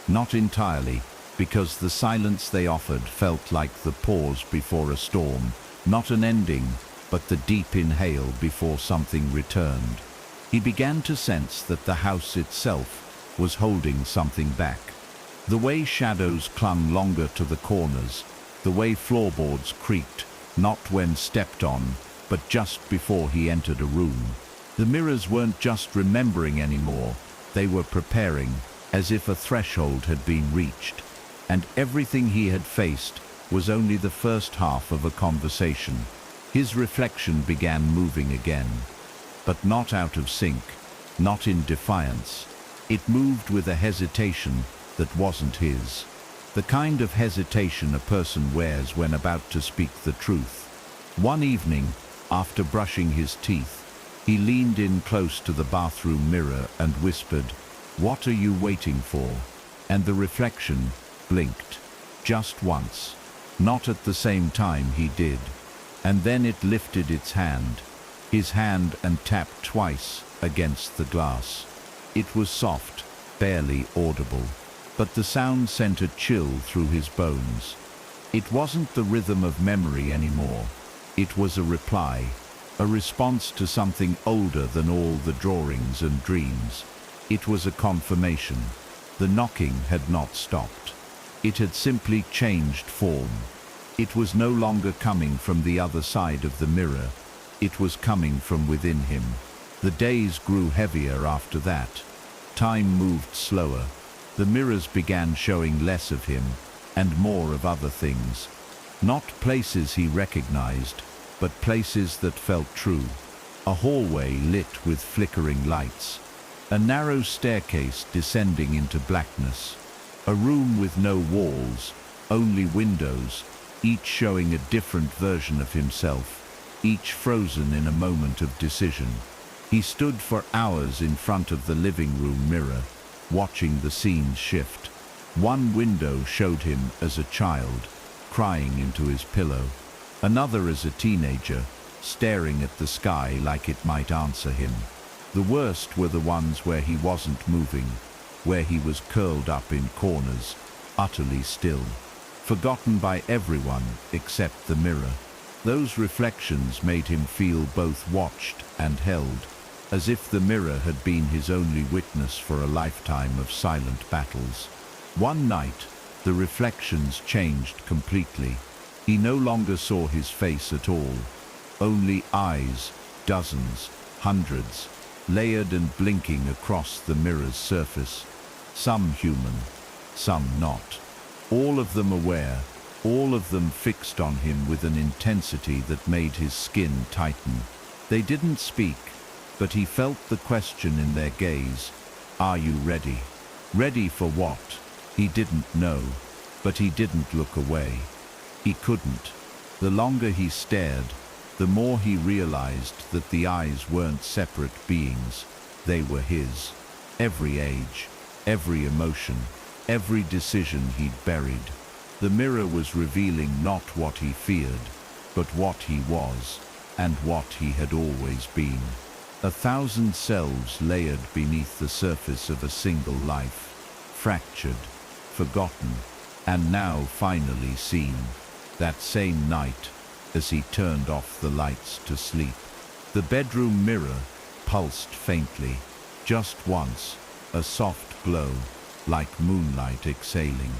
Not entirely, because the silence they offered felt like the pause before a storm, not an ending, but the deep inhale before something returned. He began to sense that the house itself was holding something back. The way shadows clung longer to the corners, the way floorboards creaked, not when stepped on, but just before he entered a room. The mirrors weren't just remembering anymore, they were preparing, as if a threshold had been reached. And everything he had faced was only the first half of a conversation. His reflection began moving again, but not out of sync, not in defiance. It moved with a hesitation that wasn't his. The kind of hesitation a person wears when about to speak the truth. One evening, after brushing his teeth, he leaned in close to the bathroom mirror and whispered, "What are you waiting for?" And the reflection blinked, just once. Not at the same time he did. And then it lifted its hand, his hand and tapped twice against the glass. It was soft, barely audible, but the sound sent a chill through his bones. It wasn't the rhythm of memory anymore. It was a reply, a response to something older than all the drawings and dreams. It was a confirmation. The knocking had not stopped. It had simply changed form. It was no longer coming from the other side of the mirror. It was coming from within him. The days grew heavier after that. Time moved slower. The mirrors began showing less of him and more of other things. Not places he recognized, but places that felt true. A hallway lit with flickering lights. A narrow staircase descending into blackness. A room with no walls, only windows, each showing a different version of himself, each frozen in a moment of decision. He stood for hours in front of the living room mirror, watching the scenes shift. One window showed him as a child, crying into his pillow. Another as a teenager, staring at the sky like it might answer him. The worst were the ones where he wasn't moving, where he was curled up in corners, utterly still, forgotten by everyone except the mirror. Those reflections made him feel both watched and held, as if the mirror had been his only witness for a lifetime of silent battles. One night, the reflections changed completely. He no longer saw his face at all, only eyes, dozens, hundreds, layered and blinking across the mirror's surface, some human, some not. All of them aware, all of them fixed on him with an intensity that made his skin tighten. They didn't speak, but he felt the question in their gaze. Are you ready? Ready for what? He didn't know, but he didn't look away. He couldn't. The longer he stared, the more he realized that the eyes weren't separate beings. They were his. Every age, every emotion, every decision he'd buried. The mirror was revealing not what he feared, but what he was, and what he had always been. 1,000 selves layered beneath the surface of a single life, fractured, forgotten, and now finally seen. That same night, as he turned off the lights to sleep, the bedroom mirror pulsed faintly, just once, a soft glow, like moonlight exhaling.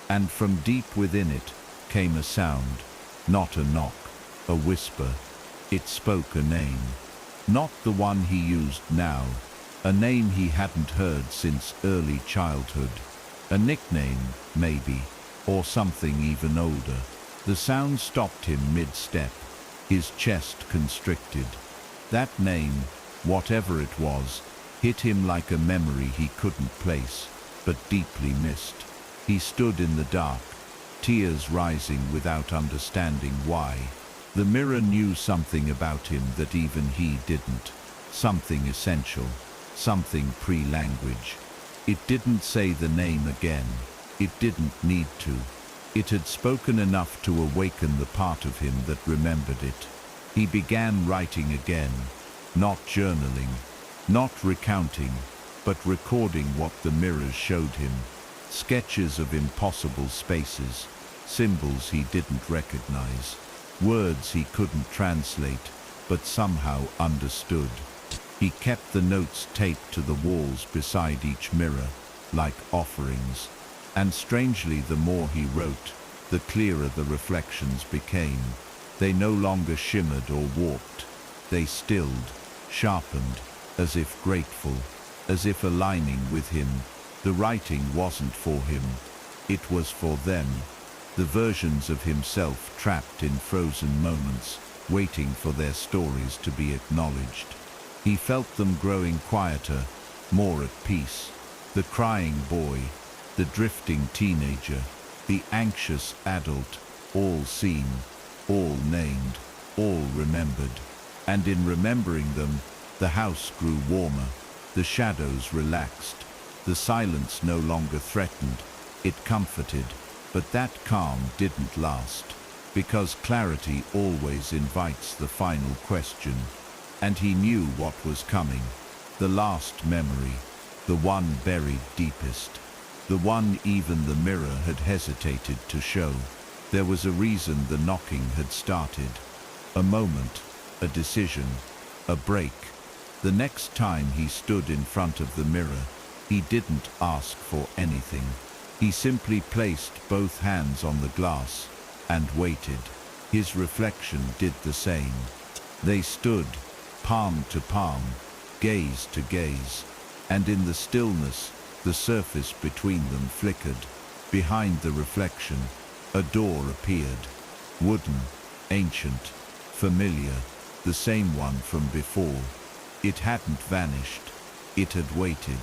And from deep within it came a sound, not a knock, a whisper. It spoke a name, not the one he used now, a name he hadn't heard since early childhood. A nickname, maybe, or something even older. The sound stopped him mid-step, his chest constricted. That name, whatever it was, hit him like a memory he couldn't place, but deeply missed. He stood in the dark, tears rising without understanding why. The mirror knew something about him that even he didn't. Something essential, something pre-language. It didn't say the name again. It didn't need to. It had spoken enough to awaken the part of him that remembered it. He began writing again, not journaling, not recounting, but recording what the mirrors showed him. Sketches of impossible spaces, symbols he didn't recognize, words he couldn't translate, but somehow understood. He kept the notes taped to the walls beside each mirror, like offerings. And strangely, the more he wrote, the clearer the reflections became. They no longer shimmered or warped. They stilled, sharpened, as if grateful, as if aligning with him. The writing wasn't for him. It was for them. The versions of himself trapped in frozen moments, waiting for their stories to be acknowledged. He felt them growing quieter, more at peace. The crying boy, the drifting teenager, the anxious adult, all seen, all named, all remembered. And in remembering them, the house grew warmer, the shadows relaxed, the silence no longer threatened, it comforted. But that calm didn't last, because clarity always invites the final question. And he knew what was coming. The last memory, the one buried deepest, the one even the mirror had hesitated to show. There was a reason the knocking had started. A moment, a decision, a break. The next time he stood in front of the mirror, he didn't ask for anything. He simply placed both hands on the glass and waited. His reflection did the same. They stood, palm to palm, gaze to gaze, and in the stillness, the surface between them flickered. Behind the reflection, a door appeared. Wooden, ancient, familiar, the same one from before. It hadn't vanished. It had waited.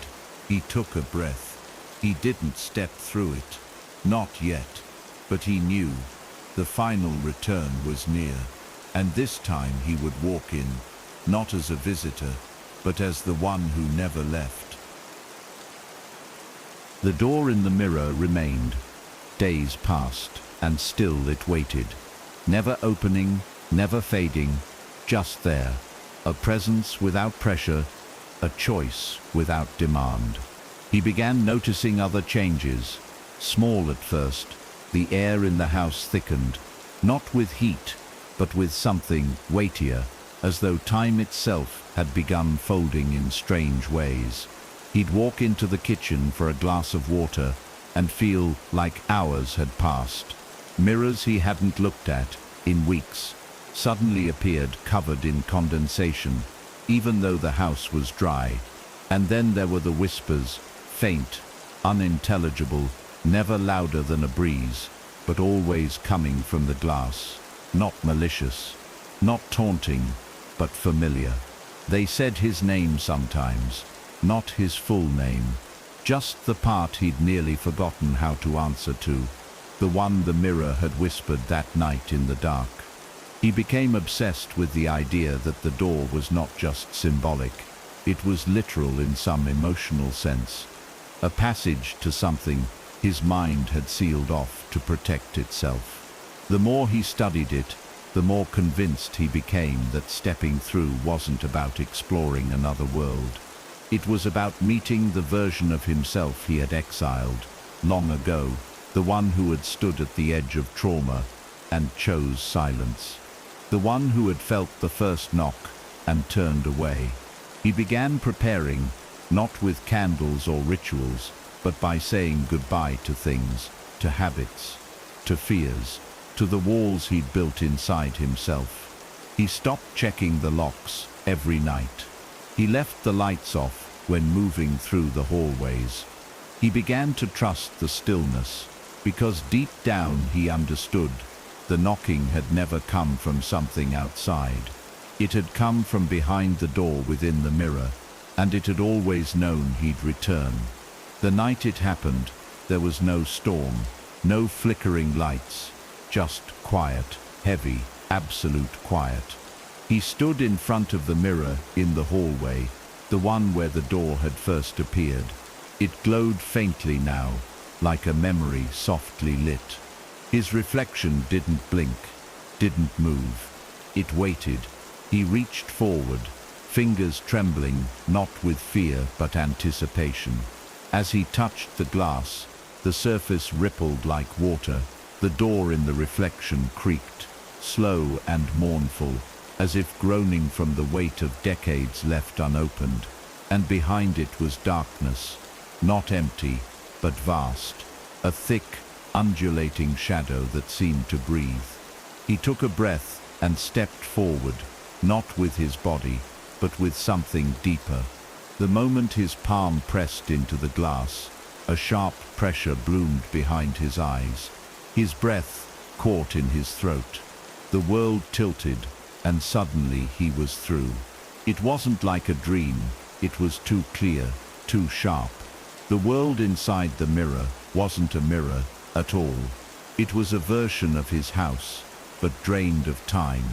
He took a breath. He didn't step through it. Not yet. But he knew. The final return was near. And this time he would walk in, not as a visitor, but as the one who never left. The door in the mirror remained. Days passed, and still it waited. Never opening, never fading, just there. A presence without pressure, a choice without demand. He began noticing other changes. Small at first, the air in the house thickened, not with heat, but with something weightier, as though time itself had begun folding in strange ways. He'd walk into the kitchen for a glass of water and feel like hours had passed. Mirrors he hadn't looked at in weeks suddenly appeared covered in condensation, even though the house was dry. And then there were the whispers, faint, unintelligible, never louder than a breeze, but always coming from the glass. Not malicious, not taunting, but familiar. They said his name sometimes, not his full name, just the part he'd nearly forgotten how to answer to, the one the mirror had whispered that night in the dark. He became obsessed with the idea that the door was not just symbolic, it was literal in some emotional sense, a passage to something his mind had sealed off to protect itself. The more he studied it, the more convinced he became that stepping through wasn't about exploring another world. It was about meeting the version of himself he had exiled long ago, the one who had stood at the edge of trauma and chose silence, the one who had felt the first knock and turned away. He began preparing, not with candles or rituals, but by saying goodbye to things, to habits, to fears, to the walls he'd built inside himself. He stopped checking the locks every night. He left the lights off when moving through the hallways. He began to trust the stillness, because deep down he understood the knocking had never come from something outside. It had come from behind the door within the mirror, and it had always known he'd return. The night it happened, there was no storm, no flickering lights, just quiet, heavy, absolute quiet. He stood in front of the mirror in the hallway, the one where the door had first appeared. It glowed faintly now, like a memory softly lit. His reflection didn't blink, didn't move. It waited. He reached forward, fingers trembling, not with fear but anticipation. As he touched the glass, the surface rippled like water. The door in the reflection creaked, slow and mournful, as if groaning from the weight of decades left unopened. And behind it was darkness, not empty, but vast, a thick, undulating shadow that seemed to breathe. He took a breath and stepped forward, not with his body, but with something deeper. The moment his palm pressed into the glass, a sharp pressure bloomed behind his eyes. His breath caught in his throat. The world tilted, and suddenly he was through. It wasn't like a dream, it was too clear, too sharp. The world inside the mirror wasn't a mirror at all. It was a version of his house, but drained of time.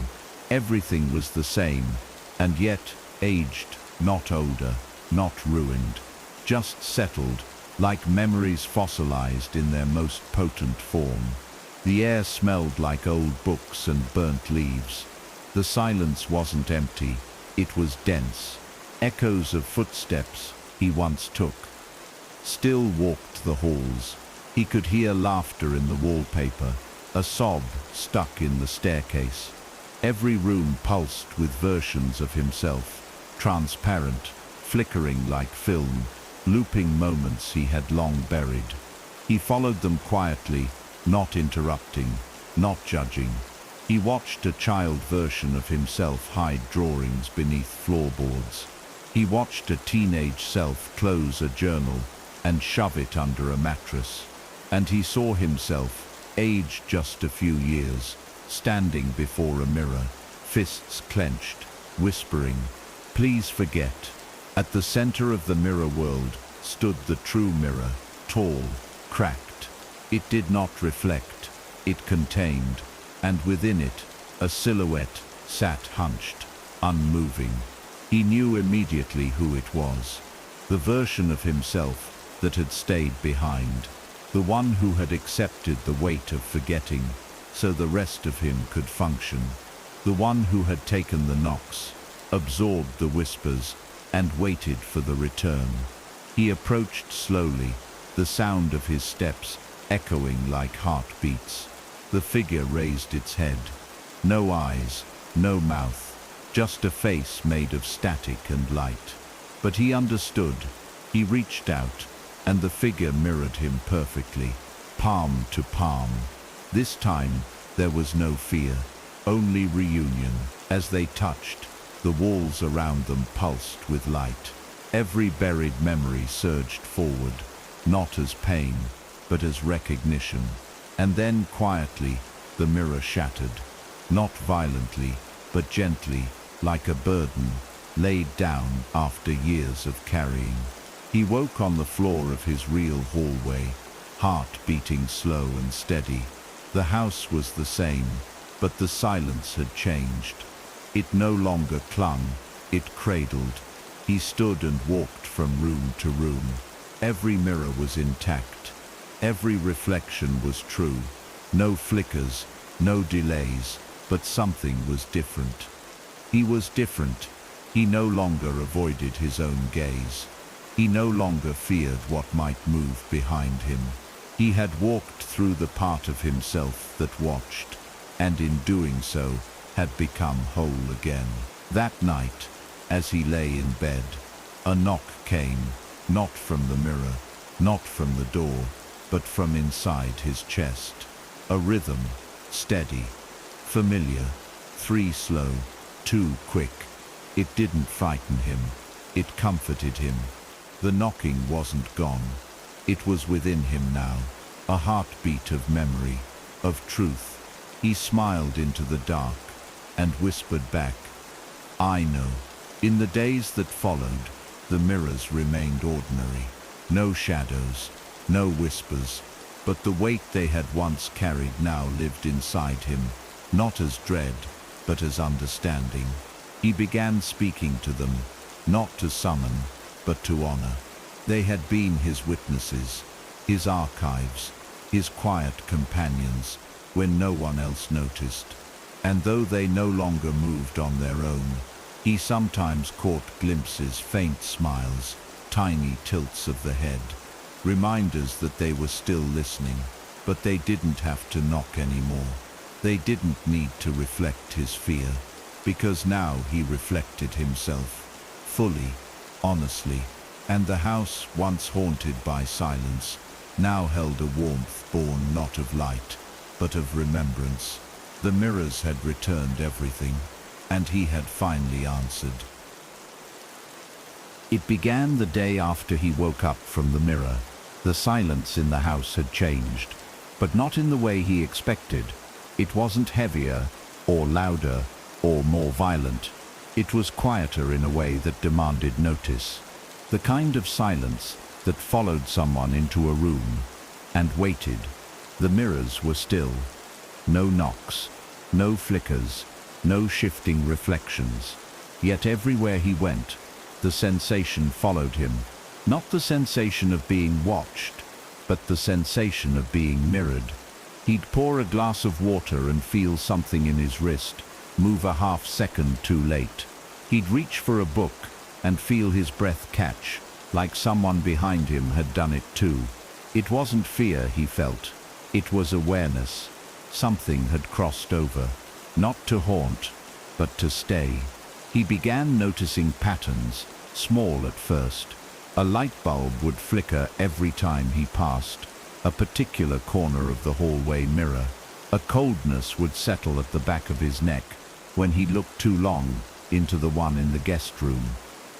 Everything was the same, and yet aged, not older, not ruined, just settled, like memories fossilized in their most potent form. The air smelled like old books and burnt leaves. The silence wasn't empty, It was dense. Echoes of footsteps he once took. Still walked the halls. He could hear laughter in the wallpaper, a sob stuck in the staircase. Every room pulsed with versions of himself, transparent, flickering like film, looping moments he had long buried. He followed them quietly, not interrupting, not judging. He watched a child version of himself hide drawings beneath floorboards. He watched a teenage self close a journal and shove it under a mattress. And he saw himself, aged just a few years, standing before a mirror, fists clenched, whispering, "Please forget." At the center of the mirror world stood the true mirror, tall, cracked. It did not reflect, it contained, and within it, a silhouette sat hunched, unmoving. He knew immediately who it was. The version of himself that had stayed behind. The one who had accepted the weight of forgetting so the rest of him could function. The one who had taken the knocks, absorbed the whispers, and waited for the return. He approached slowly, the sound of his steps echoing like heartbeats. The figure raised its head. No eyes, no mouth, just a face made of static and light. But he understood. He reached out, and the figure mirrored him perfectly, palm to palm. This time, there was no fear, only reunion. As they touched, the walls around them pulsed with light. Every buried memory surged forward, not as pain, but as recognition. And then, quietly, the mirror shattered, not violently, but gently, like a burden, laid down after years of carrying. He woke on the floor of his real hallway, heart beating slow and steady. The house was the same, but the silence had changed. It no longer clung, it cradled. He stood and walked from room to room. Every mirror was intact. Every reflection was true. No flickers, no delays, but something was different. He was different. He no longer avoided his own gaze. He no longer feared what might move behind him. He had walked through the part of himself that watched, and in doing so, had become whole again. That night, as he lay in bed, a knock came, not from the mirror, not from the door, but from inside his chest. A rhythm, steady, familiar, 3 slow, 2 quick. It didn't frighten him, it comforted him. The knocking wasn't gone. It was within him now, a heartbeat of memory, of truth. He smiled into the dark and whispered back, "I know." In the days that followed, the mirrors remained ordinary. No shadows, no whispers, but the weight they had once carried now lived inside him, not as dread, but as understanding. He began speaking to them, not to summon, but to honor. They had been his witnesses, his archives, his quiet companions, when no one else noticed. And though they no longer moved on their own, he sometimes caught glimpses, faint smiles, tiny tilts of the head, reminders that they were still listening. But they didn't have to knock anymore. They didn't need to reflect his fear, because now he reflected himself, fully, honestly. And the house, once haunted by silence, now held a warmth born not of light, but of remembrance. The mirrors had returned everything, and he had finally answered. It began the day after he woke up from the mirror. The silence in the house had changed, but not in the way he expected. It wasn't heavier, or louder, or more violent. It was quieter in a way that demanded notice. The kind of silence that followed someone into a room and waited. The mirrors were still. No knocks, no flickers, no shifting reflections. Yet everywhere he went, the sensation followed him. Not the sensation of being watched, but the sensation of being mirrored. He'd pour a glass of water and feel something in his wrist, move a half second too late. He'd reach for a book and feel his breath catch, like someone behind him had done it too. It wasn't fear he felt, it was awareness. Something had crossed over, not to haunt, but to stay. He began noticing patterns, small at first. A light bulb would flicker every time he passed a particular corner of the hallway mirror. A coldness would settle at the back of his neck when he looked too long into the one in the guest room.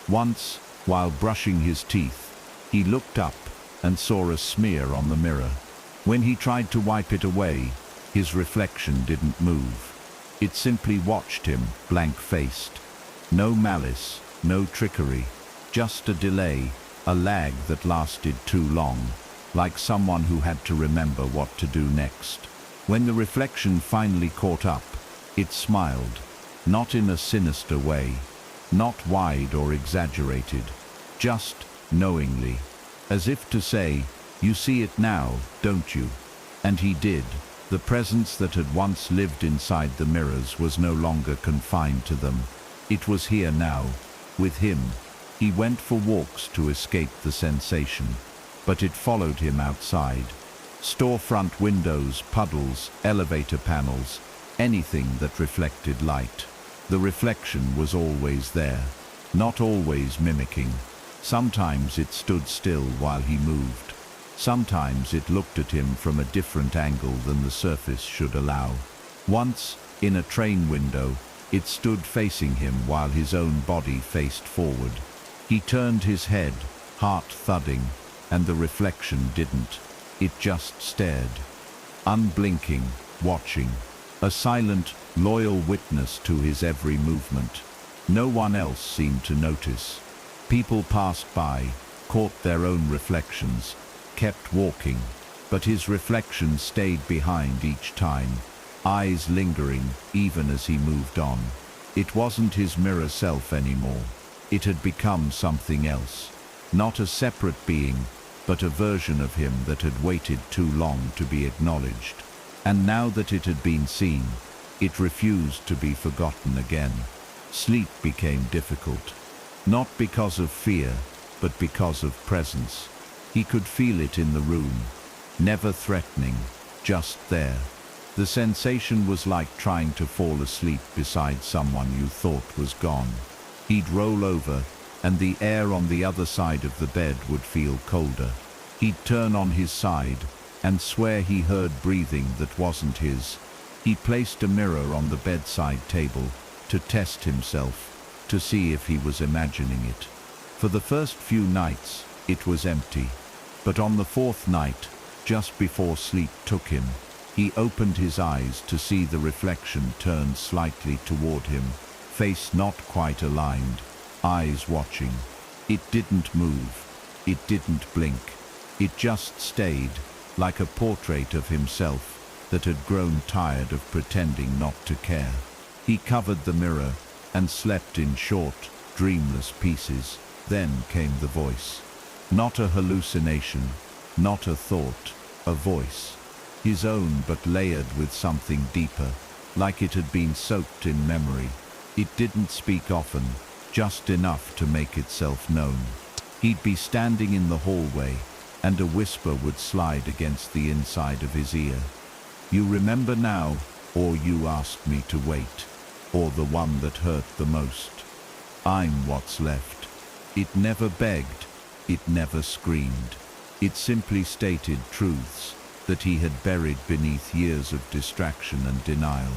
Once, while brushing his teeth, he looked up and saw a smear on the mirror. When he tried to wipe it away, his reflection didn't move. It simply watched him, blank-faced. No malice, no trickery, just a delay, a lag that lasted too long, like someone who had to remember what to do next. When the reflection finally caught up, it smiled, not in a sinister way, not wide or exaggerated, just knowingly, as if to say, "You see it now, don't you?" And he did. The presence that had once lived inside the mirrors was no longer confined to them. It was here now, with him. He went for walks to escape the sensation, but it followed him outside. Storefront windows, puddles, elevator panels, anything that reflected light. The reflection was always there, not always mimicking. Sometimes it stood still while he moved. Sometimes it looked at him from a different angle than the surface should allow. Once, in a train window, it stood facing him while his own body faced forward. He turned his head, heart thudding, and the reflection didn't. It just stared, unblinking, watching, a silent, loyal witness to his every movement. No one else seemed to notice. People passed by, caught their own reflections, kept walking, but his reflection stayed behind each time, eyes lingering even as he moved on. It wasn't his mirror self anymore. It had become something else, not a separate being, but a version of him that had waited too long to be acknowledged. And now that it had been seen, it refused to be forgotten again. Sleep became difficult, not because of fear, but because of presence. He could feel it in the room, never threatening, just there. The sensation was like trying to fall asleep beside someone you thought was gone. He'd roll over, and the air on the other side of the bed would feel colder. He'd turn on his side and swear he heard breathing that wasn't his. He placed a mirror on the bedside table to test himself, to see if he was imagining it. For the first few nights, it was empty. But on the fourth night, just before sleep took him, he opened his eyes to see the reflection turn slightly toward him, face not quite aligned, eyes watching. It didn't move. It didn't blink. It just stayed, like a portrait of himself that had grown tired of pretending not to care. He covered the mirror and slept in short, dreamless pieces. Then came the voice. Not a hallucination, not a thought, a voice. His own, but layered with something deeper, like it had been soaked in memory. It didn't speak often, just enough to make itself known. He'd be standing in the hallway, and a whisper would slide against the inside of his ear. "You remember now, or you asked me to wait, or the one that hurt the most. I'm what's left." It never begged, it never screamed. It simply stated truths that he had buried beneath years of distraction and denial.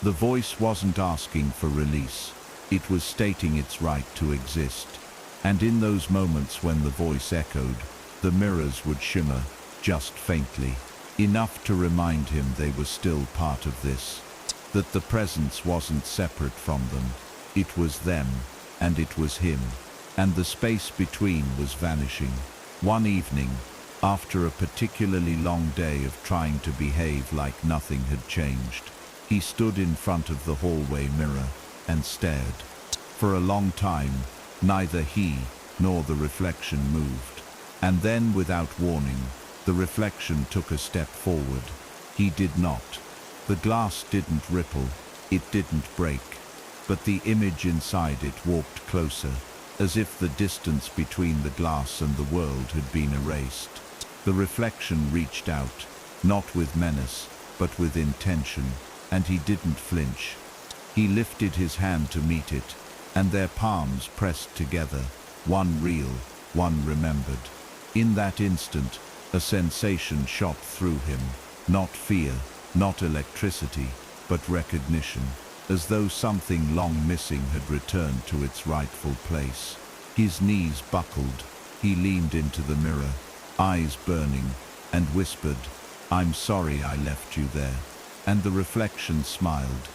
The voice wasn't asking for release, it was stating its right to exist. And in those moments when the voice echoed, the mirrors would shimmer, just faintly, enough to remind him they were still part of this, that the presence wasn't separate from them. It was them, and it was him, and the space between was vanishing. One evening, after a particularly long day of trying to behave like nothing had changed, he stood in front of the hallway mirror and stared. For a long time, neither he nor the reflection moved. And then, without warning, the reflection took a step forward. He did not. The glass didn't ripple, it didn't break. but the image inside it walked closer, as if the distance between the glass and the world had been erased. The reflection reached out, not with menace, but with intention, and he didn't flinch. He lifted his hand to meet it, and their palms pressed together, one real, one remembered. In that instant, a sensation shot through him, not fear, not electricity, but recognition, as though something long missing had returned to its rightful place. His knees buckled, he leaned into the mirror, eyes burning, and whispered, "I'm sorry I left you there." And the reflection smiled,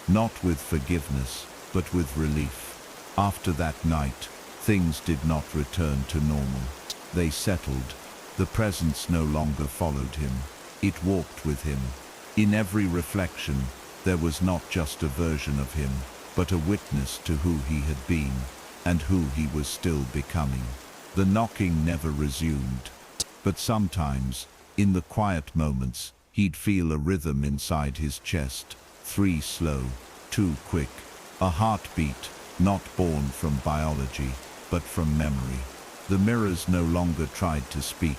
not with forgiveness, but with relief. After that night, things did not return to normal. They settled. The presence no longer followed him. It walked with him. In every reflection, there was not just a version of him, but a witness to who he had been, and who he was still becoming. The knocking never resumed, but sometimes, in the quiet moments, he'd feel a rhythm inside his chest, 3 slow, 2 quick, a heartbeat not born from biology, but from memory. The mirrors no longer tried to speak.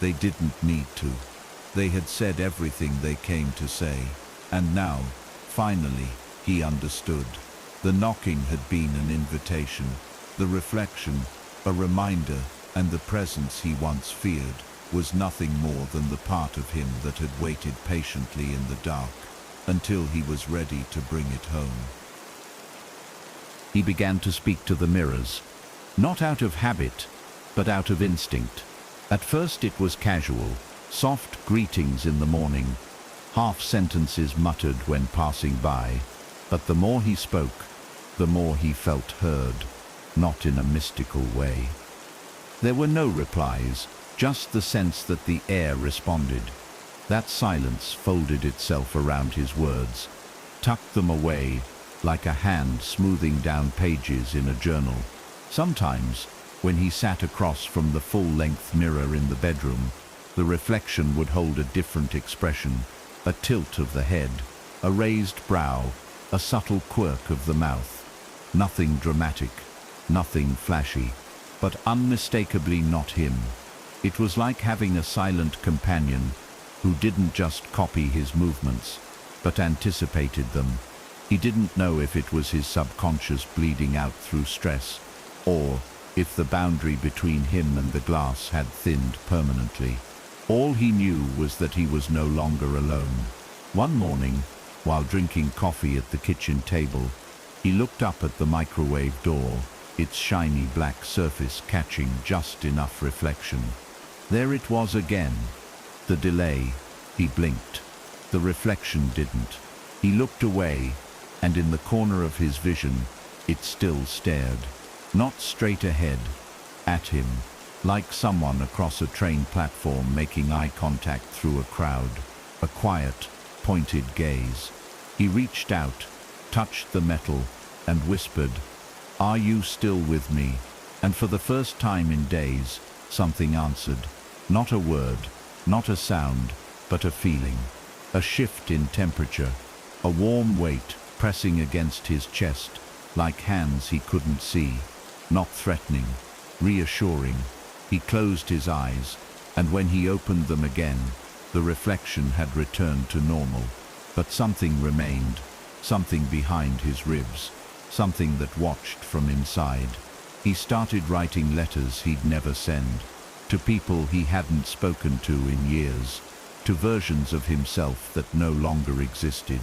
They didn't need to. They had said everything they came to say, and now, finally, he understood. The knocking had been an invitation, the reflection, a reminder, and the presence he once feared was nothing more than the part of him that had waited patiently in the dark, until he was ready to bring it home. He began to speak to the mirrors, not out of habit, but out of instinct. At first it was casual, soft greetings in the morning, half sentences muttered when passing by, but the more he spoke, the more he felt heard, not in a mystical way. There were no replies, just the sense that the air responded. That silence folded itself around his words, tucked them away like a hand smoothing down pages in a journal. Sometimes, when he sat across from the full-length mirror in the bedroom, the reflection would hold a different expression, a tilt of the head, a raised brow, a subtle quirk of the mouth. Nothing dramatic, nothing flashy, but unmistakably not him. It was like having a silent companion who didn't just copy his movements, but anticipated them. He didn't know if it was his subconscious bleeding out through stress, or if the boundary between him and the glass had thinned permanently. All he knew was that he was no longer alone. One morning, while drinking coffee at the kitchen table, he looked up at the microwave door, its shiny black surface catching just enough reflection. There it was again. The delay. He blinked. The reflection didn't. He looked away, and in the corner of his vision, it still stared. Not straight ahead, at him, like someone across a train platform making eye contact through a crowd. A quiet, pointed gaze. He reached out, touched the metal, and whispered, "Are you still with me?" And for the first time in days, something answered. Not a word, not a sound, but a feeling. A shift in temperature, a warm weight pressing against his chest, like hands he couldn't see. Not threatening, reassuring. He closed his eyes, and when he opened them again, the reflection had returned to normal. But something remained, something behind his ribs, something that watched from inside. He started writing letters he'd never send, to people he hadn't spoken to in years, to versions of himself that no longer existed.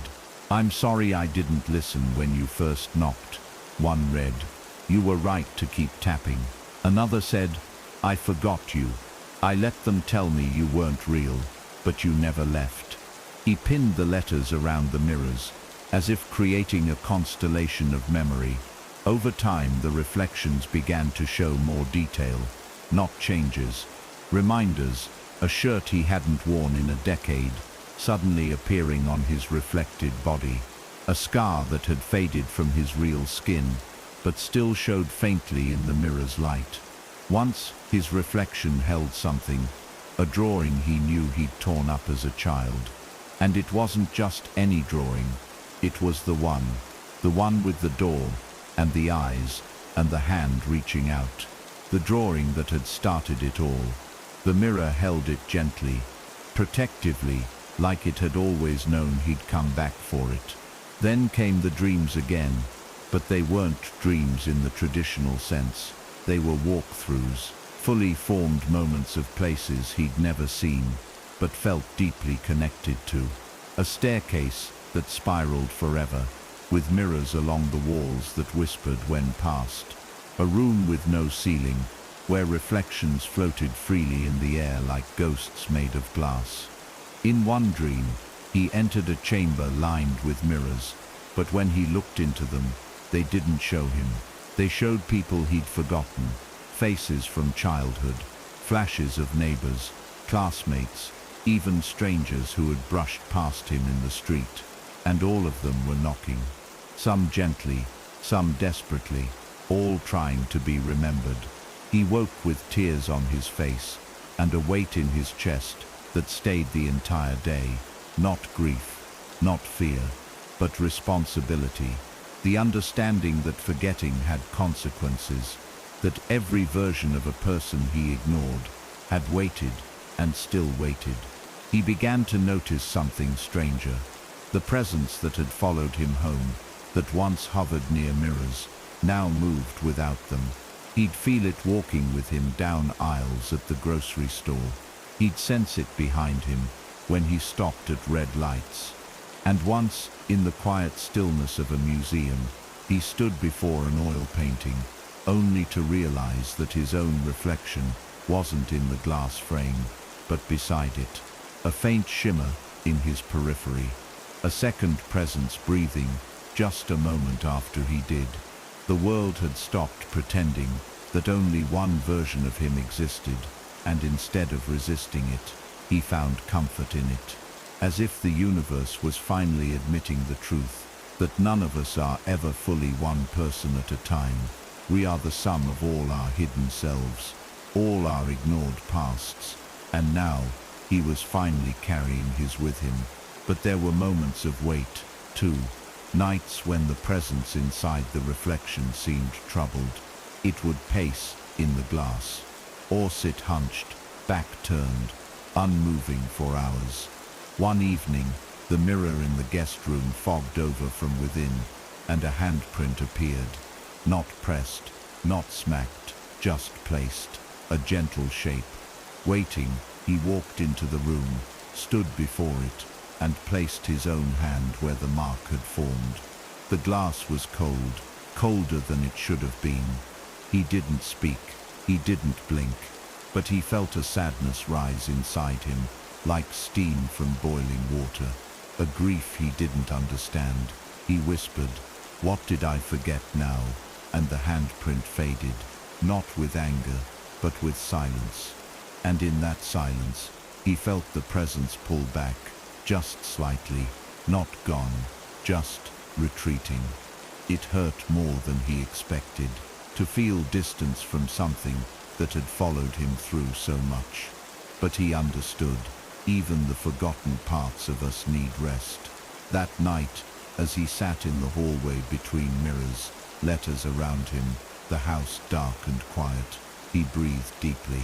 "I'm sorry I didn't listen when you first knocked," one read. "You were right to keep tapping." Another said, "I forgot you. I let them tell me you weren't real, but you never left." He pinned the letters around the mirrors, as if creating a constellation of memory. Over time, the reflections began to show more detail, not changes. Reminders, a shirt he hadn't worn in a decade, suddenly appearing on his reflected body. A scar that had faded from his real skin, but still showed faintly in the mirror's light. Once, his reflection held something, a drawing he knew he'd torn up as a child. And it wasn't just any drawing, it was the one. the one with the door, and the eyes, and the hand reaching out. The drawing that had started it all. The mirror held it gently, protectively, like it had always known he'd come back for it. Then came the dreams again, but they weren't dreams in the traditional sense. They were walkthroughs, fully formed moments of places he'd never seen, but felt deeply connected to. A staircase that spiraled forever, with mirrors along the walls that whispered when passed. A room with no ceiling, where reflections floated freely in the air like ghosts made of glass. In one dream, he entered a chamber lined with mirrors, but when he looked into them, they didn't show him. They showed people he'd forgotten, faces from childhood, flashes of neighbors, classmates, even strangers who had brushed past him in the street. And all of them were knocking. Some gently, some desperately, all trying to be remembered. He woke with tears on his face and a weight in his chest that stayed the entire day. Not grief, not fear, but responsibility. The understanding that forgetting had consequences, that every version of a person he ignored had waited and still waited. He began to notice something stranger. The presence that had followed him home, that once hovered near mirrors, now moved without them. He'd feel it walking with him down aisles at the grocery store. He'd sense it behind him when he stopped at red lights. And once, in the quiet stillness of a museum, he stood before an oil painting, only to realize that his own reflection wasn't in the glass frame, but beside it. A faint shimmer in his periphery. A second presence breathing just a moment after he did. The world had stopped pretending that only one version of him existed, and instead of resisting it, he found comfort in it. As if the universe was finally admitting the truth, that none of us are ever fully one person at a time. We are the sum of all our hidden selves, all our ignored pasts, and now he was finally carrying his with him. But there were moments of wait, too, nights when the presence inside the reflection seemed troubled. It would pace in the glass, or sit hunched, back turned, unmoving for hours. One evening, the mirror in the guest room fogged over from within, and a handprint appeared. Not pressed, not smacked, just placed, a gentle shape. Waiting, he walked into the room, stood before it, and placed his own hand where the mark had formed. The glass was cold, colder than it should have been. He didn't speak, he didn't blink, but he felt a sadness rise inside him, like steam from boiling water, a grief he didn't understand. He whispered, "What did I forget now?" And the handprint faded, not with anger, but with silence. And in that silence, he felt the presence pull back, just slightly, not gone, just retreating. It hurt more than he expected, to feel distance from something that had followed him through so much. But he understood, even the forgotten parts of us need rest. That night, as he sat in the hallway between mirrors, letters around him, the house dark and quiet, he breathed deeply.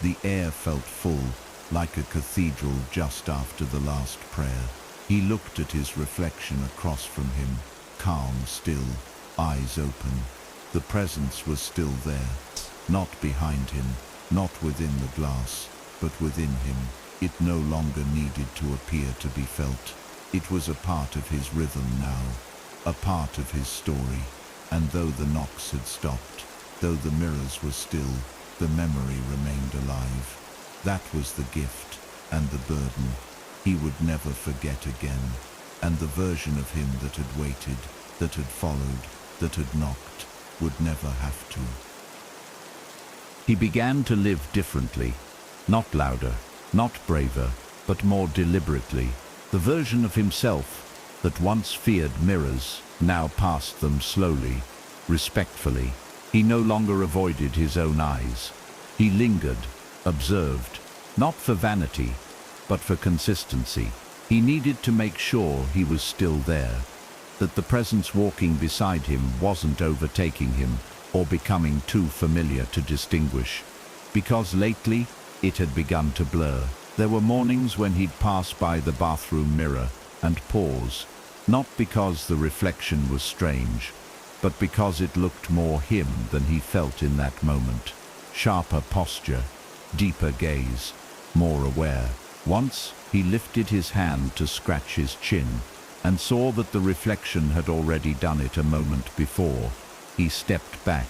The air felt full, like a cathedral just after the last prayer. He looked at his reflection across from him, calm still, eyes open. The presence was still there, not behind him, not within the glass, but within him. It no longer needed to appear to be felt. It was a part of his rhythm now, a part of his story. And though the knocks had stopped, though the mirrors were still, the memory remained alive. That was the gift, and the burden. He would never forget again. And the version of him that had waited, that had followed, that had knocked, would never have to. He began to live differently, not louder, not braver, but more deliberately. The version of himself that once feared mirrors now passed them slowly, respectfully. He no longer avoided his own eyes. He lingered, observed, not for vanity, but for consistency. He needed to make sure he was still there. that the presence walking beside him wasn't overtaking him or becoming too familiar to distinguish, because lately it had begun to blur. There were mornings when he'd pass by the bathroom mirror and pause, not because the reflection was strange, but because it looked more him than he felt in that moment. Sharper posture, deeper gaze, more aware. Once he lifted his hand to scratch his chin and saw that the reflection had already done it a moment before. He stepped back,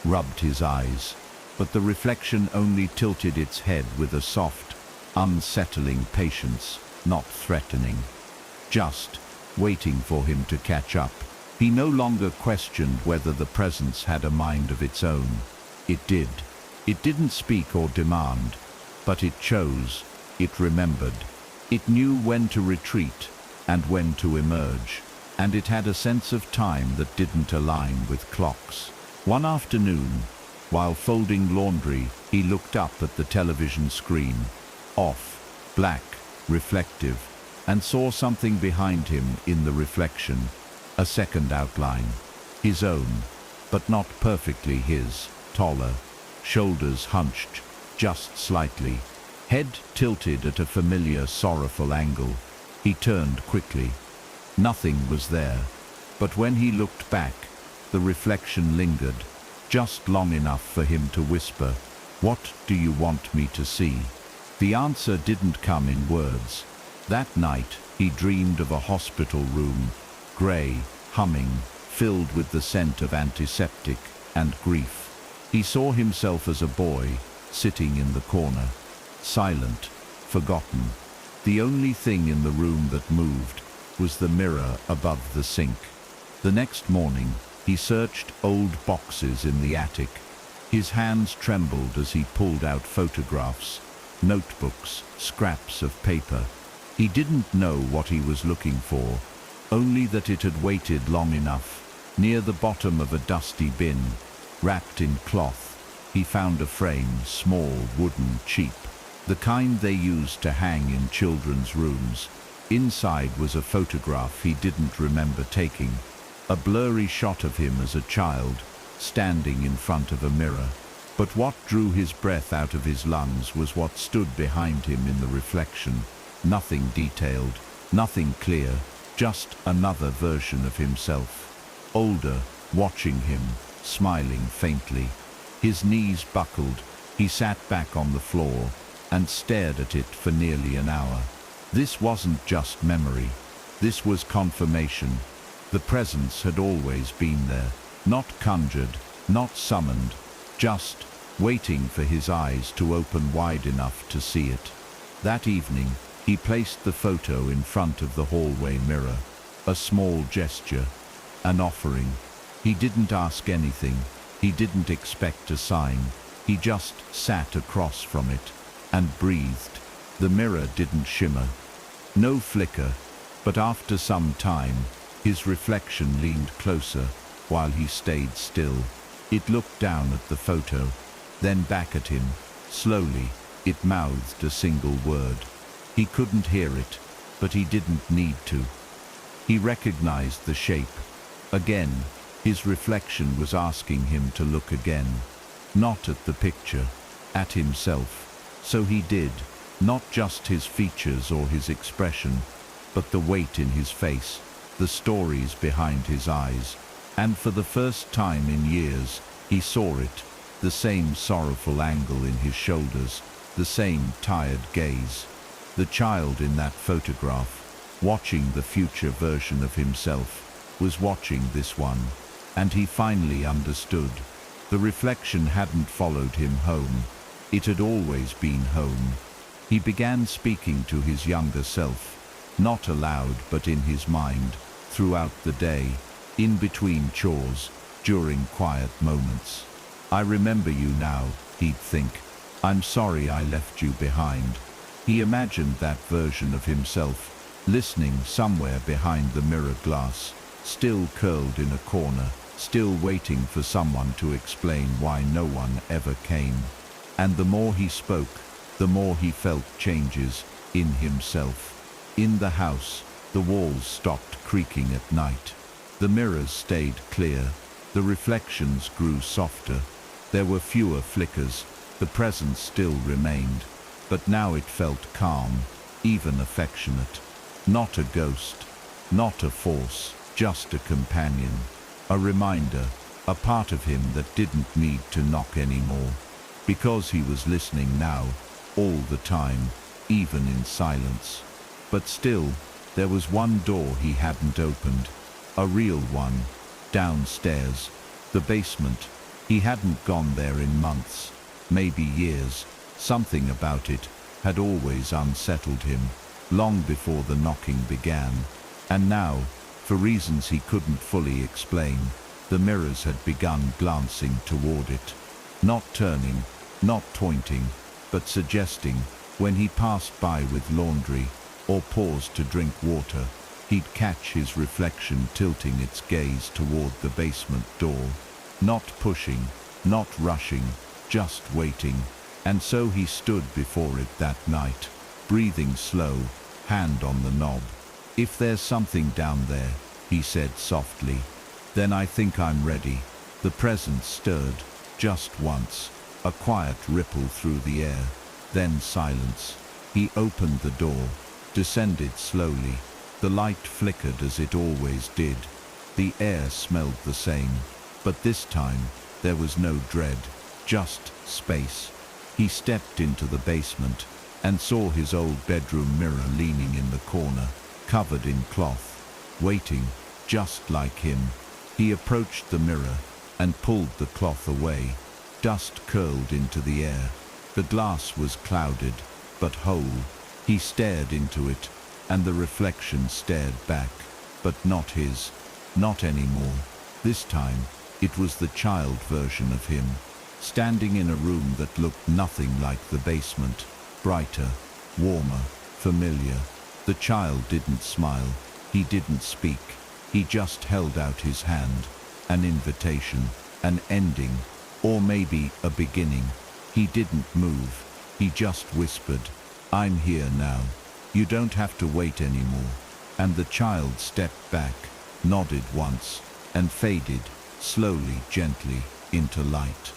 rubbed his eyes, but the reflection only tilted its head with a soft, unsettling patience, not threatening, just waiting for him to catch up. He no longer questioned whether the presence had a mind of its own. It did. It didn't speak or demand, but it chose, it remembered. It knew when to retreat and when to emerge, and it had a sense of time that didn't align with clocks. One afternoon, while folding laundry, he looked up at the television screen, off, black, reflective, and saw something behind him in the reflection, a second outline, his own, but not perfectly his, taller, shoulders hunched just slightly, head tilted at a familiar, sorrowful angle. He turned quickly. Nothing was there, but when he looked back, the reflection lingered, just long enough for him to whisper, "What do you want me to see?" The answer didn't come in words. That night, he dreamed of a hospital room, grey, humming, filled with the scent of antiseptic and grief. He saw himself as a boy, sitting in the corner, silent, forgotten. The only thing in the room that moved was the mirror above the sink. The next morning, he searched old boxes in the attic. His hands trembled as he pulled out photographs, notebooks, scraps of paper. He didn't know what he was looking for, only that it had waited long enough. Near the bottom of a dusty bin, wrapped in cloth, he found a frame, small, wooden, cheap, the kind they used to hang in children's rooms. Inside was a photograph he didn't remember taking, a blurry shot of him as a child, standing in front of a mirror. But what drew his breath out of his lungs was what stood behind him in the reflection. Nothing detailed, nothing clear, just another version of himself. Older, watching him, smiling faintly. His knees buckled, he sat back on the floor and stared at it for nearly an hour. This wasn't just memory, this was confirmation. The presence had always been there, not conjured, not summoned, just waiting for his eyes to open wide enough to see it. That evening, he placed the photo in front of the hallway mirror, a small gesture, an offering. He didn't ask anything, he didn't expect a sign, he just sat across from it and breathed. The mirror didn't shimmer, no flicker, but after some time, his reflection leaned closer while he stayed still. It looked down at the photo, then back at him. Slowly, it mouthed a single word. He couldn't hear it, but he didn't need to. He recognized the shape. Again, his reflection was asking him to look again, not at the picture, at himself. So he did, not just his features or his expression, but the weight in his face, the stories behind his eyes. And for the first time in years, he saw it, the same sorrowful angle in his shoulders, the same tired gaze. The child in that photograph, watching the future version of himself, was watching this one, and he finally understood. The reflection hadn't followed him home. It had always been home. He began speaking to his younger self, not aloud but in his mind, throughout the day, in between chores, during quiet moments. "I remember you now," he'd think. "I'm sorry I left you behind." He imagined that version of himself, listening somewhere behind the mirror glass, still curled in a corner, still waiting for someone to explain why no one ever came. And the more he spoke, the more he felt changes in himself. In the house, The walls stopped creaking at night. The mirrors stayed clear. The reflections grew softer. There were fewer flickers. The presence still remained, but now it felt calm, even affectionate. Not a ghost, not a force, just a companion. A reminder, a part of him that didn't need to knock anymore. Because he was listening now, all the time, even in silence. But still, there was one door he hadn't opened. A real one, downstairs. The basement. He hadn't gone there in months, maybe years. Something about it had always unsettled him, long before the knocking began. And now, for reasons he couldn't fully explain, the mirrors had begun glancing toward it. Not turning, not pointing, but suggesting. When he passed by with laundry, or paused to drink water, he'd catch his reflection tilting its gaze toward the basement door. Not pushing, not rushing, just waiting. And so he stood before it that night, breathing slow, hand on the knob. "If there's something down there," he said softly, "then I think I'm ready." The presence stirred, just once, a quiet ripple through the air, then silence. He opened the door, descended slowly. The light flickered as it always did. The air smelled the same, but this time there was no dread, just space. He stepped into the basement and saw his old bedroom mirror leaning in the corner, covered in cloth, waiting, just like him. He approached the mirror and pulled the cloth away. Dust curled into the air. The glass was clouded, but whole. He stared into it, and the reflection stared back, but not his, not anymore. This time, it was the child version of him, standing in a room that looked nothing like the basement, brighter, warmer, familiar. The child didn't smile, he didn't speak, he just held out his hand, an invitation, an ending, or maybe a beginning. He didn't move, he just whispered, "I'm here now. You don't have to wait anymore." And the child stepped back, nodded once, and faded, slowly, gently, into light.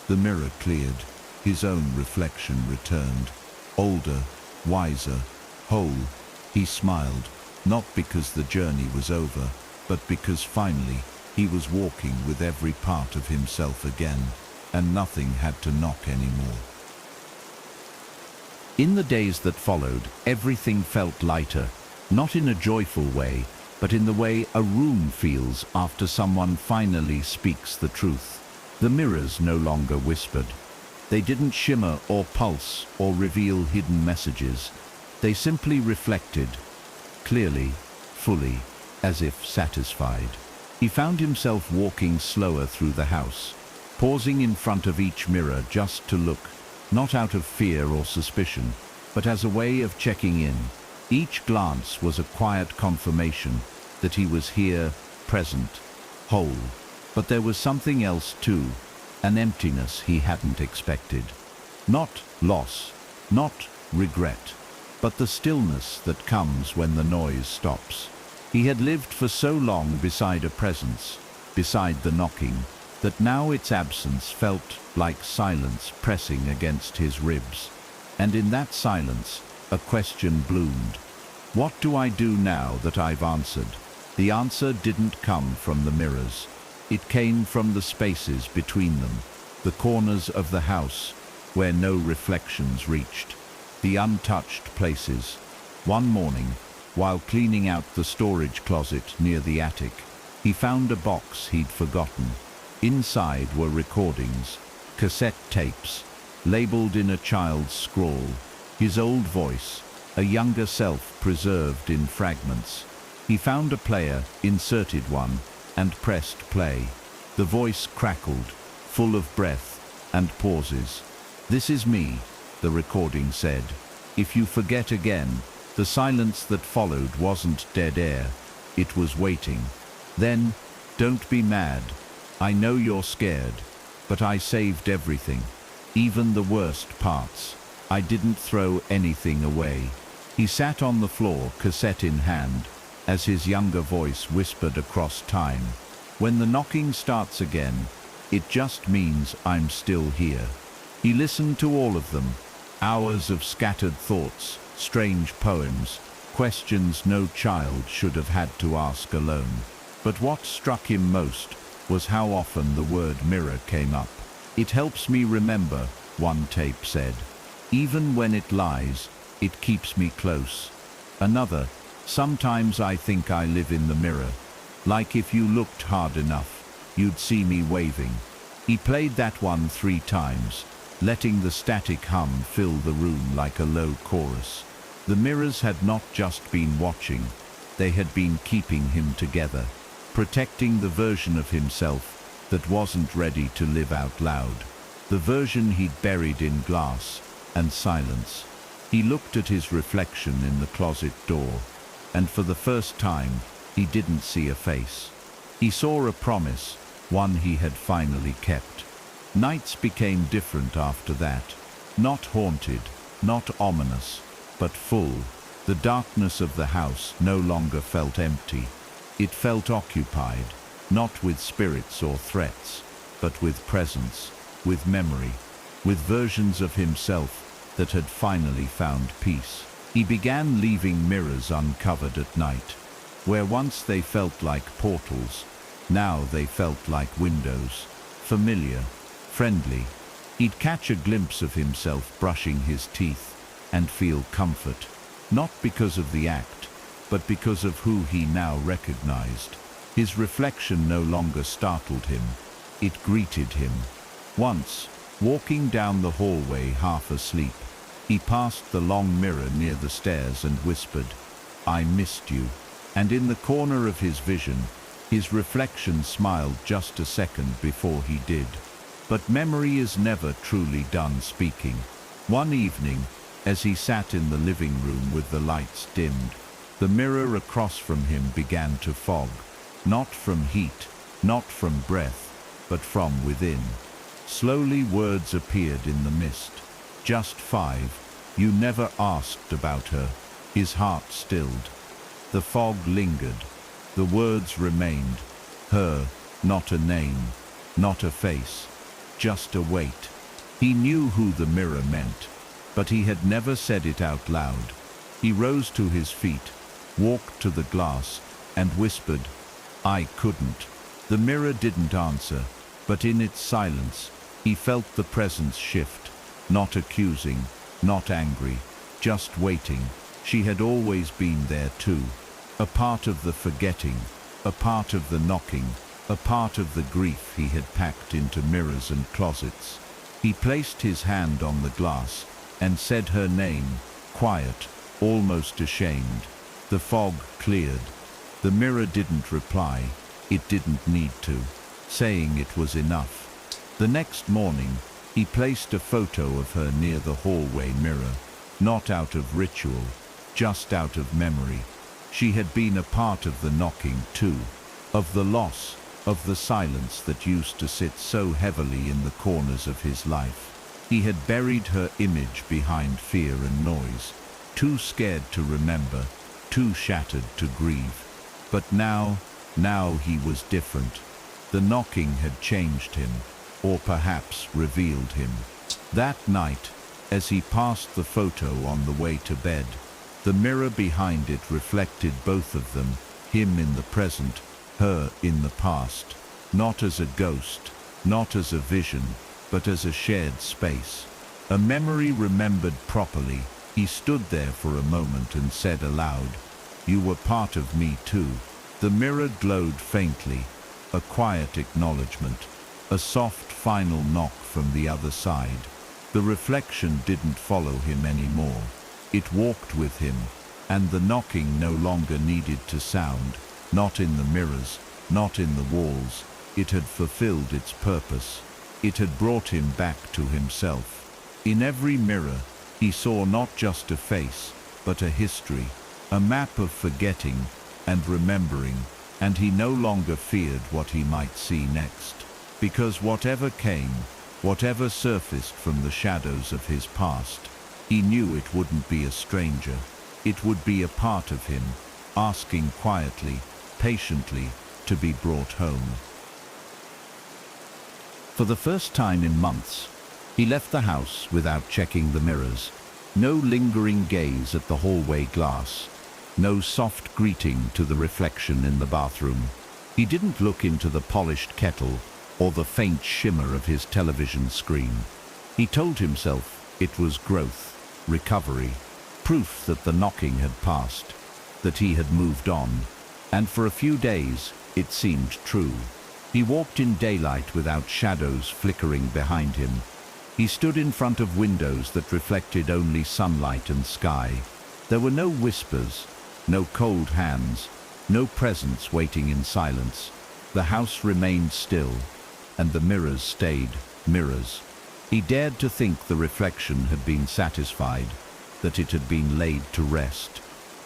The mirror cleared, his own reflection returned, older, wiser, whole. He smiled, not because the journey was over, but because finally he was walking with every part of himself again, and nothing had to knock anymore. In the days that followed, everything felt lighter, not in a joyful way, but in the way a room feels after someone finally speaks the truth. The mirrors no longer whispered. They didn't shimmer or pulse or reveal hidden messages. They simply reflected, clearly, fully, as if satisfied. He found himself walking slower through the house, pausing in front of each mirror just to look, not out of fear or suspicion, but as a way of checking in. Each glance was a quiet confirmation that he was here, present, whole. But there was something else too, an emptiness he hadn't expected. Not loss, not regret, but the stillness that comes when the noise stops. He had lived for so long beside a presence, beside the knocking, that now its absence felt like silence pressing against his ribs. And in that silence, a question bloomed. What do I do now that I've answered? The answer didn't come from the mirrors. It came from the spaces between them, the corners of the house where no reflections reached, the untouched places. One morning, while cleaning out the storage closet near the attic, he found a box he'd forgotten. Inside were recordings, cassette tapes, labeled in a child's scrawl, his old voice, a younger self preserved in fragments. He found a player, inserted one, and pressed play. The voice crackled, full of breath and pauses. "This is me," the recording said. "If you forget again," the silence that followed wasn't dead air, it was waiting. Then, "Don't be mad. I know you're scared, but I saved everything, even the worst parts. I didn't throw anything away." He sat on the floor, cassette in hand, as his younger voice whispered across time. When the knocking starts again, it just means I'm still here. He listened to all of them, hours of scattered thoughts, strange poems, questions no child should have had to ask alone. But what struck him most was how often the word mirror came up. It helps me remember, one tape said. Even when it lies, it keeps me close. Another, sometimes I think I live in the mirror. Like if you looked hard enough, you'd see me waving. He played that one 3 times, letting the static hum fill the room like a low chorus. The mirrors had not just been watching, they had been keeping him together, protecting the version of himself that wasn't ready to live out loud, the version he'd buried in glass and silence. He looked at his reflection in the closet door, and for the first time, he didn't see a face. He saw a promise, one he had finally kept. Nights became different after that, not haunted, not ominous, but full. The darkness of the house no longer felt empty. It felt occupied, not with spirits or threats, but with presence, with memory, with versions of himself that had finally found peace. He began leaving mirrors uncovered at night, where once they felt like portals, now they felt like windows, familiar, friendly. He'd catch a glimpse of himself brushing his teeth and feel comfort, not because of the act, but because of who he now recognized. His reflection no longer startled him, it greeted him. Once, walking down the hallway half asleep, he passed the long mirror near the stairs and whispered, "I missed you." And in the corner of his vision, his reflection smiled just a second before he did. But memory is never truly done speaking. One evening, as he sat in the living room with the lights dimmed, the mirror across from him began to fog, not from heat, not from breath, but from within. Slowly words appeared in the mist. "Just 5, you never asked about her." His heart stilled. The fog lingered. The words remained. Her, not a name, not a face, just a weight. He knew who the mirror meant, but he had never said it out loud. He rose to his feet, walked to the glass, and whispered, "I couldn't." The mirror didn't answer, but in its silence, he felt the presence shift, not accusing, not angry, just waiting. She had always been there too, a part of the forgetting, a part of the knocking, a part of the grief he had packed into mirrors and closets. He placed his hand on the glass and said her name, quiet, almost ashamed. The fog cleared. The mirror didn't reply. It didn't need to. Saying it was enough. The next morning, he placed a photo of her near the hallway mirror, not out of ritual, just out of memory. She had been a part of the knocking too, of the loss, of the silence that used to sit so heavily in the corners of his life. He had buried her image behind fear and noise, too scared to remember, too shattered to grieve. But now he was different. The knocking had changed him, or perhaps revealed him. That night, as he passed the photo on the way to bed, the mirror behind it reflected both of them, him in the present, her in the past, not as a ghost, not as a vision, but as a shared space. A memory remembered properly. He stood there for a moment and said aloud, "You were part of me too." The mirror glowed faintly, a quiet acknowledgement, a soft final knock from the other side. The reflection didn't follow him anymore. It walked with him, and the knocking no longer needed to sound, not in the mirrors, not in the walls. It had fulfilled its purpose. It had brought him back to himself. In every mirror, he saw not just a face, but a history, a map of forgetting and remembering, and he no longer feared what he might see next. Because whatever came, whatever surfaced from the shadows of his past, he knew it wouldn't be a stranger. It would be a part of him, asking quietly, patiently, to be brought home. For the first time in months, he left the house without checking the mirrors. No lingering gaze at the hallway glass. No soft greeting to the reflection in the bathroom. He didn't look into the polished kettle or the faint shimmer of his television screen. He told himself it was growth, recovery, proof that the knocking had passed, that he had moved on. And for a few days, it seemed true. He walked in daylight without shadows flickering behind him. He stood in front of windows that reflected only sunlight and sky. There were no whispers, no cold hands, no presence waiting in silence. The house remained still, and the mirrors stayed mirrors. He dared to think the reflection had been satisfied, that it had been laid to rest.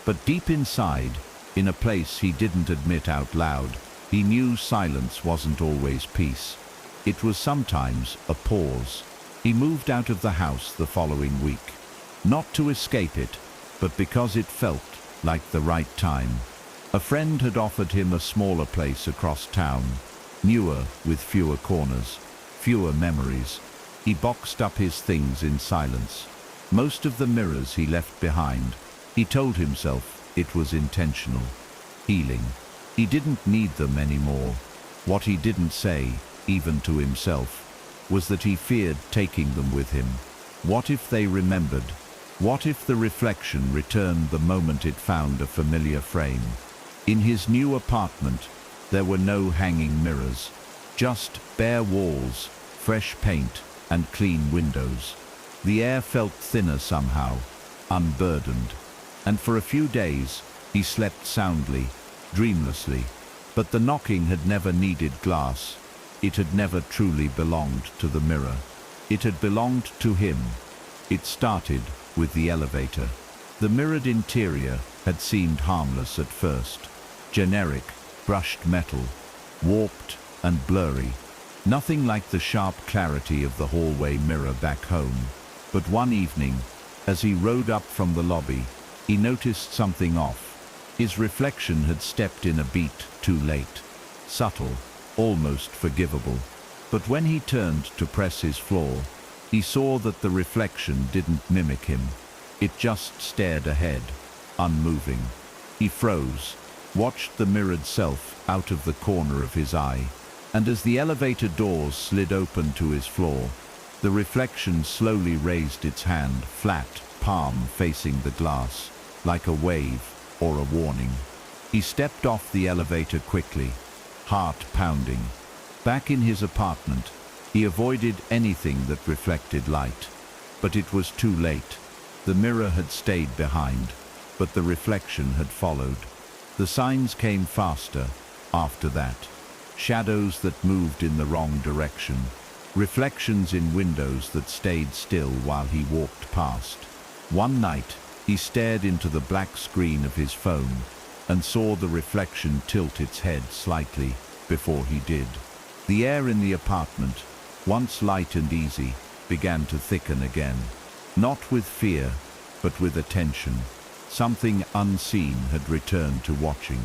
But deep inside, in a place he didn't admit out loud, he knew silence wasn't always peace. It was sometimes a pause. He moved out of the house the following week, not to escape it, but because it felt like the right time. A friend had offered him a smaller place across town, newer with fewer corners, fewer memories. He boxed up his things in silence. Most of the mirrors he left behind, he told himself it was intentional. Healing. He didn't need them anymore. What he didn't say, even to himself, was that he feared taking them with him. What if they remembered? What if the reflection returned the moment it found a familiar frame? In his new apartment, there were no hanging mirrors, just bare walls, fresh paint, and clean windows. The air felt thinner somehow, unburdened, and for a few days he slept soundly, dreamlessly. But the knocking had never needed glass. It had never truly belonged to the mirror. It had belonged to him. It started with the elevator. The mirrored interior had seemed harmless at first. Generic, brushed metal, warped and blurry. Nothing like the sharp clarity of the hallway mirror back home. But one evening, as he rode up from the lobby, he noticed something off. His reflection had stepped in a beat too late. Subtle, almost forgivable. But when he turned to press his floor, he saw that the reflection didn't mimic him. It just stared ahead, unmoving. He froze, watched the mirrored self out of the corner of his eye, and as the elevator doors slid open to his floor, the reflection slowly raised its hand, flat, palm facing the glass, like a wave or a warning. He stepped off the elevator quickly, heart pounding. Back in his apartment, he avoided anything that reflected light. But it was too late. The mirror had stayed behind, but the reflection had followed. The signs came faster after that. Shadows that moved in the wrong direction. Reflections in windows that stayed still while he walked past. One night, he stared into the black screen of his phone and saw the reflection tilt its head slightly before he did. The air in the apartment, once light and easy, began to thicken again. Not with fear, but with attention. Something unseen had returned to watching.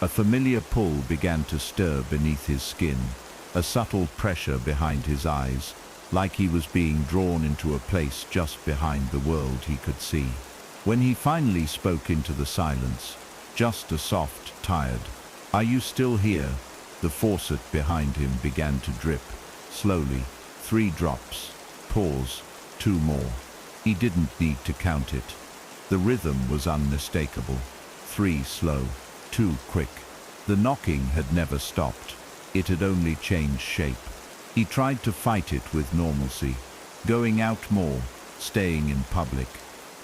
A familiar pull began to stir beneath his skin, a subtle pressure behind his eyes, like he was being drawn into a place just behind the world he could see. When he finally spoke into the silence, just a soft, tired, "Are you still here?" The faucet behind him began to drip, slowly, 3 drops, pause, 2 more. He didn't need to count it. The rhythm was unmistakable, 3 slow, 2 quick. The knocking had never stopped. It had only changed shape. He tried to fight it with normalcy, going out more, staying in public,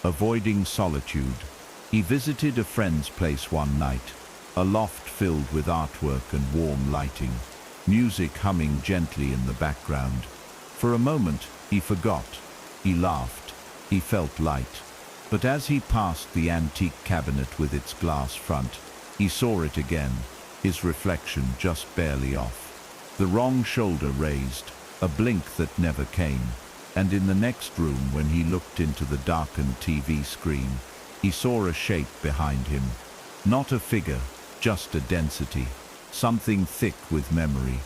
avoiding solitude. He visited a friend's place one night, a loft filled with artwork and warm lighting, music humming gently in the background. For a moment, he forgot. He laughed. He felt light. But as he passed the antique cabinet with its glass front, he saw it again, his reflection just barely off. The wrong shoulder raised, a blink that never came. And in the next room, when he looked into the darkened TV screen, he saw a shape behind him. Not a figure, just a density, something thick with memory.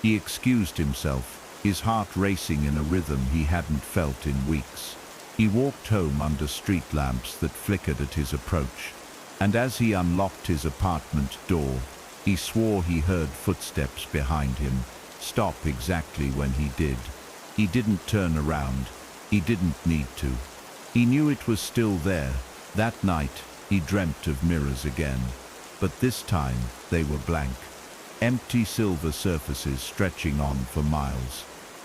He excused himself, his heart racing in a rhythm he hadn't felt in weeks. He walked home under street lamps that flickered at his approach, and as he unlocked his apartment door, he swore he heard footsteps behind him, stop exactly when he did. He didn't turn around. He didn't need to. He knew it was still there. That night, he dreamt of mirrors again, but this time they were blank. Empty silver surfaces stretching on for miles.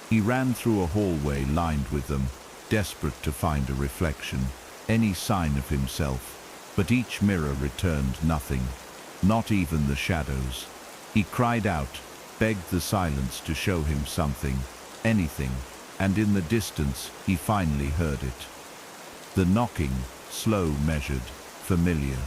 He ran through a hallway lined with them, desperate to find a reflection, any sign of himself, but each mirror returned nothing, not even the shadows. He cried out, begged the silence to show him something, anything, and in the distance he finally heard it. The knocking, slow, measured, familiar.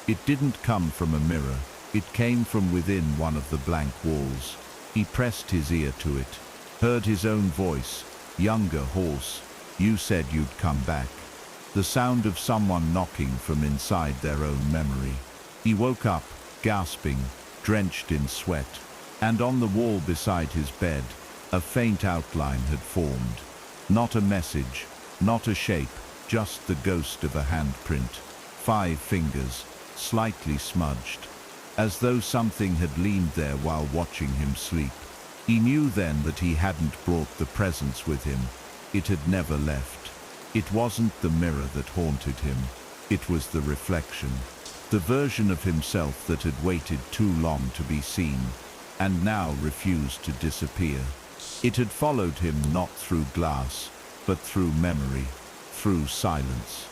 It didn't come from a mirror, it came from within one of the blank walls. He pressed his ear to it, heard his own voice, younger, hoarse, "You said you'd come back." The sound of someone knocking from inside their own memory. He woke up, gasping, drenched in sweat, and on the wall beside his bed, a faint outline had formed. Not a message, not a shape, just the ghost of a handprint. 5 fingers, slightly smudged, as though something had leaned there while watching him sleep. He knew then that he hadn't brought the presence with him. It had never left. It wasn't the mirror that haunted him. It was the reflection, the version of himself that had waited too long to be seen, and now refused to disappear. It had followed him not through glass, but through memory, through silence,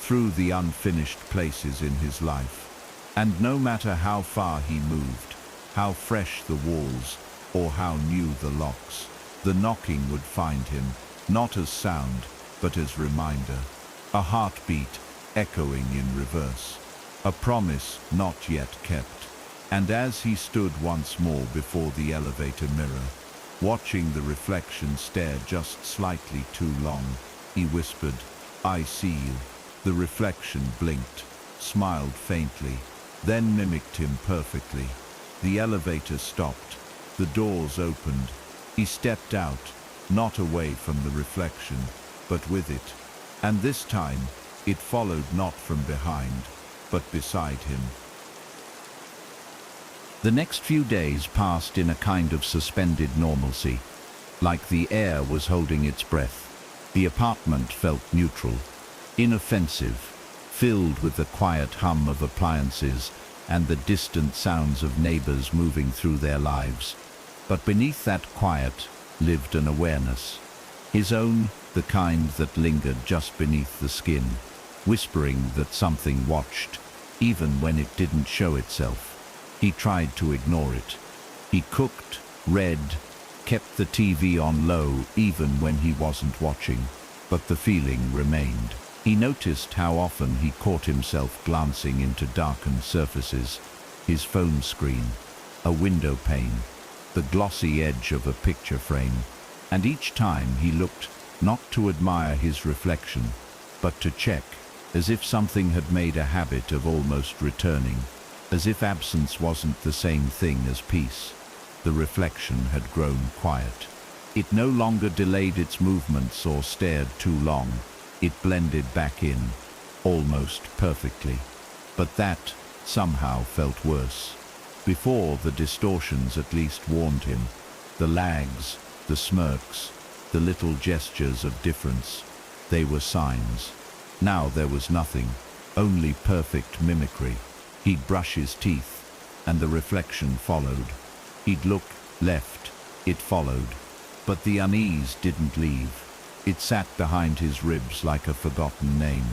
through the unfinished places in his life. And no matter how far he moved, how fresh the walls, or how new the locks, the knocking would find him, not as sound, but as reminder. A heartbeat echoing in reverse. A promise not yet kept. And as he stood once more before the elevator mirror, watching the reflection stare just slightly too long, he whispered, "I see you." The reflection blinked, smiled faintly, then mimicked him perfectly. The elevator stopped. The doors opened. He stepped out, not away from the reflection, but with it. And this time, it followed not from behind, but beside him. The next few days passed in a kind of suspended normalcy, like the air was holding its breath. The apartment felt neutral, inoffensive, filled with the quiet hum of appliances and the distant sounds of neighbors moving through their lives. But beneath that quiet lived an awareness, his own, the kind that lingered just beneath the skin, whispering that something watched, even when it didn't show itself. He tried to ignore it. He cooked, read, kept the TV on low even when he wasn't watching, but the feeling remained. He noticed how often he caught himself glancing into darkened surfaces, his phone screen, a window pane, the glossy edge of a picture frame, and each time he looked not to admire his reflection, but to check, as if something had made a habit of almost returning, as if absence wasn't the same thing as peace. The reflection had grown quiet. It no longer delayed its movements or stared too long. It blended back in, almost perfectly. But that, somehow, felt worse. Before, the distortions at least warned him. The lags, the smirks, the little gestures of difference. They were signs. Now there was nothing, only perfect mimicry. He'd brush his teeth, and the reflection followed. He'd look left, it followed. But the unease didn't leave. It sat behind his ribs like a forgotten name.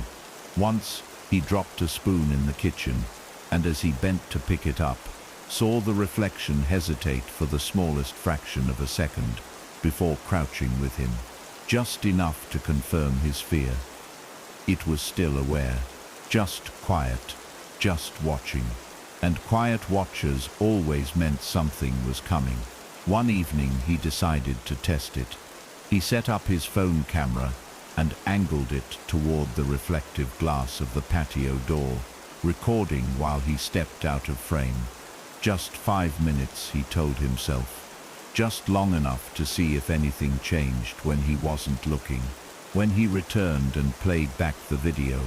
Once, he dropped a spoon in the kitchen, and as he bent to pick it up, saw the reflection hesitate for the smallest fraction of a second before crouching with him, just enough to confirm his fear. It was still aware, just quiet, just watching. And quiet watchers always meant something was coming. One evening he decided to test it. He set up his phone camera and angled it toward the reflective glass of the patio door. recording while he stepped out of frame. Just 5 minutes, he told himself. Just long enough to see if anything changed when he wasn't looking. When he returned and played back the video,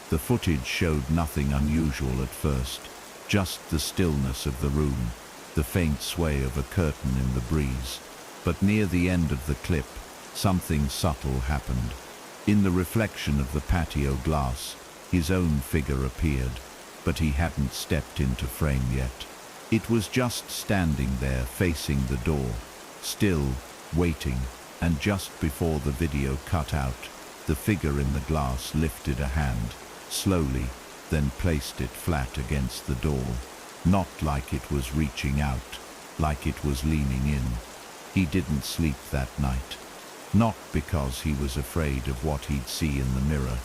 the footage showed nothing unusual at first, just the stillness of the room, the faint sway of a curtain in the breeze. But near the end of the clip, something subtle happened. In the reflection of the patio glass, his own figure appeared, but he hadn't stepped into frame yet. It was just standing there facing the door, still, waiting, and just before the video cut out, the figure in the glass lifted a hand, slowly, then placed it flat against the door. Not like it was reaching out, like it was leaning in. He didn't sleep that night. Not because he was afraid of what he'd see in the mirror,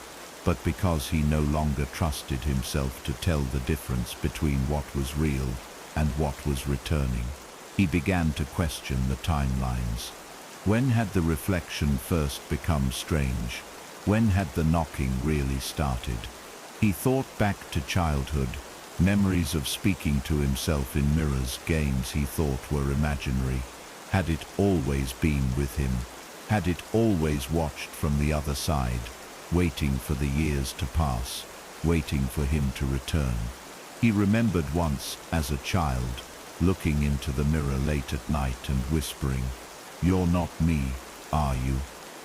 but because he no longer trusted himself to tell the difference between what was real and what was returning. He began to question the timelines. When had the reflection first become strange? When had the knocking really started? He thought back to childhood, memories of speaking to himself in mirrors, games he thought were imaginary. Had it always been with him? Had it always watched from the other side, waiting for the years to pass, waiting for him to return? He remembered once, as a child, looking into the mirror late at night and whispering, "You're not me, are you?"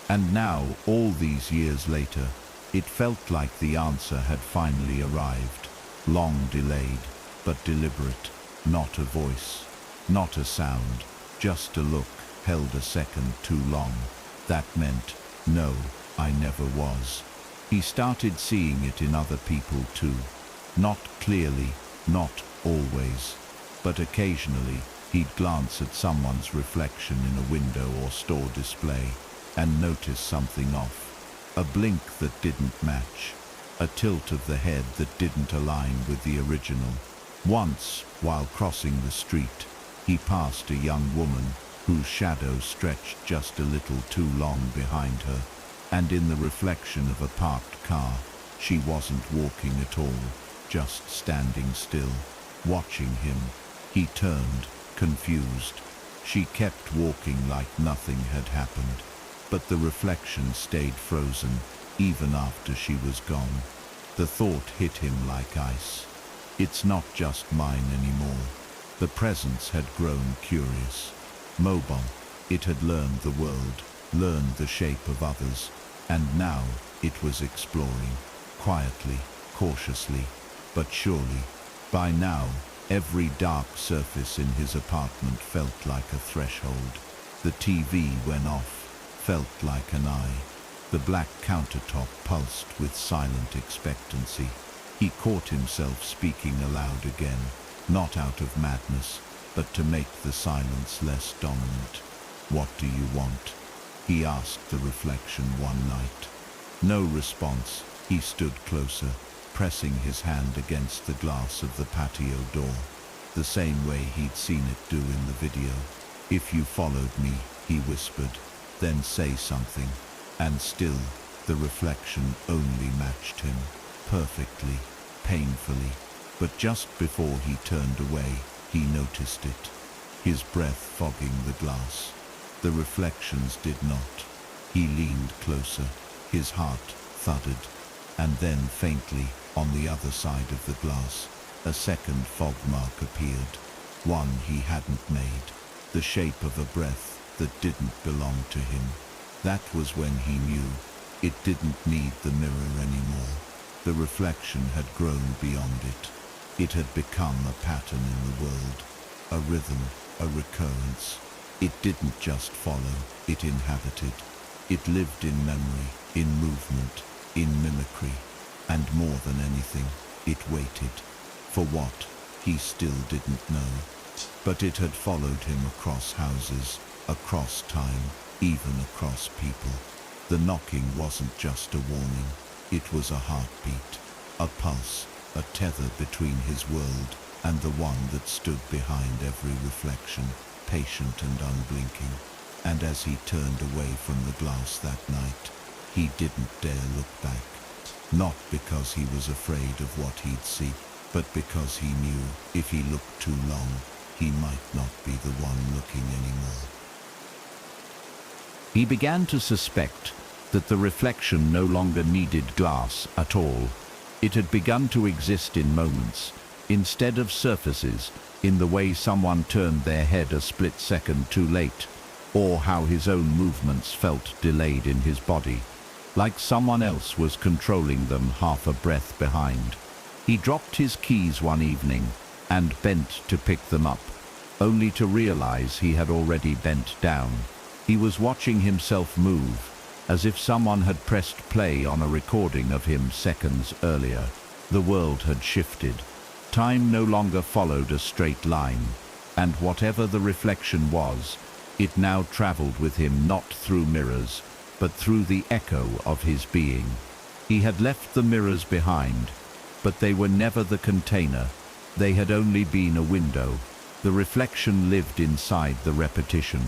And now, all these years later, it felt like the answer had finally arrived, long delayed, but deliberate. Not a voice, not a sound, just a look, held a second too long. That meant, no, I never was. He started seeing it in other people too. Not clearly, not always, but occasionally he'd glance at someone's reflection in a window or store display and notice something off. A blink that didn't match, a tilt of the head that didn't align with the original. Once, while crossing the street, he passed a young woman whose shadow stretched just a little too long behind her, and in the reflection of a parked car, she wasn't walking at all, just standing still, watching him. He turned, confused. She kept walking like nothing had happened, but the reflection stayed frozen, even after she was gone. The thought hit him like ice. It's not just mine anymore. The presence had grown curious, mobile. It had learned the world, learned the shape of others, and now it was exploring, quietly, cautiously, but surely. By now, every dark surface in his apartment felt like a threshold. The TV, when off, felt like an eye. The black countertop pulsed with silent expectancy. He caught himself speaking aloud again, not out of madness, but to make the silence less dominant. "What do you want?" he asked the reflection one night. No response. He stood closer, pressing his hand against the glass of the patio door, the same way he'd seen it do in the video. "If you followed me," he whispered, "then say something." And still, the reflection only matched him, perfectly, painfully. But just before he turned away, he noticed it, his breath fogging the glass. The reflections did not. He leaned closer, his heart thudded, and then faintly, on the other side of the glass, a second fog mark appeared, one he hadn't made, the shape of a breath that didn't belong to him. That was when he knew it didn't need the mirror anymore. The reflection had grown beyond it. It had become a pattern in the world, a rhythm, a recurrence. It didn't just follow, it inhabited. It lived in memory, in movement, in mimicry, and more than anything, it waited. For what? He still didn't know. But it had followed him across houses, across time, even across people. The knocking wasn't just a warning, it was a heartbeat, a pulse, a tether between his world and the one that stood behind every reflection, patient and unblinking. And as he turned away from the glass that night, he didn't dare look back. not because he was afraid of what he'd see, but because he knew if he looked too long, he might not be the one looking anymore. He began to suspect that the reflection no longer needed glass at all. It had begun to exist in moments, instead of surfaces, in the way someone turned their head a split second too late, or how his own movements felt delayed in his body, like someone else was controlling them half a breath behind. He dropped his keys one evening and bent to pick them up, only to realize he had already bent down. He was watching himself move, as if someone had pressed play on a recording of him seconds earlier. The world had shifted. Time no longer followed a straight line, and whatever the reflection was, it now traveled with him not through mirrors, but through the echo of his being. He had left the mirrors behind, but they were never the container. They had only been a window. The reflection lived inside the repetition,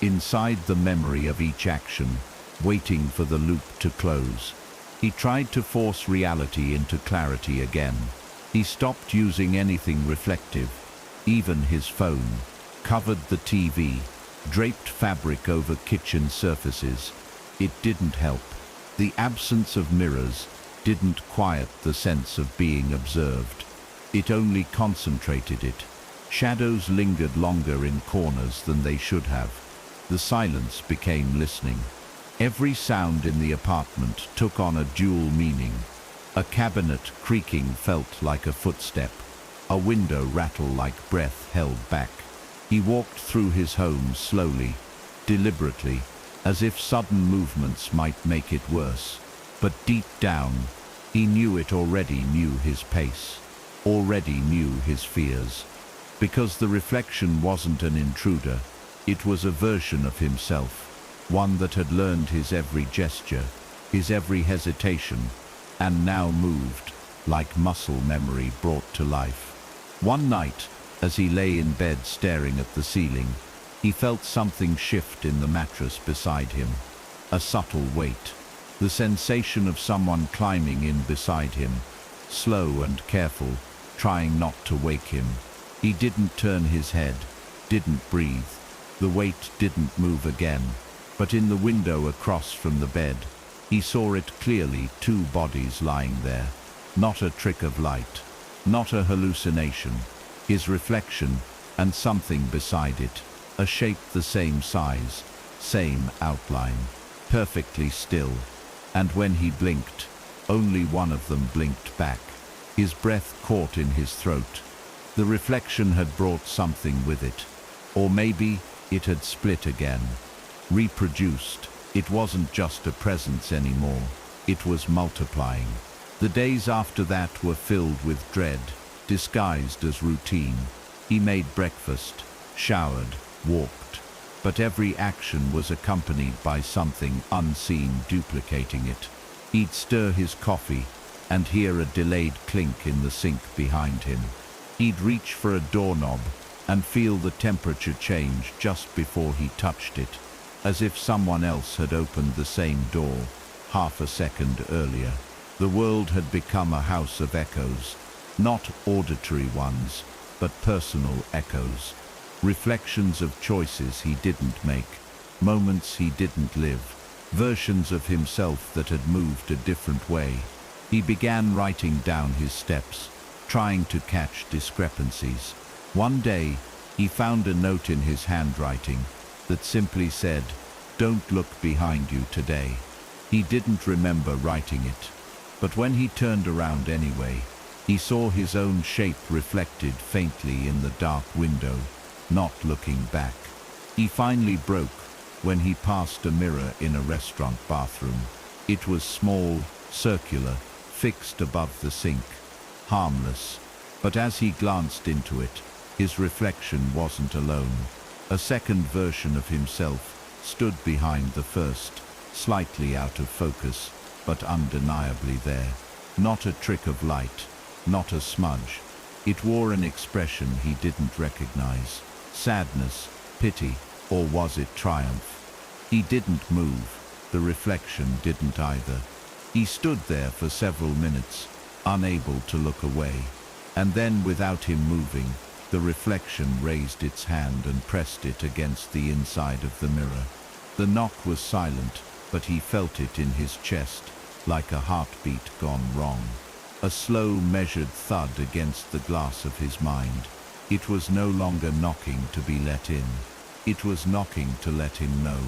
inside the memory of each action, waiting for the loop to close. He tried to force reality into clarity again. He stopped using anything reflective, even his phone, covered the TV, draped fabric over kitchen surfaces. It didn't help. The absence of mirrors didn't quiet the sense of being observed. It only concentrated it. Shadows lingered longer in corners than they should have. The silence became listening. Every sound in the apartment took on a dual meaning. A cabinet creaking felt like a footstep. A window rattle like breath held back. He walked through his home slowly, deliberately, as if sudden movements might make it worse. But deep down, he knew it already knew his pace, already knew his fears. Because the reflection wasn't an intruder, it was a version of himself, one that had learned his every gesture, his every hesitation, and now moved, like muscle memory brought to life. One night, as he lay in bed staring at the ceiling, he felt something shift in the mattress beside him. A subtle weight, the sensation of someone climbing in beside him, slow and careful, trying not to wake him. He didn't turn his head, didn't breathe. The weight didn't move again, but in the window across from the bed, he saw it clearly, two bodies lying there. Not a trick of light, not a hallucination. His reflection and something beside it, a shape the same size, same outline, perfectly still. And when he blinked, only one of them blinked back. His breath caught in his throat. The reflection had brought something with it. Or maybe it had split again, reproduced. It wasn't just a presence anymore. It was multiplying. The days after that were filled with dread, disguised as routine. He made breakfast, showered, walked, but every action was accompanied by something unseen duplicating it. He'd stir his coffee and hear a delayed clink in the sink behind him. He'd reach for a doorknob and feel the temperature change just before he touched it, as if someone else had opened the same door half a second earlier. The world had become a house of echoes, not auditory ones, but personal echoes, reflections of choices he didn't make, moments he didn't live, versions of himself that had moved a different way. He began writing down his steps, trying to catch discrepancies. One day, he found a note in his handwriting that simply said, "Don't look behind you today." He didn't remember writing it, but when he turned around anyway, he saw his own shape reflected faintly in the dark window, not looking back. He finally broke when he passed a mirror in a restaurant bathroom. It was small, circular, fixed above the sink, harmless, but as he glanced into it, his reflection wasn't alone. A second version of himself stood behind the first, slightly out of focus, but undeniably there. Not a trick of light, not a smudge. It wore an expression he didn't recognize. Sadness, pity, or was it triumph? He didn't move. The reflection didn't either. He stood there for several minutes, unable to look away. And then, without him moving, the reflection raised its hand and pressed it against the inside of the mirror. The knock was silent, but he felt it in his chest, like a heartbeat gone wrong. A slow, measured thud against the glass of his mind. It was no longer knocking to be let in. It was knocking to let him know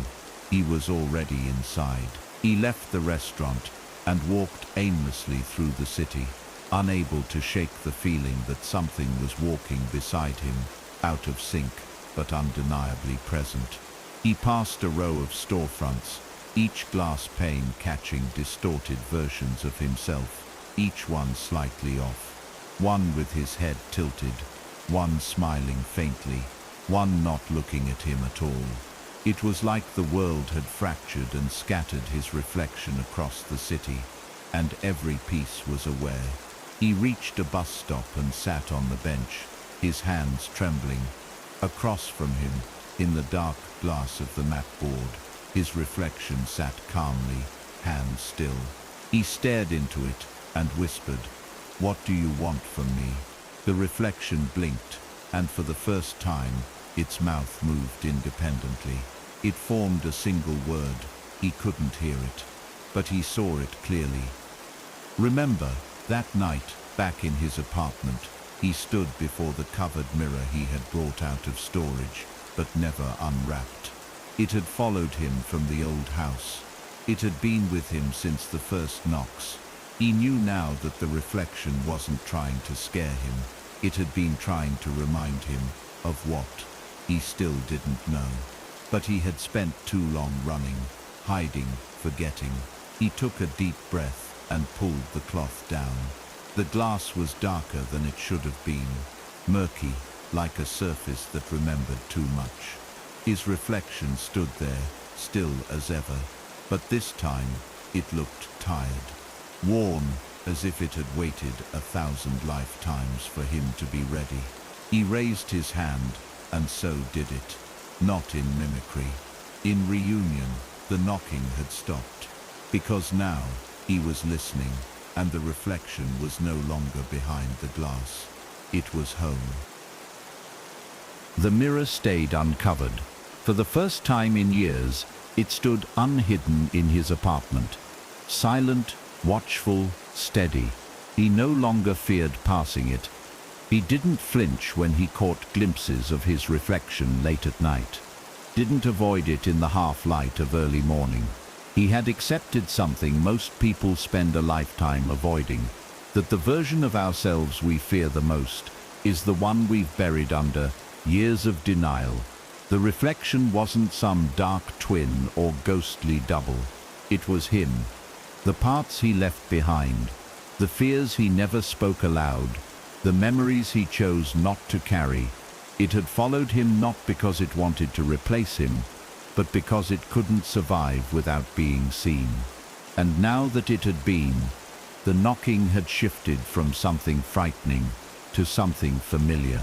he was already inside. He left the restaurant and walked aimlessly through the city, unable to shake the feeling that something was walking beside him, out of sync, but undeniably present. He passed a row of storefronts, each glass pane catching distorted versions of himself, each one slightly off. One with his head tilted, one smiling faintly, one not looking at him at all. It was like the world had fractured and scattered his reflection across the city, and every piece was aware. He reached a bus stop and sat on the bench, his hands trembling. Across from him, in the dark glass of the mat board, his reflection sat calmly, hands still. He stared into it and whispered, "What do you want from me?" The reflection blinked, and for the first time, its mouth moved independently. It formed a single word. He couldn't hear it, but he saw it clearly. Remember, that night, back in his apartment, he stood before the covered mirror he had brought out of storage, but never unwrapped. It had followed him from the old house. It had been with him since the first knocks. He knew now that the reflection wasn't trying to scare him. It had been trying to remind him of what? He still didn't know. But he had spent too long running, hiding, forgetting. He took a deep breath and pulled the cloth down. The glass was darker than it should have been, murky, like a surface that remembered too much. His reflection stood there, still as ever, but this time it looked tired, worn, as if it had waited 1,000 lifetimes for him to be ready. He raised his hand, and so did it. Not in mimicry. In reunion, the knocking had stopped, because now he was listening, and the reflection was no longer behind the glass. It was home. The mirror stayed uncovered. For the first time in years, it stood unhidden in his apartment. Silent, watchful, steady. He no longer feared passing it. He didn't flinch when he caught glimpses of his reflection late at night. Didn't avoid it in the half-light of early morning. He had accepted something most people spend a lifetime avoiding, that the version of ourselves we fear the most is the one we've buried under years of denial. The reflection wasn't some dark twin or ghostly double. It was him. The parts he left behind, the fears he never spoke aloud, the memories he chose not to carry. It had followed him not because it wanted to replace him, but because it couldn't survive without being seen. And now that it had been, the knocking had shifted from something frightening to something familiar.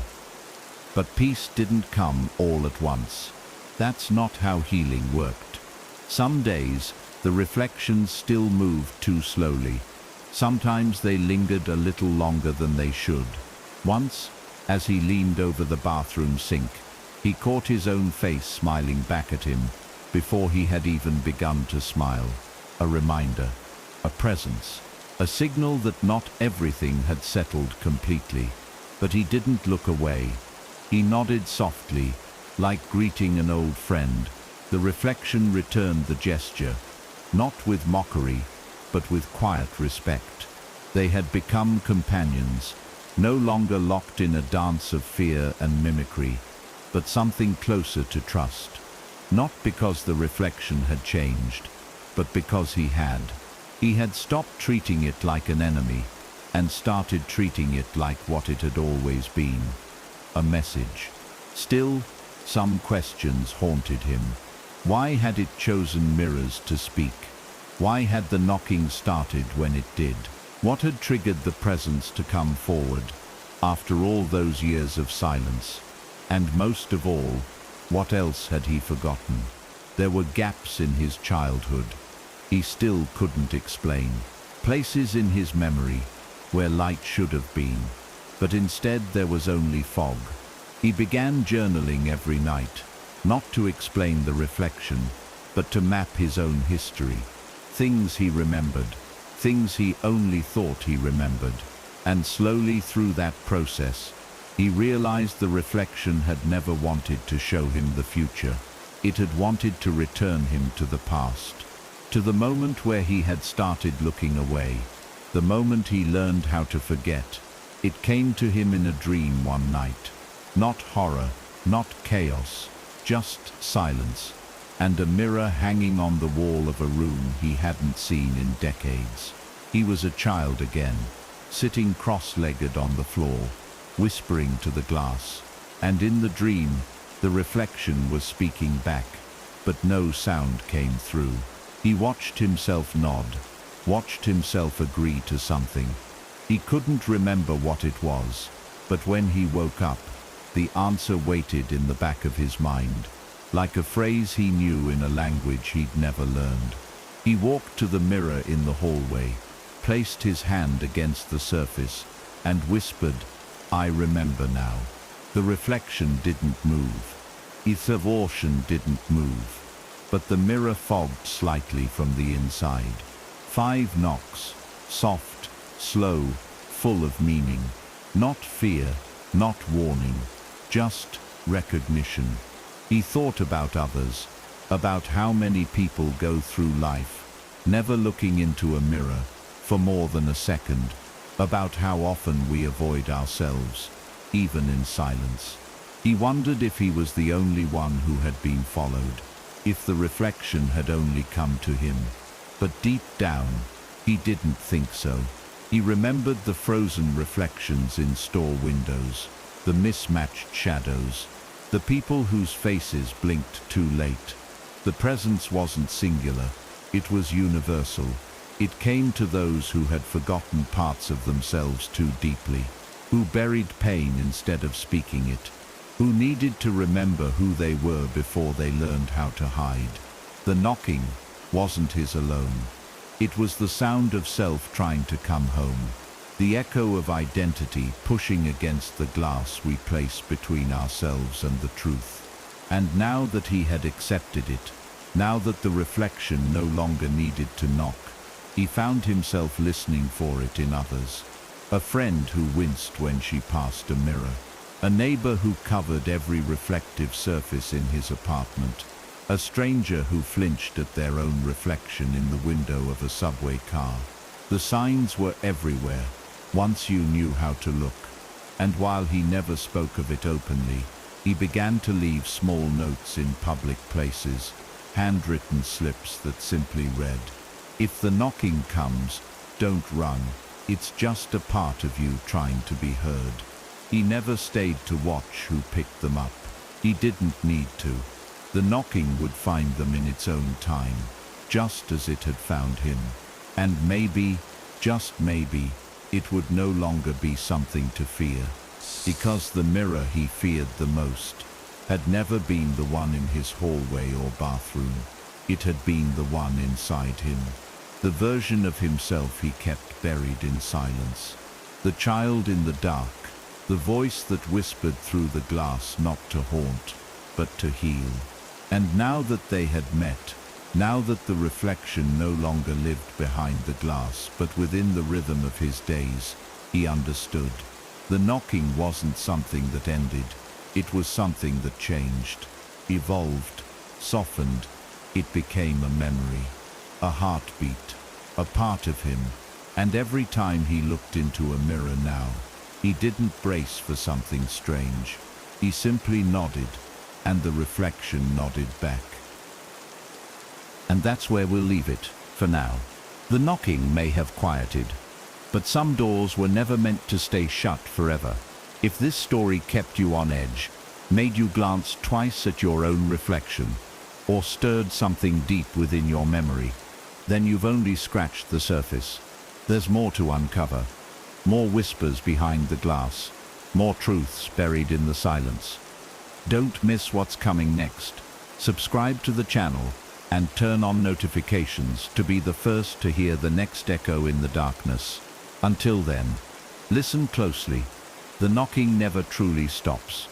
But peace didn't come all at once. That's not how healing worked. Some days, the reflections still moved too slowly. Sometimes they lingered a little longer than they should. Once, as he leaned over the bathroom sink, he caught his own face smiling back at him before he had even begun to smile. A reminder, a presence, a signal that not everything had settled completely. But he didn't look away. He nodded softly, like greeting an old friend. The reflection returned the gesture, not with mockery, but with quiet respect. They had become companions, no longer locked in a dance of fear and mimicry, but something closer to trust. Not because the reflection had changed, but because he had. He had stopped treating it like an enemy and started treating it like what it had always been, a message. Still, some questions haunted him. Why had it chosen mirrors to speak? Why had the knocking started when it did? What had triggered the presence to come forward after all those years of silence? And most of all, what else had he forgotten? There were gaps in his childhood, He still couldn't explain. Places in his memory where light should have been, but instead there was only fog. He began journaling every night, not to explain the reflection, but to map his own history. Things he remembered, things he only thought he remembered. And slowly through that process, he realized the reflection had never wanted to show him the future. It had wanted to return him to the past, to the moment where he had started looking away, the moment he learned how to forget. It came to him in a dream one night. Not horror, not chaos, just silence, and a mirror hanging on the wall of a room he hadn't seen in decades. He was a child again, sitting cross-legged on the floor, whispering to the glass, and in the dream, the reflection was speaking back, but no sound came through. He watched himself nod, watched himself agree to something. He couldn't remember what it was, but when he woke up, the answer waited in the back of his mind, like a phrase he knew in a language he'd never learned. He walked to the mirror in the hallway, placed his hand against the surface, and whispered, "I remember now." The reflection didn't move. Its aversion didn't move. But the mirror fogged slightly from the inside. 5 knocks, soft, slow, full of meaning. Not fear, not warning, just recognition. He thought about others, about how many people go through life, never looking into a mirror for more than a second, about how often we avoid ourselves, even in silence. He wondered if he was the only one who had been followed, if the reflection had only come to him. But deep down, he didn't think so. He remembered the frozen reflections in store windows, the mismatched shadows, the people whose faces blinked too late. The presence wasn't singular, it was universal. It came to those who had forgotten parts of themselves too deeply, who buried pain instead of speaking it, who needed to remember who they were before they learned how to hide. The knocking wasn't his alone. It was the sound of self trying to come home, the echo of identity pushing against the glass we place between ourselves and the truth. And now that he had accepted it, now that the reflection no longer needed to knock, he found himself listening for it in others. A friend who winced when she passed a mirror, a neighbor who covered every reflective surface in his apartment, a stranger who flinched at their own reflection in the window of a subway car. The signs were everywhere, once you knew how to look. And while he never spoke of it openly, he began to leave small notes in public places, handwritten slips that simply read, "If the knocking comes, don't run. It's just a part of you trying to be heard." He never stayed to watch who picked them up. He didn't need to. The knocking would find them in its own time, just as it had found him. And maybe, just maybe, it would no longer be something to fear, because the mirror he feared the most had never been the one in his hallway or bathroom. It had been the one inside him, the version of himself he kept buried in silence. The child in the dark, the voice that whispered through the glass not to haunt, but to heal. And now that they had met, now that the reflection no longer lived behind the glass but within the rhythm of his days, he understood. The knocking wasn't something that ended, it was something that changed, evolved, softened. It became a memory, a heartbeat, a part of him. And every time he looked into a mirror now, he didn't brace for something strange. He simply nodded, and the reflection nodded back. And that's where we'll leave it, for now. The knocking may have quieted, but some doors were never meant to stay shut forever. If this story kept you on edge, made you glance twice at your own reflection, or stirred something deep within your memory, then you've only scratched the surface. There's more to uncover, more whispers behind the glass, more truths buried in the silence. Don't miss what's coming next. Subscribe to the channel and turn on notifications to be the first to hear the next echo in the darkness. Until then, listen closely. The knocking never truly stops.